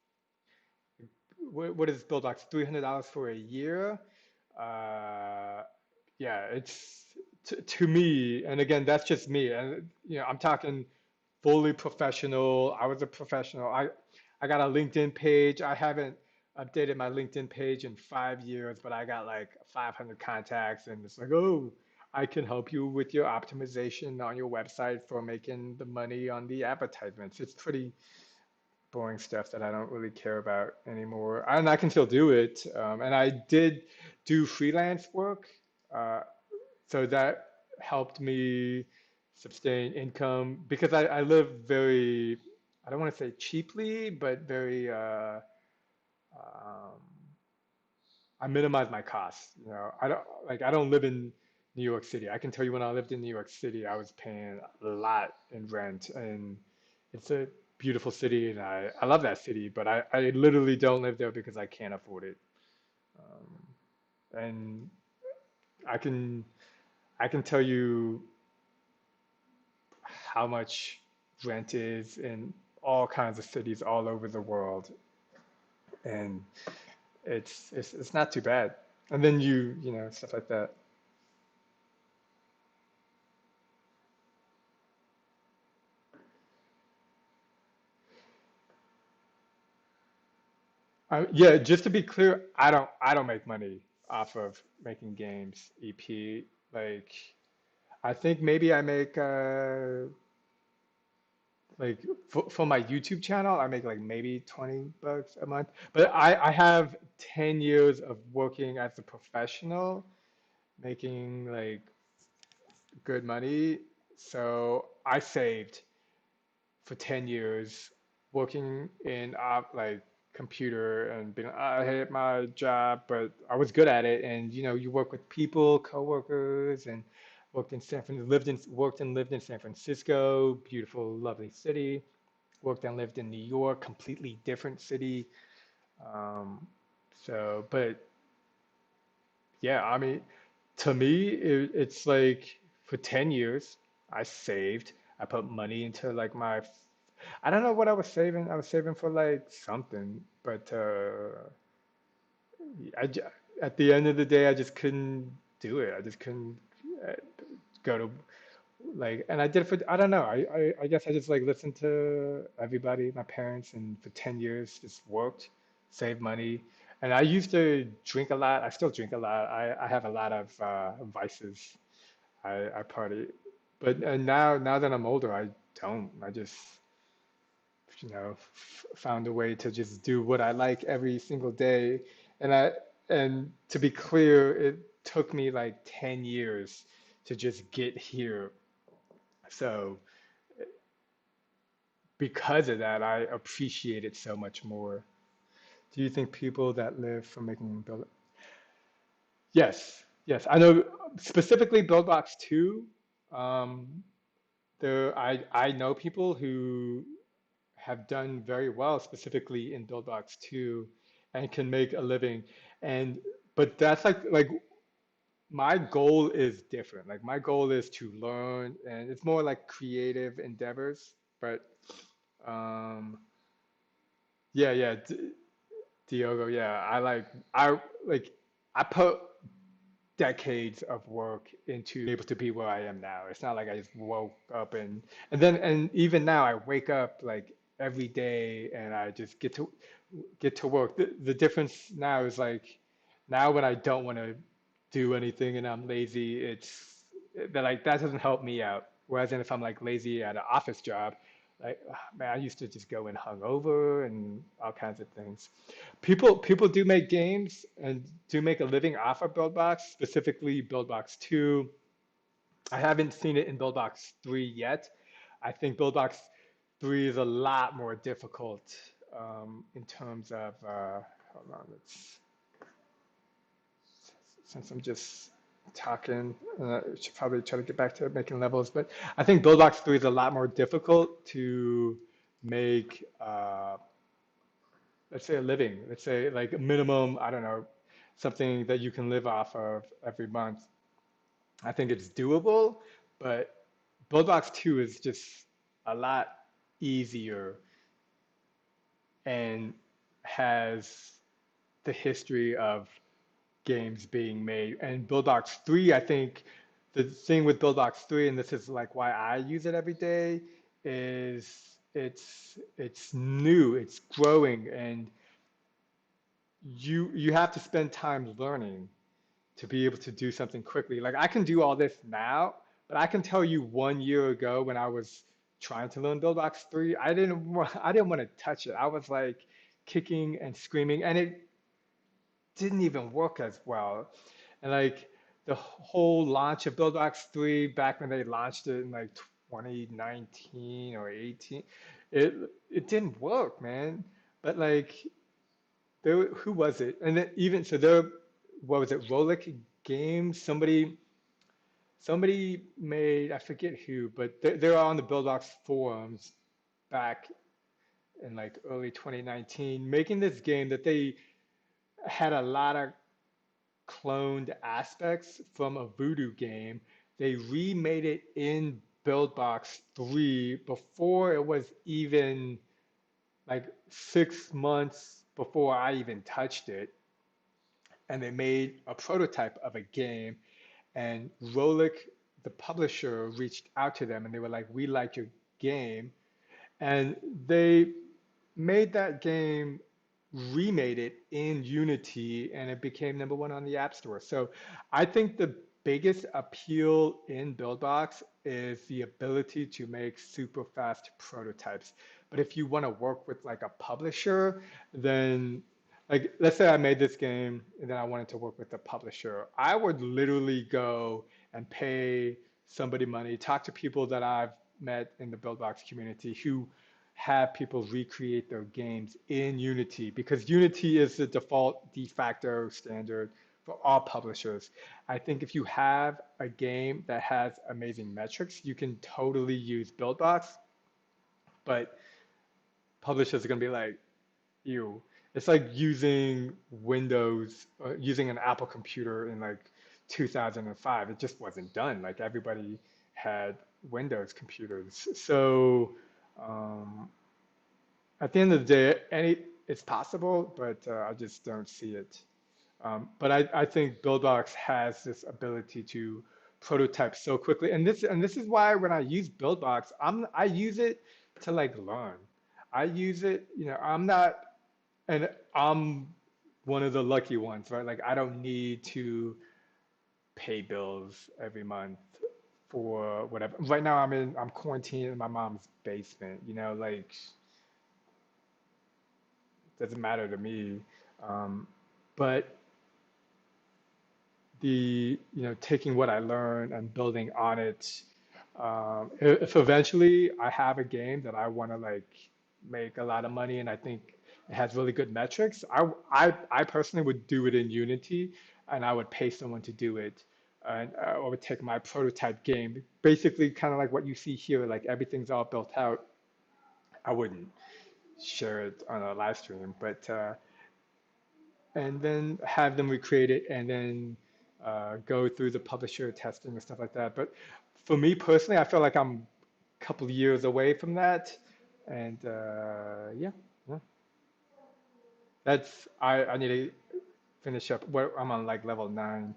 what is Buildbox? $300 for a year? Uh, yeah, it's to me, and again, that's just me. And I'm talking fully professional. I was a professional. I got a LinkedIn page. I haven't updated my LinkedIn page in 5 years, but I got like 500 contacts, and it's like, oh, I can help you with your optimization on your website for making the money on the advertisements. It's pretty boring stuff that I don't really care about anymore. And I can still do it. And I did do freelance work. Uh, so that helped me sustain income because I live very, I don't want to say cheaply, but very, um, I minimize my costs. I don't live in New York City. I can tell you when I lived in New York City, I was paying a lot in rent, and it's a beautiful city, and I love that city, but I literally don't live there because I can't afford it. And I can I can tell you how much rent is in all kinds of cities all over the world, and it's not too bad. And then stuff like that. Yeah, just to be clear, I don't make money off of making games, EP. Like I think maybe I make like for my YouTube channel, I make like maybe $20 a month. But I have 10 years of working as a professional, making like good money. So I saved for 10 years working in like computer and being I hate my job, but I was good at it. And you work with people, coworkers, and worked and lived in San Francisco, beautiful, lovely city. Worked and lived in New York, completely different city. Um, but yeah, I mean, to me, it's like for 10 years, I saved. I put money into like I don't know what I was saving. I was saving for like something, but I, j- at the end of the day, I just couldn't do it. I just couldn't uh, go to and I did it for, I don't know. I guess I just like listened to everybody, my parents, and for 10 years just worked, saved money. And I used to drink a lot. I still drink a lot. I have a lot of vices. I party. But and now that I'm older, I don't. I just, found a way to just do what I like every single day. And and to be clear, it took me like 10 years to just get here. So because of that, I appreciate it so much more. Do you think people that live from making build? Yes, yes. I know specifically Buildbox 2. Um, I know people who have done very well specifically in Buildbox 2 and can make a living. And but that's like my goal is different. Like my goal is to learn, and it's more like creative endeavors. But um, yeah, yeah. Diogo, yeah, I like I put decades of work into able to be where I am now. It's not like I just woke up and even now I wake up like every day and I just get to work. The difference now is like now when I don't want to do anything and I'm lazy, it's that like that doesn't help me out. Whereas if I'm like lazy at an office job, like man, I used to just go in hungover and all kinds of things. People do make games and do make a living off of Buildbox, specifically Buildbox 2. I haven't seen it in Buildbox 3 yet. I think Buildbox 3 is a lot more difficult in terms of, hold on, since I'm just talking, I should probably try to get back to making levels, but I think Buildbox 3 is a lot more difficult to make let's say a living, let's say like a minimum, I don't know, something that you can live off of every month. I think it's doable, but Buildbox 2 is just a lot easier and has the history of games being made. And Buildbox 3, I think the thing with Buildbox 3, and this is like why I use it every day, is it's new, it's growing, and you have to spend time learning to be able to do something quickly. Like I can do all this now, but I can tell you 1 year ago when I was trying to learn Buildbox 3, I didn't want to touch it. I was like kicking and screaming, and it didn't even work as well. And like the whole launch of Buildbox 3 back when they launched it in like 2019 or 18, it it didn't work, man. But like there, who was it? And then even so, there, what was it? Rolik Games. Somebody made, I forget who, but they were on the Buildbox forums back in like early 2019, making this game that they had a lot of cloned aspects from a Voodoo game. They remade it in Buildbox 3 before it was even like 6 months before I even touched it. And they made a prototype of a game. And Rolik, the publisher, reached out to them and they were like, "We like your game." And they made that game, remade it in Unity, and it became #1 on the App Store. So I think the biggest appeal in Buildbox is the ability to make super fast prototypes. But if you want to work with like a publisher, then like let's say I made this game and then I wanted to work with a publisher, I would literally go and pay somebody money, talk to people that I've met in the Buildbox community who have people recreate their games in Unity because Unity is the default de facto standard for all publishers. I think if you have a game that has amazing metrics, you can totally use Buildbox, but publishers are going to be like, ew. It's like using Windows, using an Apple computer in like 2005. It just wasn't done. Like everybody had Windows computers. So um, at the end of the day, it's possible, but I just don't see it. But I think Buildbox has this ability to prototype so quickly, and this is why when I use Buildbox, I use it to like learn. I use it, I'm not, and I'm one of the lucky ones, right? Like I don't need to pay bills every month for whatever. Right now I'm quarantined in my mom's basement, like doesn't matter to me. Um, but taking what I learned and building on it. If eventually I have a game that I want to like make a lot of money and I think it has really good metrics, I personally would do it in Unity and I would pay someone to do it. And I would take my prototype game, basically kind of like what you see here, like everything's all built out. I wouldn't share it on a live stream, but and then have them recreate it and then go through the publisher testing and stuff like that. But for me personally, I feel like I'm a couple of years away from that. And yeah, yeah, I need to finish up. I'm on like level 9,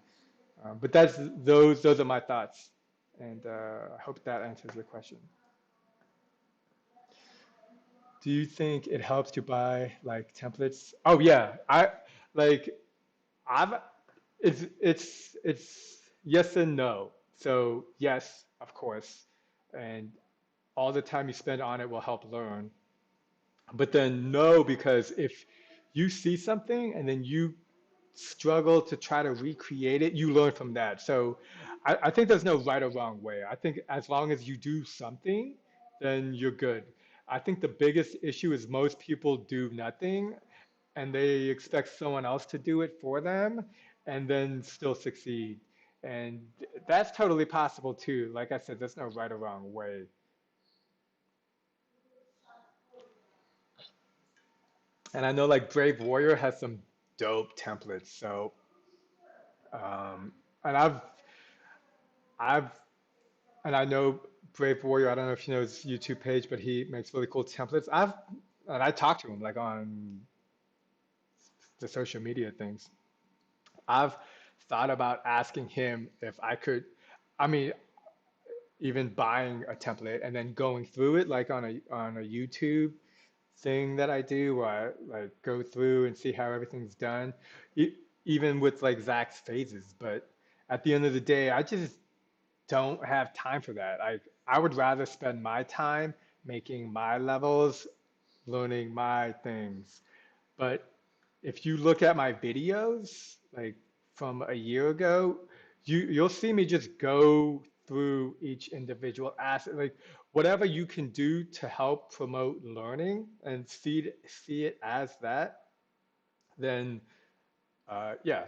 but those are my thoughts, and I hope that answers your question. Do you think it helps to buy like templates? Oh yeah, I like I've it's yes and no. So yes, of course, and all the time you spend on it will help learn. But then no, because if you see something and then you struggle to try to recreate it, you learn from that. So I think there's no right or wrong way. I think as long as you do something, then you're good. I think the biggest issue is most people do nothing and they expect someone else to do it for them and then still succeed. And that's totally possible too. Like I said, there's no right or wrong way. And I know like Brave Warrior has some dope templates. So, um, and I've, and I know Brave Warrior. I don't know if you know his YouTube page, but he makes really cool templates. And I talked to him like on the social media things. I've thought about asking him if I could, I mean, even buying a template and then going through it like on a YouTube thing that I do where I like go through and see how everything's done, e even with like Zach's phases. But at the end of the day, I just don't have time for that. I would rather spend my time making my levels, learning my things. But if you look at my videos, like from a year ago, you'll see me just go through each individual asset, like whatever you can do to help promote learning and see it as that, then yeah,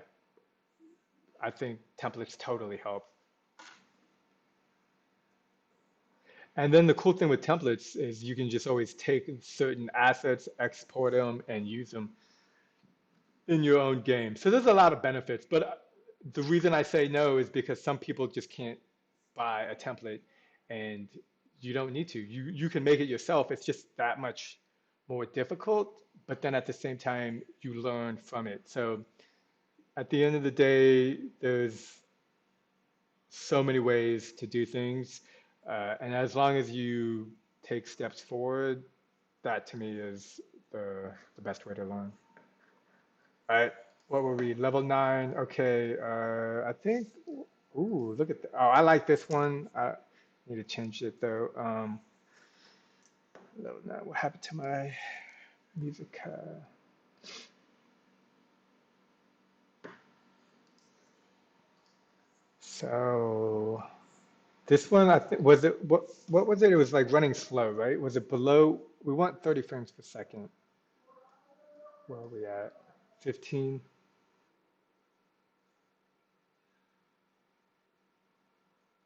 I think templates totally help. And then the cool thing with templates is you can just always take certain assets, export them, and use them in your own game. So there's a lot of benefits, but the reason I say no is because some people just can't buy a template and you don't need to. You can make it yourself. It's just that much more difficult, but then at the same time you learn from it. So at the end of the day, there's so many ways to do things. And as long as you take steps forward, that to me is the best way to learn. All right, what were we? Level 9. Okay, I think. Ooh, look at that. Oh, I like this one. I need to change it though. Level 9. What happened to my music? So this one, I think, was it what was it? It was like running slow, right? Was it below? We want 30 frames per second. Where are we at? 15.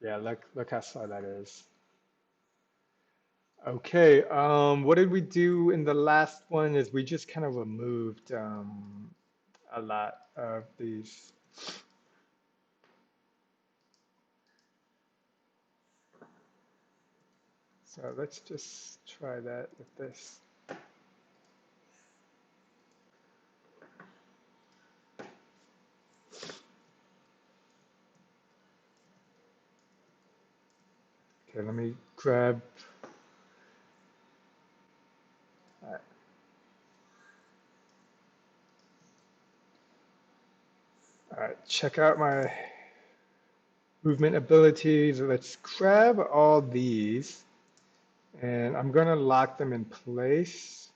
Yeah, look how slow that is. Okay, what did we do in the last one is we just kind of removed a lot of these. So let's just try that with this. Okay, let me grab, all right, all right, check out my movement abilities. Let's grab all these and I'm gonna lock them in place,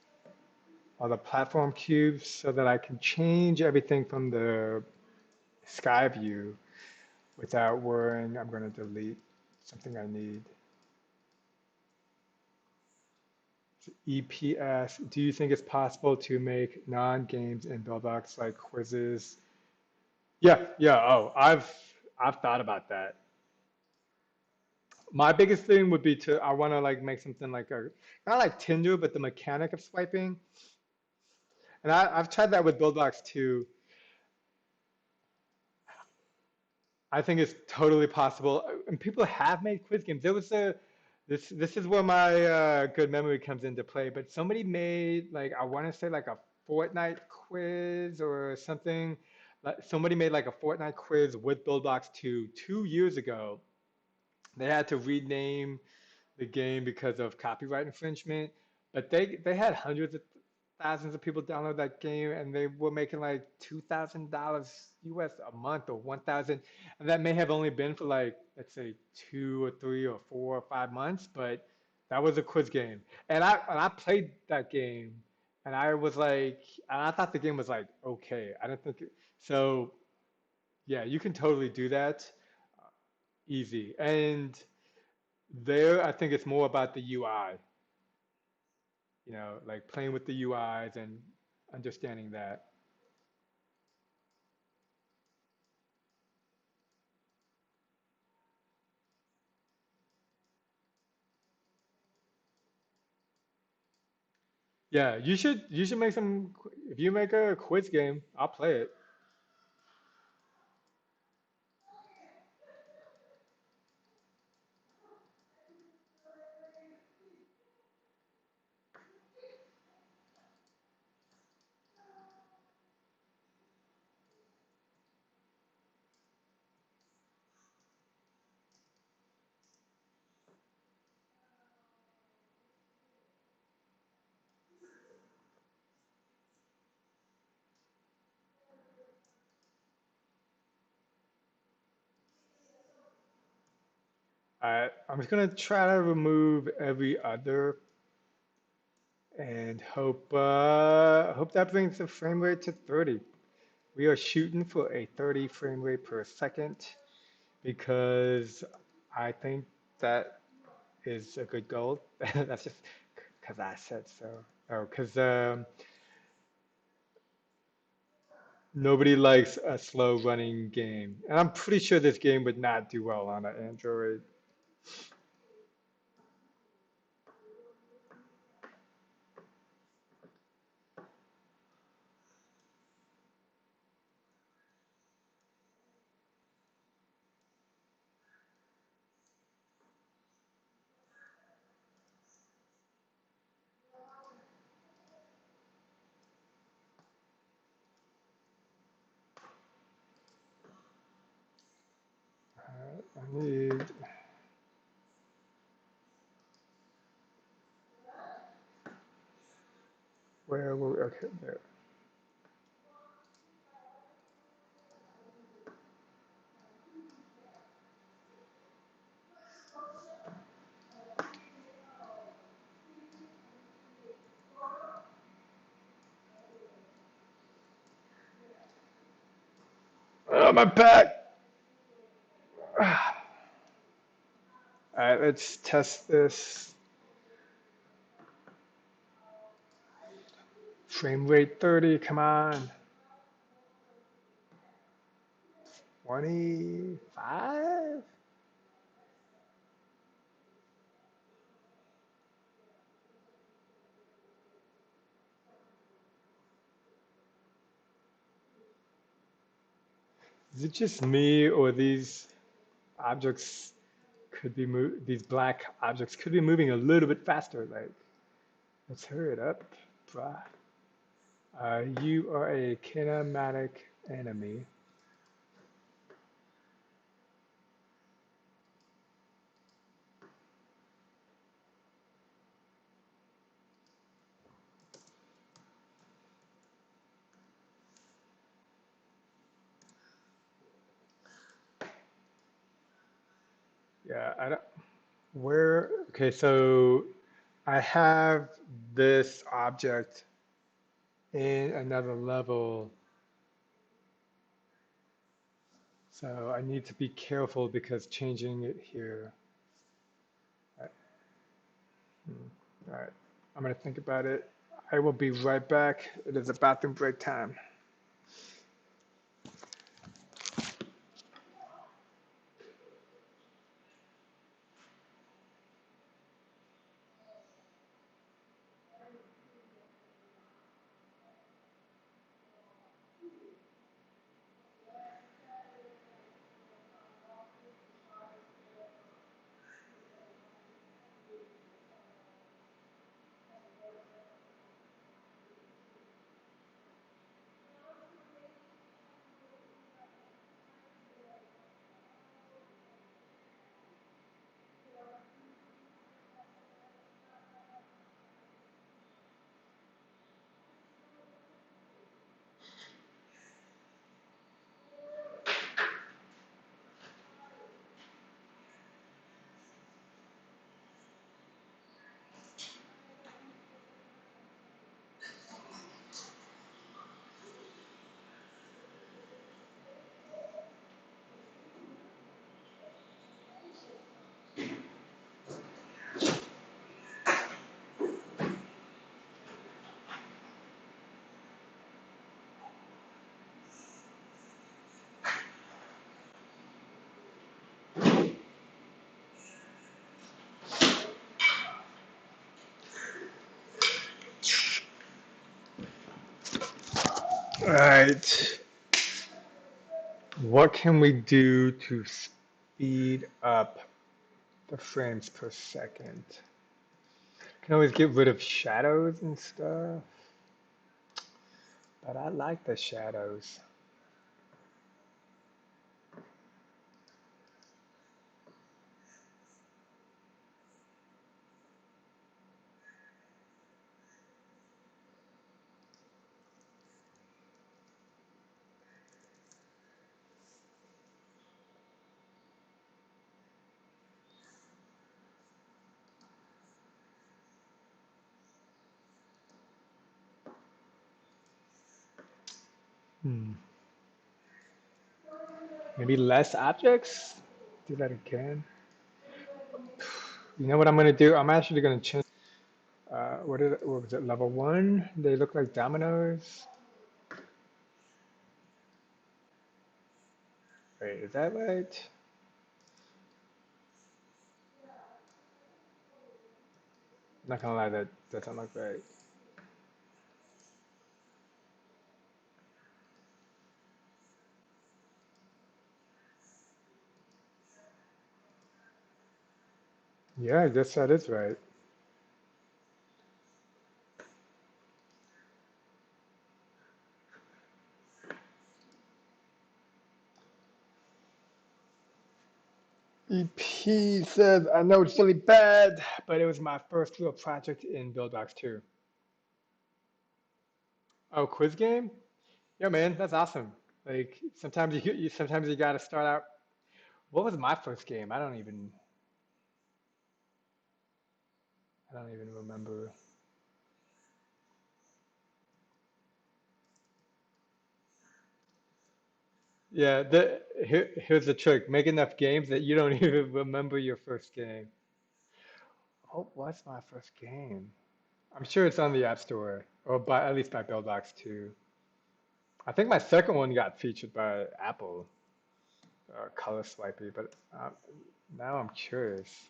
all the platform cubes, so that I can change everything from the sky view without worrying I'm gonna delete something I need. EPS, do you think it's possible to make non-games in Buildbox like quizzes? Yeah, yeah. Oh, I've thought about that. My biggest thing would be to I want to like make something like a not like Tinder, but the mechanic of swiping. And I've tried that with Buildbox too. I think it's totally possible, and people have made quiz games. There was a this is where my good memory comes into play. But somebody made like I want to say like a Fortnite quiz or something. Like somebody made like a Fortnite quiz with Buildbox 2 years ago. They had to rename the game because of copyright infringement. But they had hundreds of thousands of people download that game, and they were making like $2,000 US a month or 1,000, and that may have only been for like let's say 2 or 3 or 4 or 5 months, but that was a quiz game, and I played that game, and I was like, and I thought the game was like okay. I don't think so. Yeah, you can totally do that easy, and there I think it's more about the UI. Like playing with the UIs and understanding that. Yeah, you should make some. If you make a quiz game, I'll play it. I'm just gonna try to remove every other and hope that brings the frame rate to 30. We are shooting for a 30 frame rate per second because I think that is a good goal. That's just because I said so. Oh, because nobody likes a slow running game. And I'm pretty sure this game would not do well on an Android. I need, where will we, okay, there. Oh, my back! All right, let's test this. Frame rate 30, come on. 25? Is it just me or these objects these black objects could be moving a little bit faster? Like, let's hurry it up, bruh. You are a kinematic enemy. Yeah, I don't, where, okay, so I have this object in another level, so I need to be careful because changing it here. Uh, All right, I'm gonna think about it. I will be right back. It is a bathroom break time. All right. What can we do to speed up the frames per second? Can always get rid of shadows and stuff, but I like the shadows. Hmm. Maybe less objects? Do that again. You know what I'm gonna do? I'm actually gonna change. What was it? Level one? They look like dominoes. Wait, is that right? Not gonna lie, that doesn't look right. Yeah, I guess that is right. EP says, I know it's really bad, but it was my first real project in Buildbox 2. Oh, quiz game? Yeah, man, that's awesome. Like sometimes you gotta start out. What was my first game? I don't even remember. Yeah, here's the trick. Make enough games that you don't even remember your first game. What was my first game? I'm sure it's on the App Store, or by at least by Buildbox 2. I think my second one got featured by Apple, Color Swipey, but now I'm curious.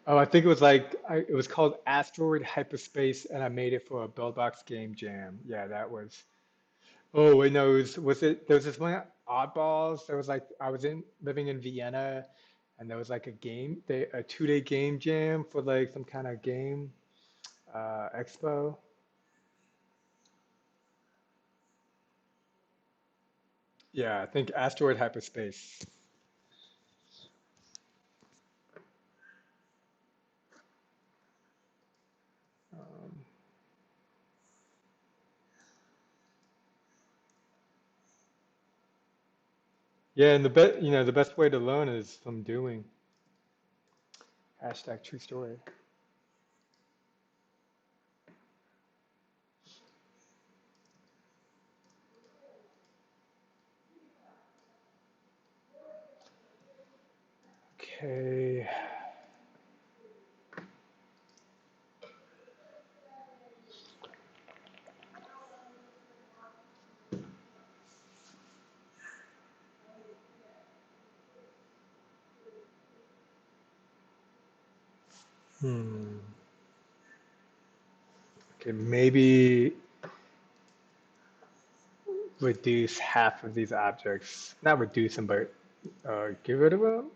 Oh, I think it was it was called Asteroid Hyperspace, and I made it for a Buildbox Game Jam. Yeah, that was. Oh, wait, no, was it? There was this one Oddballs. There was like I was in living in Vienna, and there was like a 2-day game jam for like some kind of game expo. Yeah, I think Asteroid Hyperspace. Um, yeah, and the best way to learn is from doing. Hashtag true story. Okay. Hmm. Okay, maybe reduce half of these objects. Not reduce them, but get rid of them.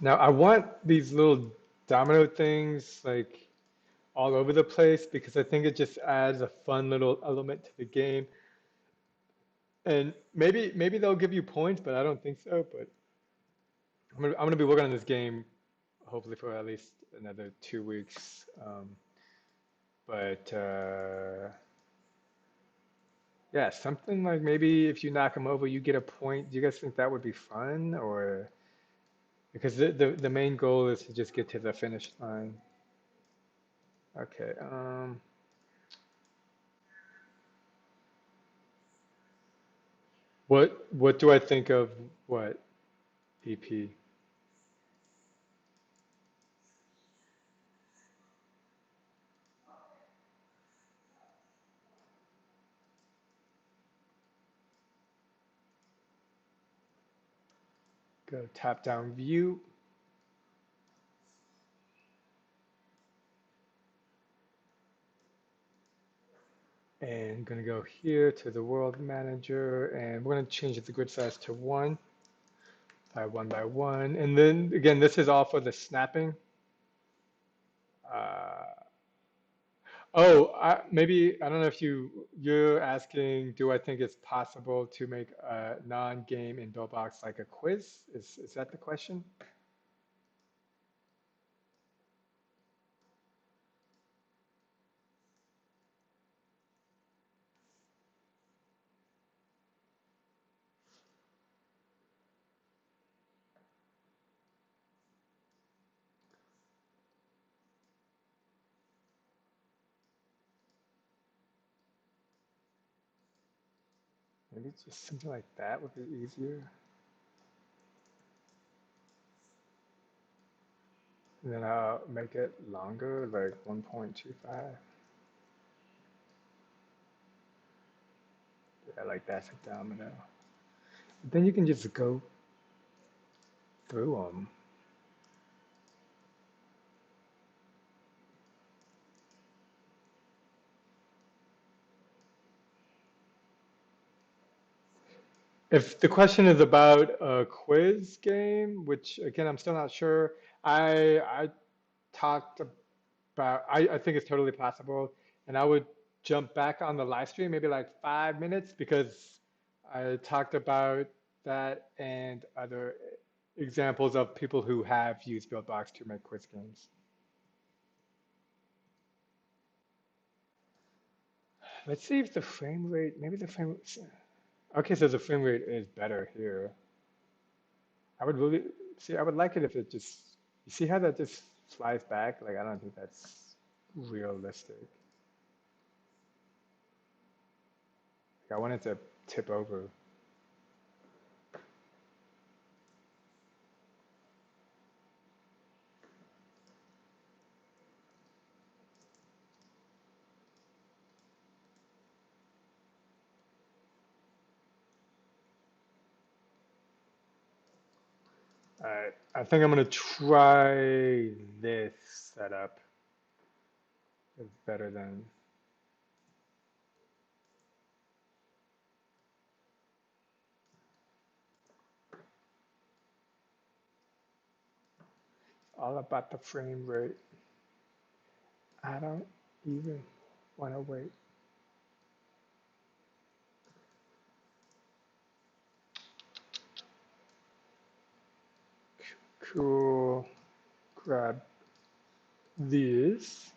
Now I want these little domino things like all over the place because I think it just adds a fun little element to the game. And maybe they'll give you points, but I don't think so. But I'm gonna be working on this game hopefully for at least another 2 weeks. But yeah, something like maybe if you knock them over, you get a point. Do you guys think that would be fun, or because the main goal is to just get to the finish line? Okay. What do I think of what EP? Go top down view and gonna go here to the world manager and we're gonna change the grid size to 1 by 1 by 1. And then again, this is all for the snapping. Uh, oh, maybe I don't know if you're asking, do I think it's possible to make a non-game in Buildbox like a quiz? Is that the question? Maybe just something like that would be easier. And then I'll make it longer, like 1.25. Yeah, like that's a domino. Then you can just go through them. If the question is about a quiz game, which again I'm still not sure, I talked about I think it's totally possible, and I would jump back on the live stream maybe like 5 minutes because I talked about that and other examples of people who have used Buildbox to make quiz games. Let's see if the frame rate, maybe the frame, okay, so the frame rate is better here. I would really, see, I would like it if it just, you see how that just flies back? Like, I don't think that's realistic. Like, I want it to tip over. All right, I think I'm gonna try this setup. It's better than all about the frame rate. I don't even want to wait. Cool. Grab these.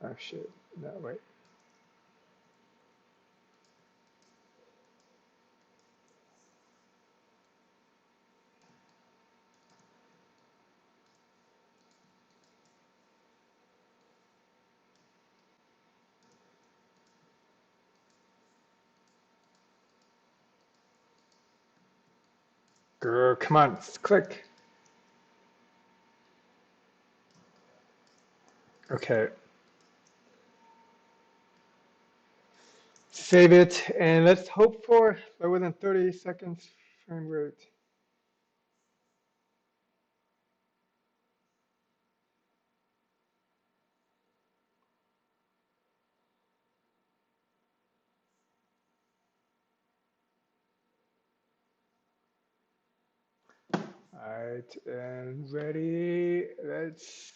Oh shit. No, wait. Grr, come on, click. Okay, save it, and let's hope for lower than 30 seconds frame rate. All right, and ready. Let's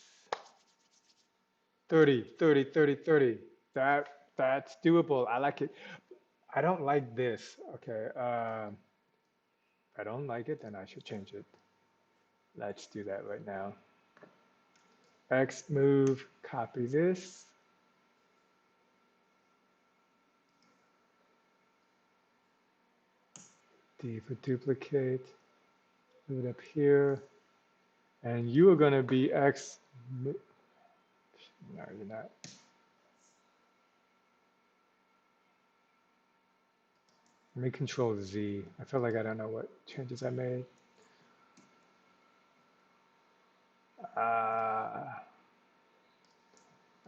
30, 30, 30, 30. That's doable. I like it. I don't like this. Okay, if I don't like it, then I should change it. Let's do that right now. X move, copy this. D for duplicate. Move it up here. And you are going to be X. No, you're not. Let me control Z. I feel like I don't know what changes I made. Uh,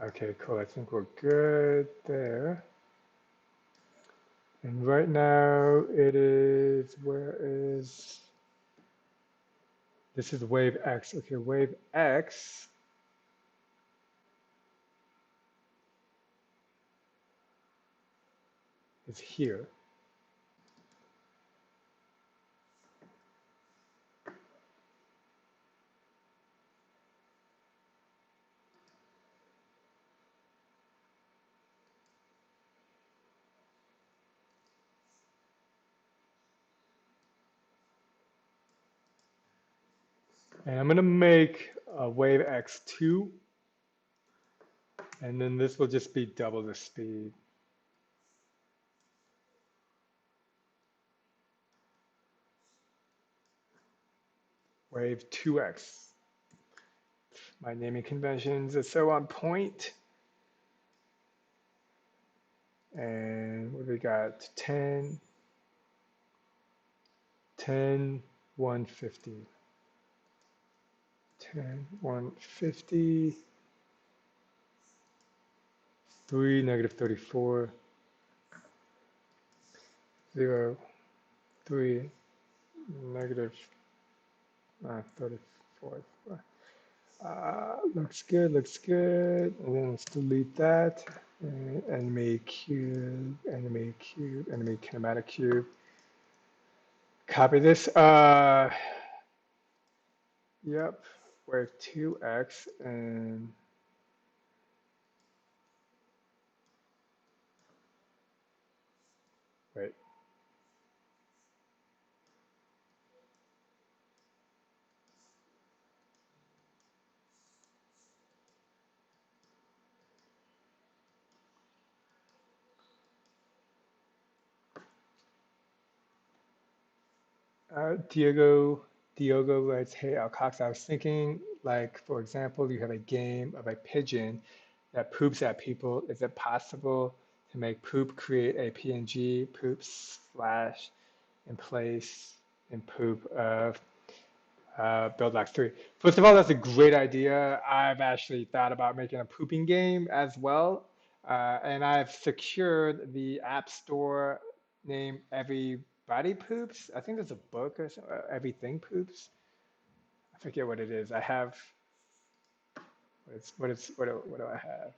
okay, cool. I think we're good there. And right now it is, where is, this is wave X. Okay, wave X is here. And I'm gonna make a wave X2, and then this will just be double the speed. Wave 2X. My naming conventions are so on point. And what do we got? 10, 10, 150. 10, 150, 3, negative 34, 0, 3, negative 34. Looks good, looks good. And then let's delete that. And animate cube, animate cube, animate kinematic cube. Copy this. Yep, wave 2x and wait. Diogo writes, "Hey, Alcox, I was thinking, like, for example, you have a game of a pigeon that poops at people. Is it possible to make poop create a PNG poop slash in place in poop of Buildbox 3?" First of all, that's a great idea. I've actually thought about making a pooping game as well. And I've secured the App Store name Everybody Poops. I think there's a book or something, Everything Poops. I forget what it is. I have, what do I have?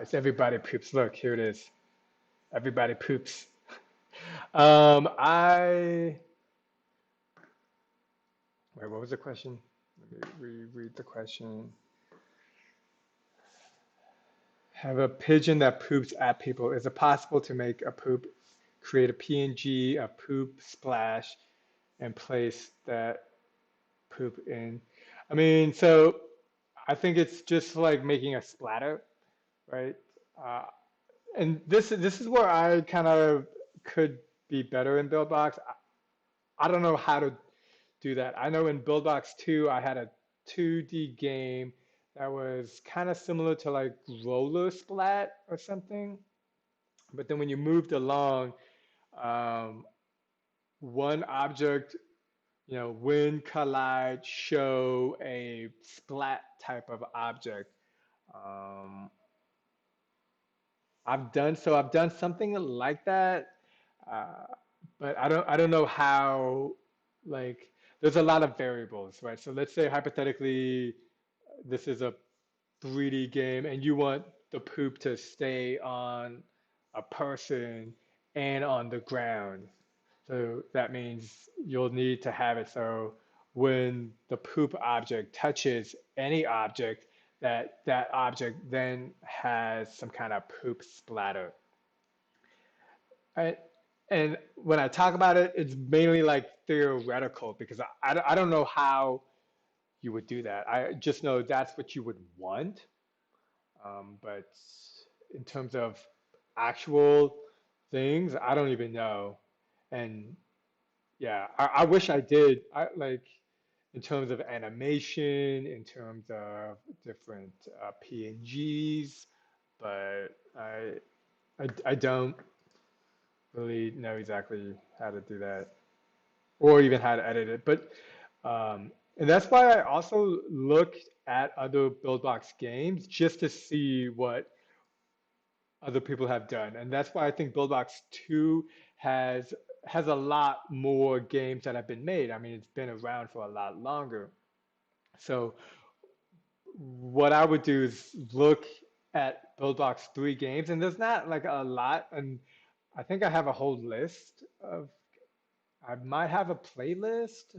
It's Everybody Poops. Look, here it is. Everybody Poops. I, wait, what was the question? Let me reread the question. Have a pigeon that poops at people. Is it possible to make a poop, create a PNG, a poop splash, and place that poop in? I mean, so I think it's just like making a splatter, right? Uh, and this is where I kind of could be better in Buildbox. I don't know how to do that. I know in Buildbox 2, I had a 2D game that was kind of similar to like Roller Splat or something. But then when you moved along, um, one object, win, collide, show a splat type of object. Um, I've done something like that, uh, but I don't know how, like, there's a lot of variables, right? So let's say hypothetically this is a 3D game and you want the poop to stay on a person and on the ground. So that means you'll need to have it so when the poop object touches any object, that object then has some kind of poop splatter. Right? And when I talk about it, it's mainly like theoretical because I don't know how you would do that. I just know that's what you would want. But in terms of actual things, I don't even know. And yeah, I wish I did. I like in terms of animation, in terms of different PNGs, but I don't really know exactly how to do that or even how to edit it. But and that's why I also look at other Buildbox games just to see what other people have done. And that's why I think Buildbox 2 has has a lot more games that have been made. I mean, it's been around for a lot longer. So what I would do is look at Buildbox 3 games, and there's not like a lot, and I think I have a whole list of, I might have a playlist,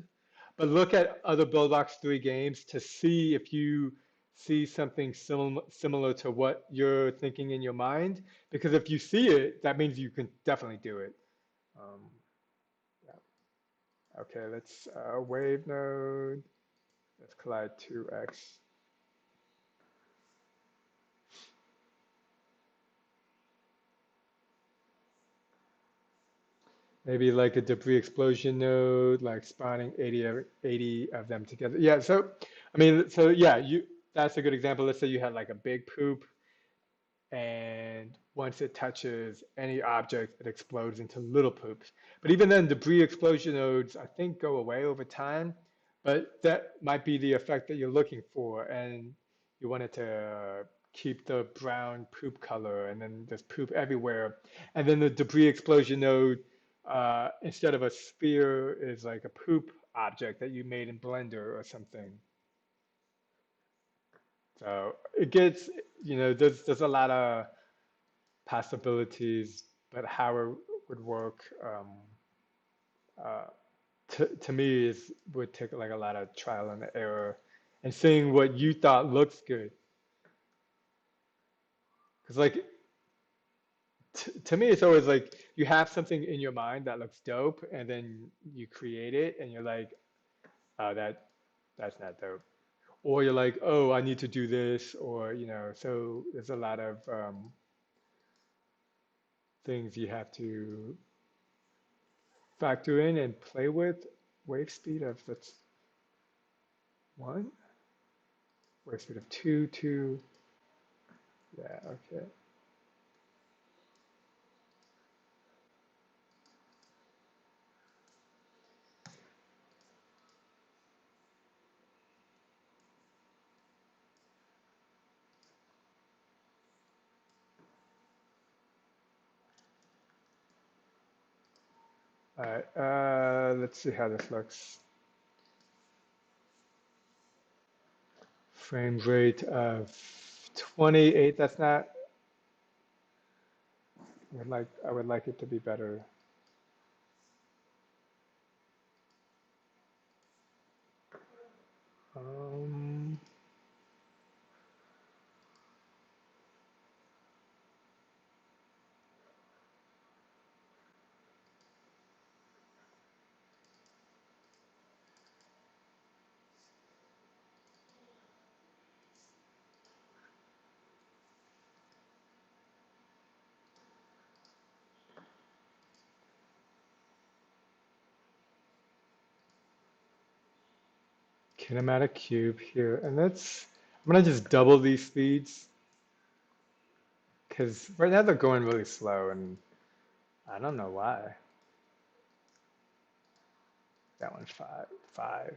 but look at other Buildbox 3 games to see if you see something similar to what you're thinking in your mind. Because if you see it, that means you can definitely do it. Um, yeah. Okay, let's wave node. Let's collide 2x. Maybe like a debris explosion node, like spawning 80 of them together. Yeah, so I mean, so yeah, you that's a good example. Let's say you had like a big poop, and once it touches any object, it explodes into little poops. But even then, debris explosion nodes, I think, go away over time. But that might be the effect that you're looking for, and you want it to keep the brown poop color, and then there's poop everywhere. And then the debris explosion node, instead of a sphere, is like a poop object that you made in Blender or something. So it gets, there's a lot of possibilities, but how it would work, uh, to me is would take like a lot of trial and error and seeing what you thought looks good. Because like to me, it's always like you have something in your mind that looks dope, and then you create it, and you're like, oh, that's not dope. Or you're like, oh, I need to do this, or so there's a lot of things you have to factor in and play with. Wave speed of that's one. Wave speed of two, two. Yeah, okay. All right, let's see how this looks. Frame rate of 28. That's not. I would like it to be better. Um, Kinematic cube here, and I'm gonna just double these speeds because right now they're going really slow, and I don't know why. That one's five, five.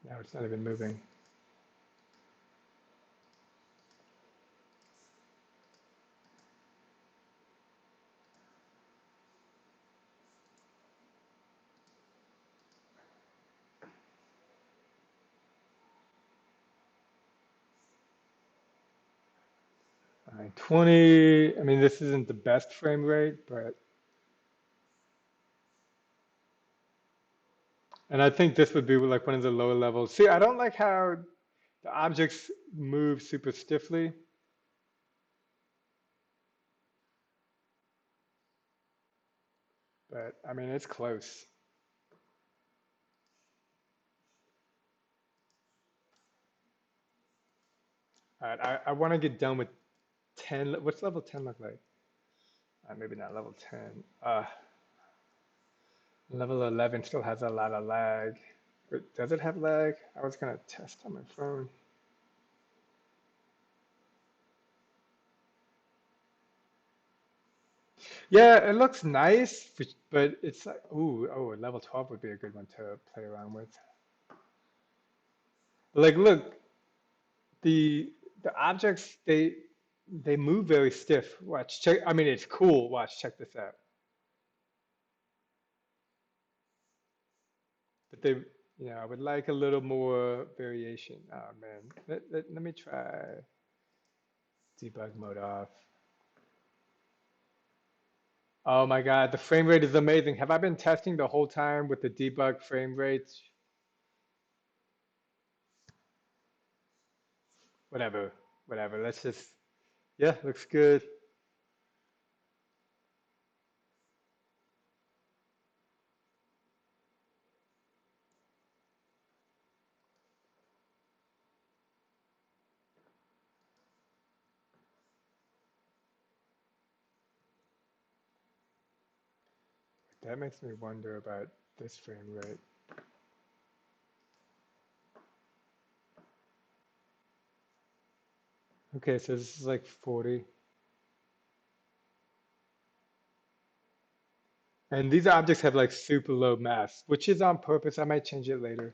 Now it's not even moving. All right, 20. I mean, this isn't the best frame rate, but and I think this would be like one of the lower levels. See, I don't like how the objects move super stiffly, but I mean, it's close. All right, I want to get done with 10. What's level 10 look like? Maybe not level 10. Level 11 still has a lot of lag. Does it have lag? I was gonna test on my phone. Yeah, it looks nice, but it's like, ooh, oh, level 12 would be a good one to play around with. Like, look, the the objects they move very stiff. Watch, check. I mean, it's cool. Watch, check this out. But I would like a little more variation. Oh man, let me try debug mode off. Oh my God, the frame rate is amazing. Have I been testing the whole time with the debug frame rates? Whatever, whatever. Let's just, yeah, looks good. That makes me wonder about this frame rate. Okay, so this is like 40. And these objects have like super low mass, which is on purpose. I might change it later.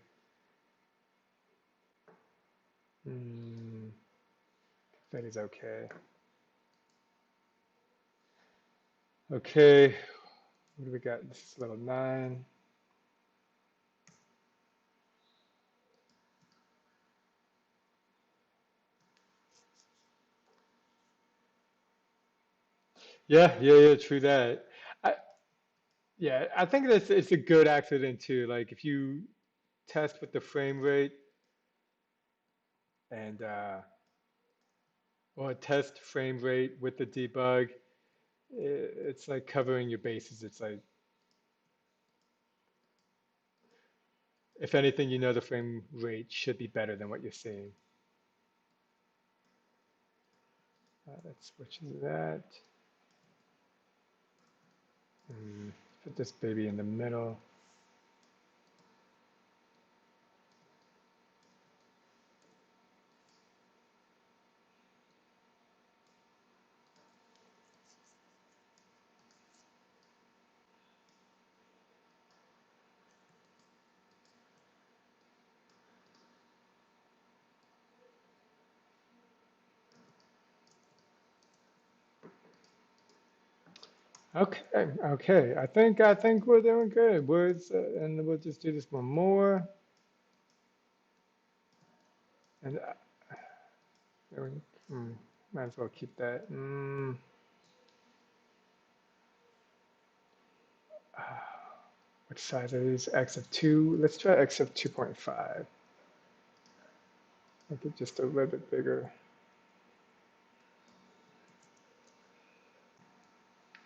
Hmm, that is okay. Okay, what do we got? This is level 9. Yeah, yeah, yeah, true that. I, yeah, I think that's it's a good accident too. Like if you test with the frame rate and or test frame rate with the debug, it's like covering your bases. It's like if anything, the frame rate should be better than what you're seeing. Let's switch to that. Put this baby in the middle. Okay, okay. I think we're doing good. And we'll just do this one more. And hmm, might as well keep that. What size are these? X of 2. Let's try X of 2.5. Make it just a little bit bigger.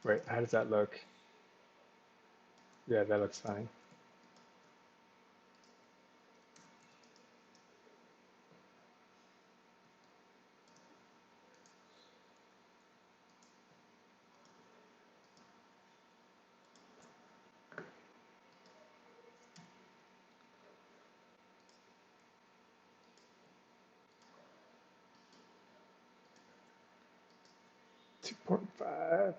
Wait, how does that look? Yeah, that looks fine. 2.5.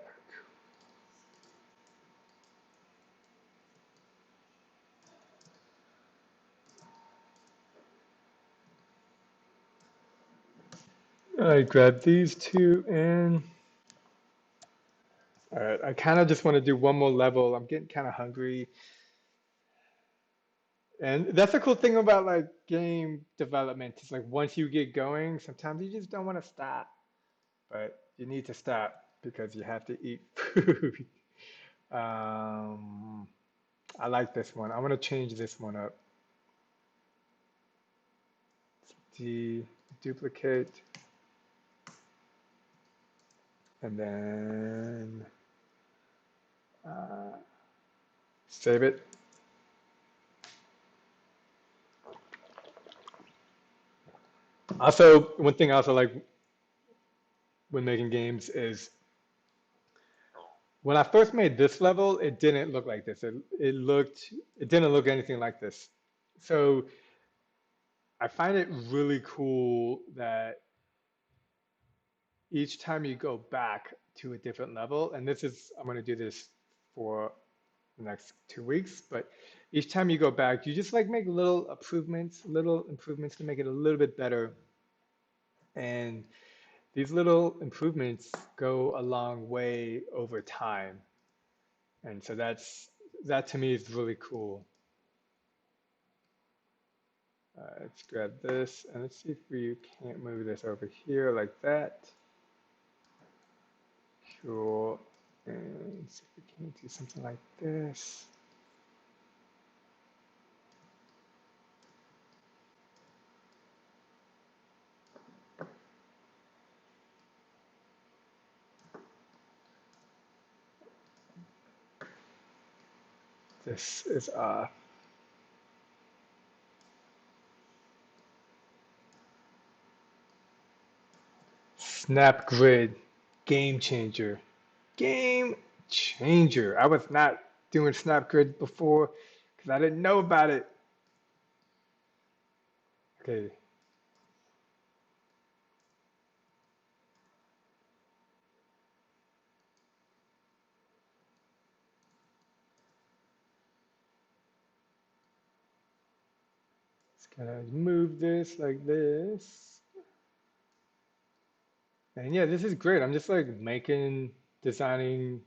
I grab these two and all right, I kind of just want to do one more level. I'm getting kind of hungry. And that's the cool thing about like game development. It's like once you get going, sometimes you just don't want to stop, but you need to stop because you have to eat food. Um, I like this one. I want to change this one up. Duplicate and then uh, save it. Also, one thing I also like when making games is When I first made this level, it didn't look like this. It didn't look anything like this. So I find it really cool that each time you go back to a different level, and I'm going to do this for the next 2 weeks, but each time you go back, you just like make little improvements to make it a little bit better. And these little improvements go a long way over time. And so that to me is really cool. Let's grab this and let's see if we can't move this over here like that. Cool. And see if we can do something like this. This is Snap Grid, game changer. Game changer. I was not doing Snap Grid before because I didn't know about it. Okay, just gonna move this like this. And yeah, this is great. I'm just like designing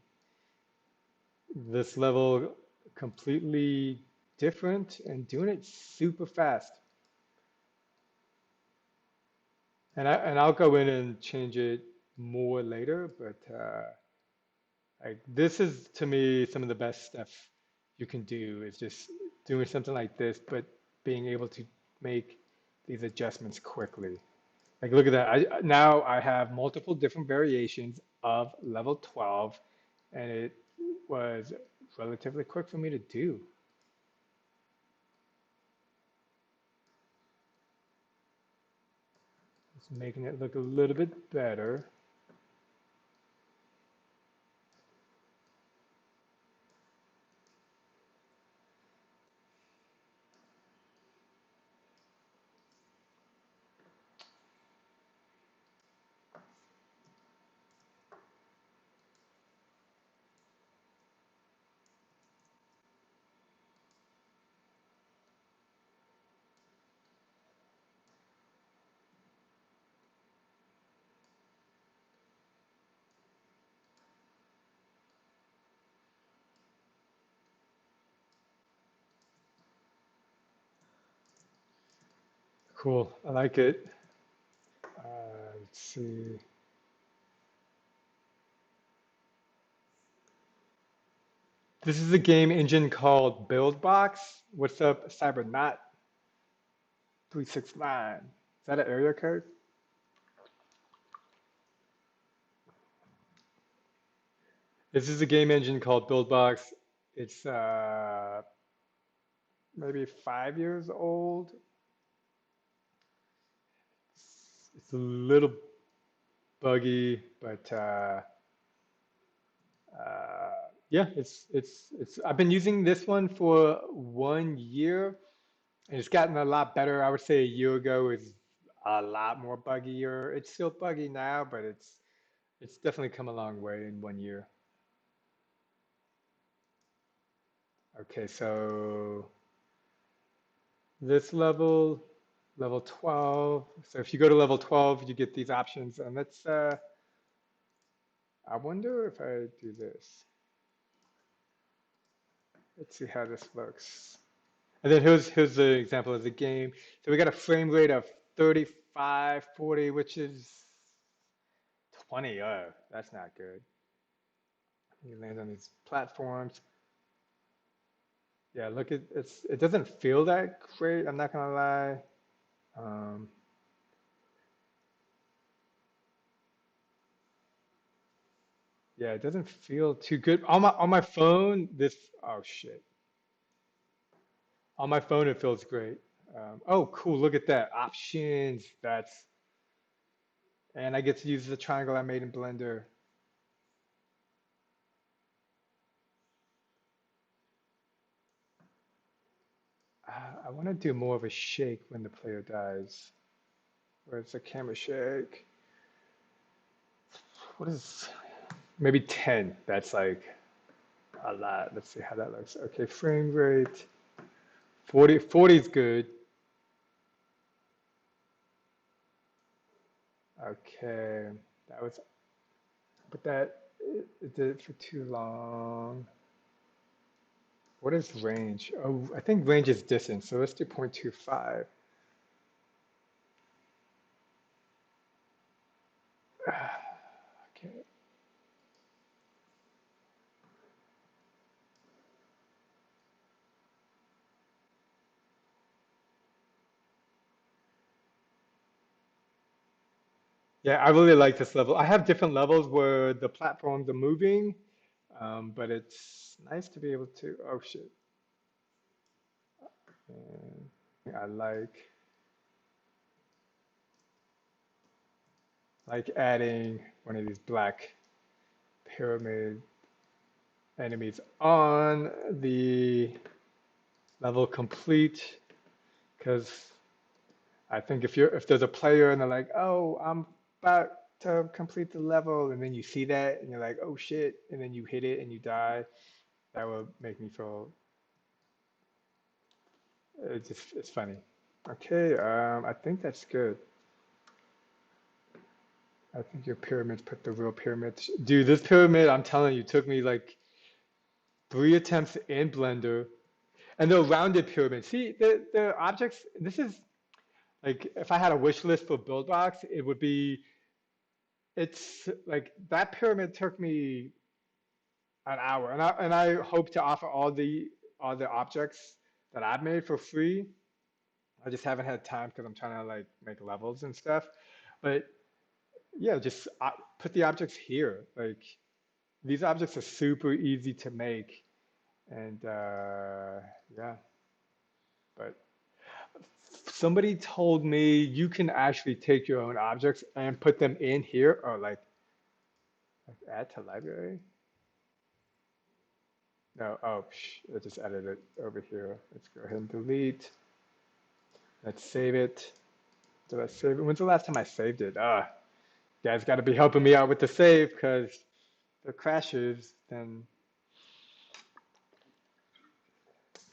this level completely different and doing it super fast. And I'll go in and change it more later, but like this is to me some of the best stuff you can do is just doing something like this, but being able to make these adjustments quickly. Like look at that. Now I have multiple different variations of level 12, and it was relatively quick for me to do. Just making it look a little bit better. Cool. I like it. Let's see. This is a game engine called Buildbox. What's up, Cybernaut 369? Is that an area code? This is a game engine called Buildbox. It's maybe 5 years old. It's a little buggy, but yeah, it's. I've been using this one for 1 year, and it's gotten a lot better. I would say a year ago is a lot more buggier. It's still buggy now, but it's definitely come a long way in 1 year. Okay, so this level 12. So if you go to level 12, you get these options, and I wonder if I do this. Let's see how this looks. And then here's the example of the game. So we got a frame rate of 35, 40, which is 20. Oh, that's not good. You land on these platforms. Yeah, look, it doesn't feel that great. I'm not gonna lie. Um, yeah, it doesn't feel too good on my phone. Oh shit, on my phone it feels great. Oh, cool. Look at that options. And I get to use the triangle I made in Blender. I want to do more of a shake when the player dies. Where's the camera shake? What is maybe 10? That's like a lot. Let's see how that looks. Okay, frame rate 40. 40 is good. Okay, that was, but it did it for too long. What is range? Oh, I think range is distance. So let's do 0.25. Okay. Yeah, I really like this level. I have different levels where the platforms are moving, but it's nice to be able to. Oh shit. I like adding one of these black pyramid enemies on the level complete, because I think if there's a player and they're like, oh, I'm about to complete the level, and then you see that and you're like, oh shit, and then you hit it and you die, that would make me feel it's funny. Okay, I think that's good. I think your pyramids put the real pyramids. Dude, this pyramid, I'm telling you, took me like 3 attempts in Blender, and they're rounded pyramids. See, the objects. This is like if I had a wish list for Buildbox, it would be. It's like that pyramid took me an hour, and I hope to offer all the objects that I've made for free. I just haven't had time because I'm trying to like make levels and stuff. But yeah, just put the objects here. Like these objects are super easy to make, and yeah. But somebody told me you can actually take your own objects and put them in here, or like add to library. No, oh, I just added it over here. Let's go ahead and delete. Let's save it. Did I save it? When's the last time I saved it? You guys got to be helping me out with the save because if it crashes, then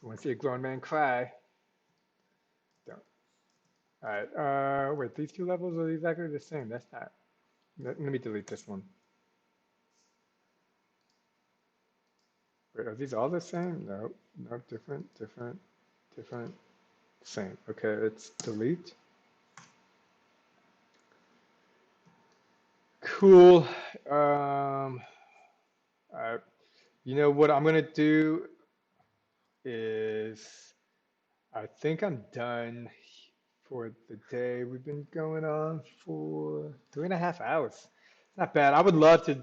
you want to see a grown man cry. Don't. All right. Wait, these two levels are exactly the same. That's not. Let me delete this one. Wait, are these all the same? No, no, different, different, different, same. Okay, it's delete. Cool. Uh, you know what I'm gonna do is I think I'm done for the day. We've been going on for 3.5 hours. Not bad. I would love to.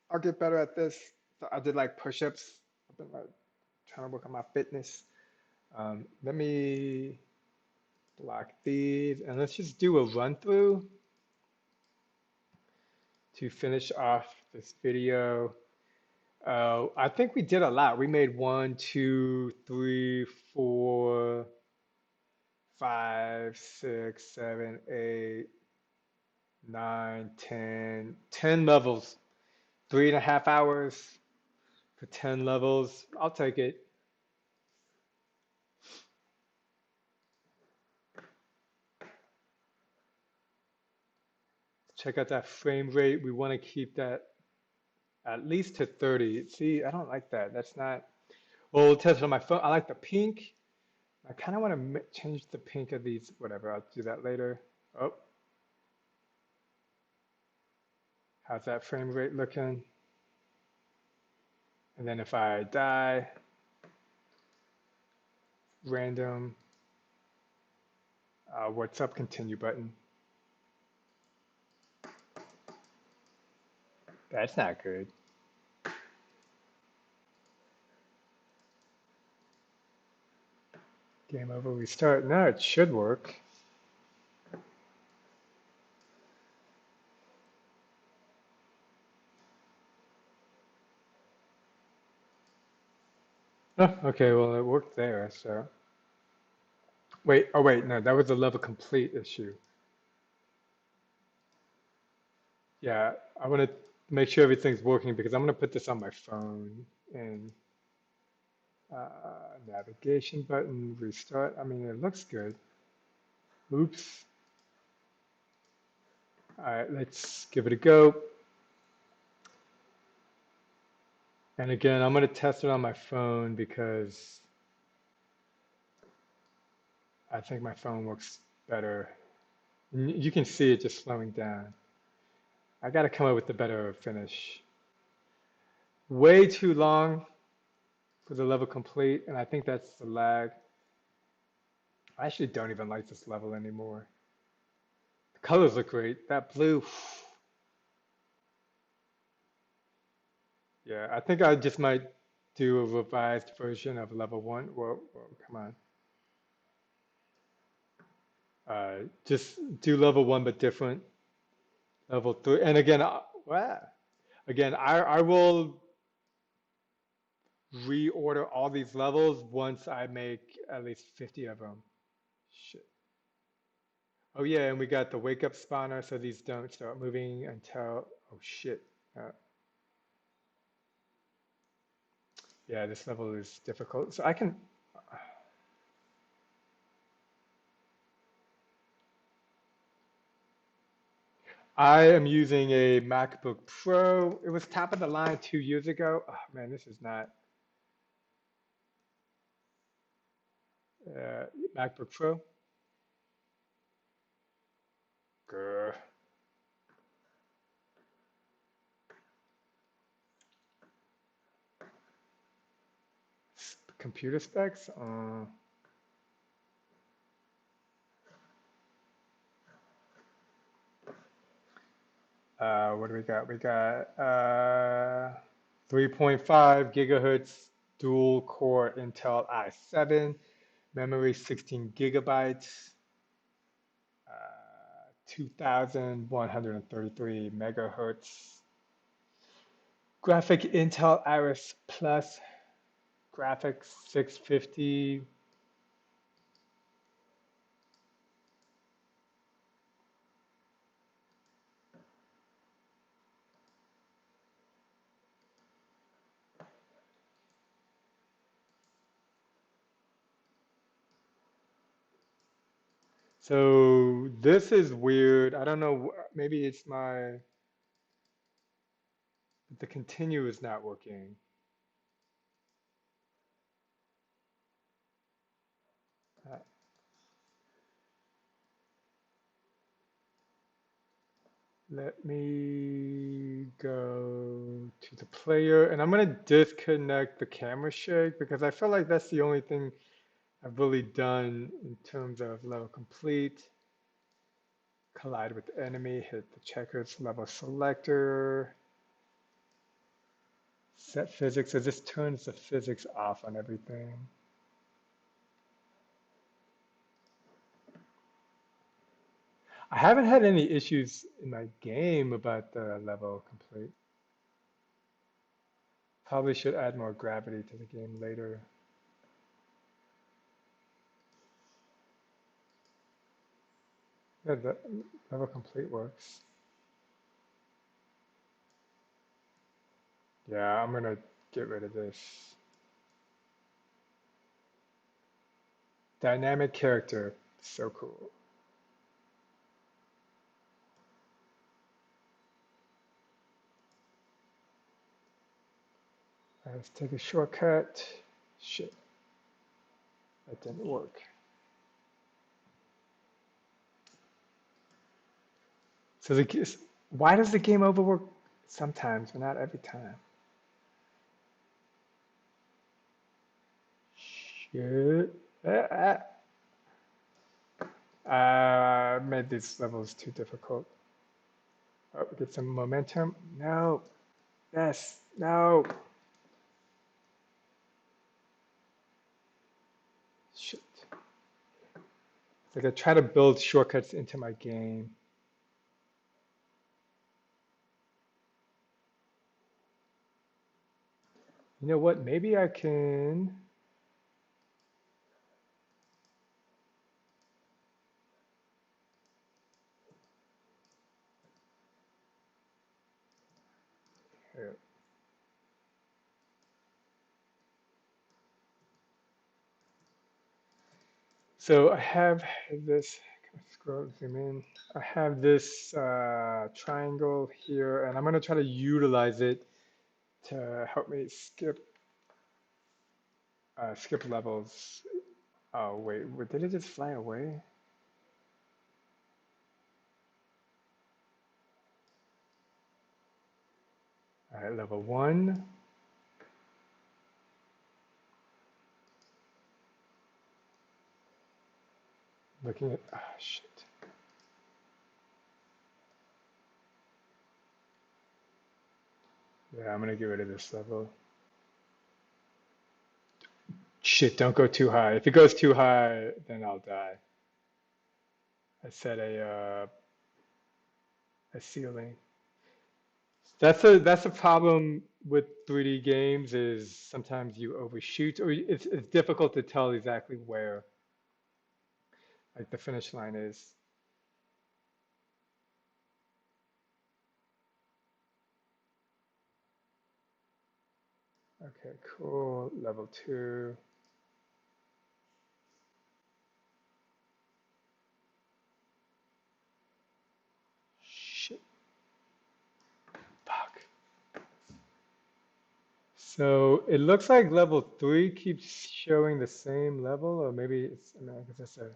I'll get better at this. So I did like push-ups. I've been like trying to work on my fitness. Let me block these and let's just do a run through to finish off this video. I think we did a lot. We made 1, 2, 3, 4, 5, 6, 7, 8, 9, 10, 10 levels. 3.5 hours for 10 levels. I'll take it. Check out that frame rate. We want to keep that at least to 30. See, I don't like that. That's not, well, we'll test it on my phone. I like the pink. I kind of want to change the pink of these. Whatever, I'll do that later. Oh, how's that frame rate looking? And then if I die, random, what's up, continue button. That's not good. Game over, restart. No, it should work. Oh, okay, well, it worked there, so. Wait, oh wait, no, that was a level complete issue. Yeah, I want to make sure everything's working because I'm going to put this on my phone and navigation button, restart. I mean, it looks good. Oops. All right, let's give it a go. And again, I'm going to test it on my phone because I think my phone works better. You can see it just slowing down. I got to come up with a better finish. Way too long for the level complete, and I think that's the lag. I actually don't even like this level anymore. The colors look great. That blue, yeah, I think I just might do a revised version of level one. Whoa, come on. Just do level one, but different. Level three, and again, wow. Again, I will reorder all these levels once I make at least 50 of them. Shit. Oh yeah, and we got the wake up spawner, so these don't start moving until, oh shit. Uh, yeah, this level is difficult. So I can, I am using a MacBook Pro. It was top of the line 2 years ago. Oh man, this is not, uh, MacBook Pro. Grr. Computer specs. What do we got? We got 3.5 gigahertz dual core Intel i7, memory 16 gigabytes, 2133 megahertz. Graphic Intel Iris Plus, graphics 650. So this is weird. I don't know. Maybe it's the continue is not working. Uh, Let me go to the player and I'm going to disconnect the camera shake because I feel like that's the only thing I've really done in terms of level complete. Collide with the enemy, hit the checkers level selector, set physics. So this turns the physics off on everything. I haven't had any issues in my game about the level complete. Probably should add more gravity to the game later. Yeah, the level complete works. Yeah, I'm gonna get rid of this. Dynamic character, so cool. Let's take a shortcut. Shit, that didn't work. So why does the game overwork sometimes, but not every time? Shit. Made these levels too difficult. Oh, get some momentum. No. Yes. No. Shit. It's like I try to build shortcuts into my game. You know what? Maybe I can. So I have this, can I scroll, zoom in? I have this triangle here, and I'm going to try to utilize it to help me skip levels. Oh, wait, did it just fly away? All right, level one. Looking at, ah, shit. Yeah, I'm going to get rid of this level. Shit, don't go too high. If it goes too high, then I'll die. I set a ceiling. That's a problem with 3D games is sometimes you overshoot or it's difficult to tell exactly where like the finish line is. Okay, cool. Level two. Shit, fuck. So it looks like level three keeps showing the same level, or maybe it's, I mean, I guess that's a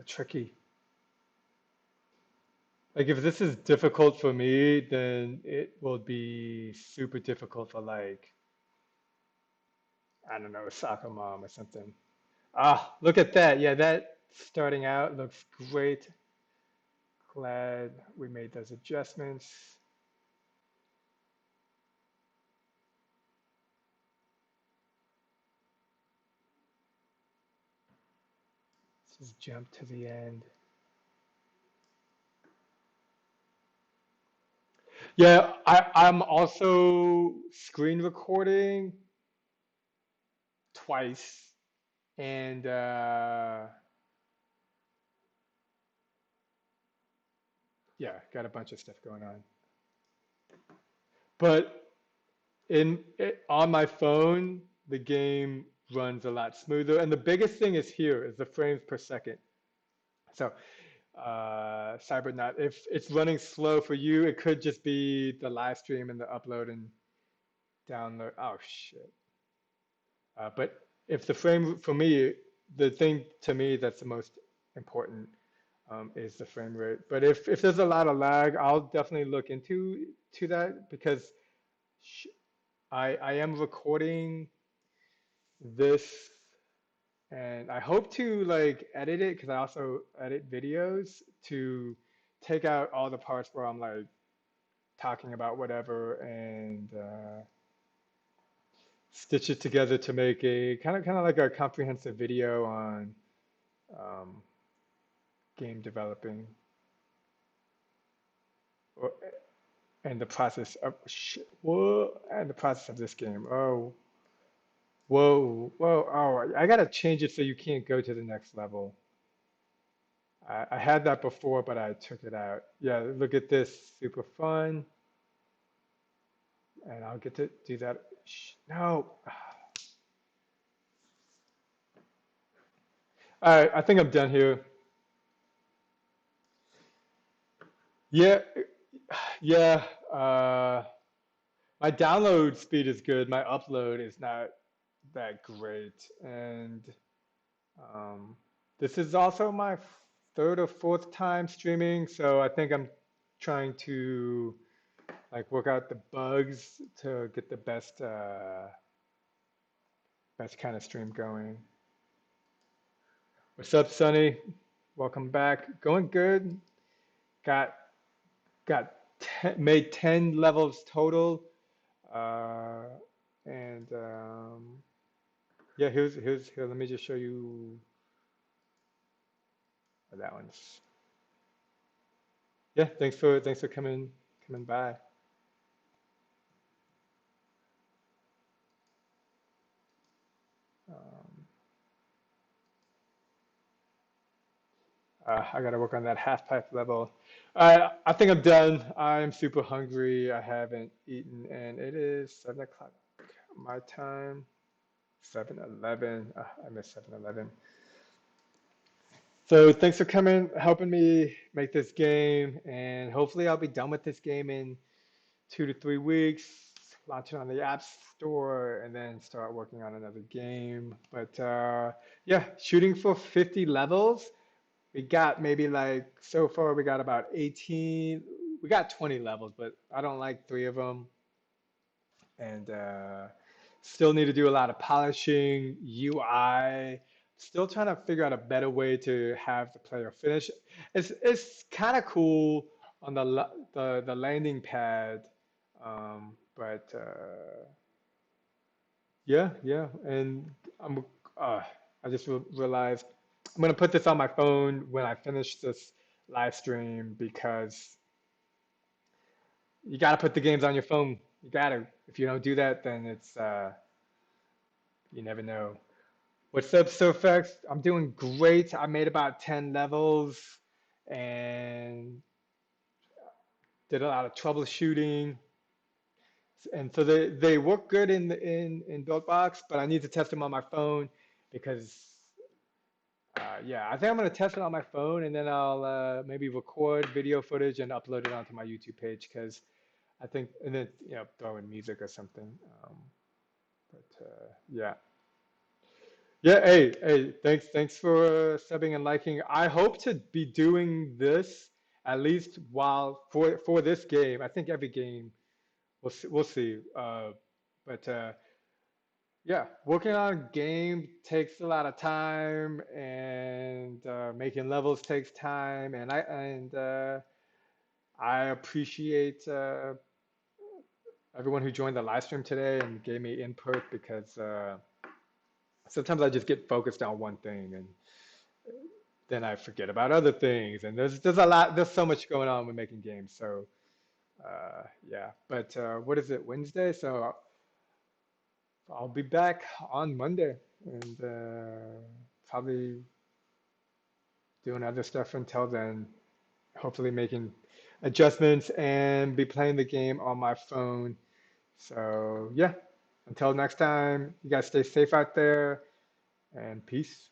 tricky. Like if this is difficult for me, then it will be super difficult for like, I don't know, a soccer mom or something. Ah, look at that. Yeah, that starting out looks great. Glad we made those adjustments. Let's just jump to the end. Yeah, I'm also screen recording twice, and yeah, got a bunch of stuff going on. But on my phone, the game runs a lot smoother, and the biggest thing is here is the frames per second. So Cybernaut, if it's running slow for you, it could just be the live stream and the upload and download. Oh shit. But if the frame for me, the thing to me that's the most important is the frame rate. But if there's a lot of lag, I'll definitely look into that because sh I am recording this and I hope to like edit it because I also edit videos to take out all the parts where I'm like talking about whatever and stitch it together to make a kind of like a comprehensive video on um, game developing or, and the process of whoa, and the process of this game. Oh, whoa! Oh, I gotta change it so you can't go to the next level. I had that before, but I took it out. Yeah, look at this, super fun, and I'll get to do that. No. All right, I think I'm done here. Yeah, yeah. Uh, my download speed is good. My upload is not that great, and um, this is also my third or fourth time streaming, so I think I'm trying to like work out the bugs to get the best kind of stream going. What's up, Sonny? Welcome back. Going good. Got got made 10 levels total. Uh, and yeah, here. Let me just show you that one's. Yeah, thanks for coming by. Um, I gotta work on that half pipe level. I think I'm done. I'm super hungry. I haven't eaten, and it is 7 o'clock. my time. 7-Eleven. I miss 7-Eleven. So thanks for coming, helping me make this game, and hopefully I'll be done with this game in 2 to 3 weeks. Launch it on the App Store, and then start working on another game. But yeah, shooting for 50 levels. We got maybe like so far we got about 18. We got 20 levels, but I don't like three of them, and still need to do a lot of polishing, UI. Still trying to figure out a better way to have the player finish. It's kind of cool on the landing pad, but yeah, yeah. And I'm uh, I just realized I'm gonna put this on my phone when I finish this live stream because you gotta put the games on your phone. You gotta. If you don't do that, then it's you never know. What's up, Sofx? I'm doing great. I made about 10 levels and did a lot of troubleshooting. And so they work good in Buildbox, but I need to test them on my phone because yeah, I think I'm gonna test it on my phone and then I'll maybe record video footage and upload it onto my YouTube page because I think and then throw in music or something. But yeah. Yeah, hey, thanks for subbing and liking. I hope to be doing this at least while for this game. I think every game we'll see. But yeah, working on a game takes a lot of time, and making levels takes time, and I appreciate everyone who joined the live stream today and gave me input because sometimes I just get focused on one thing and then I forget about other things. And there's so much going on with making games. So yeah, but what is it, Wednesday? So I'll be back on Monday and probably doing other stuff until then. Hopefully making adjustments and be playing the game on my phone. So yeah, until next time, you guys stay safe out there and peace.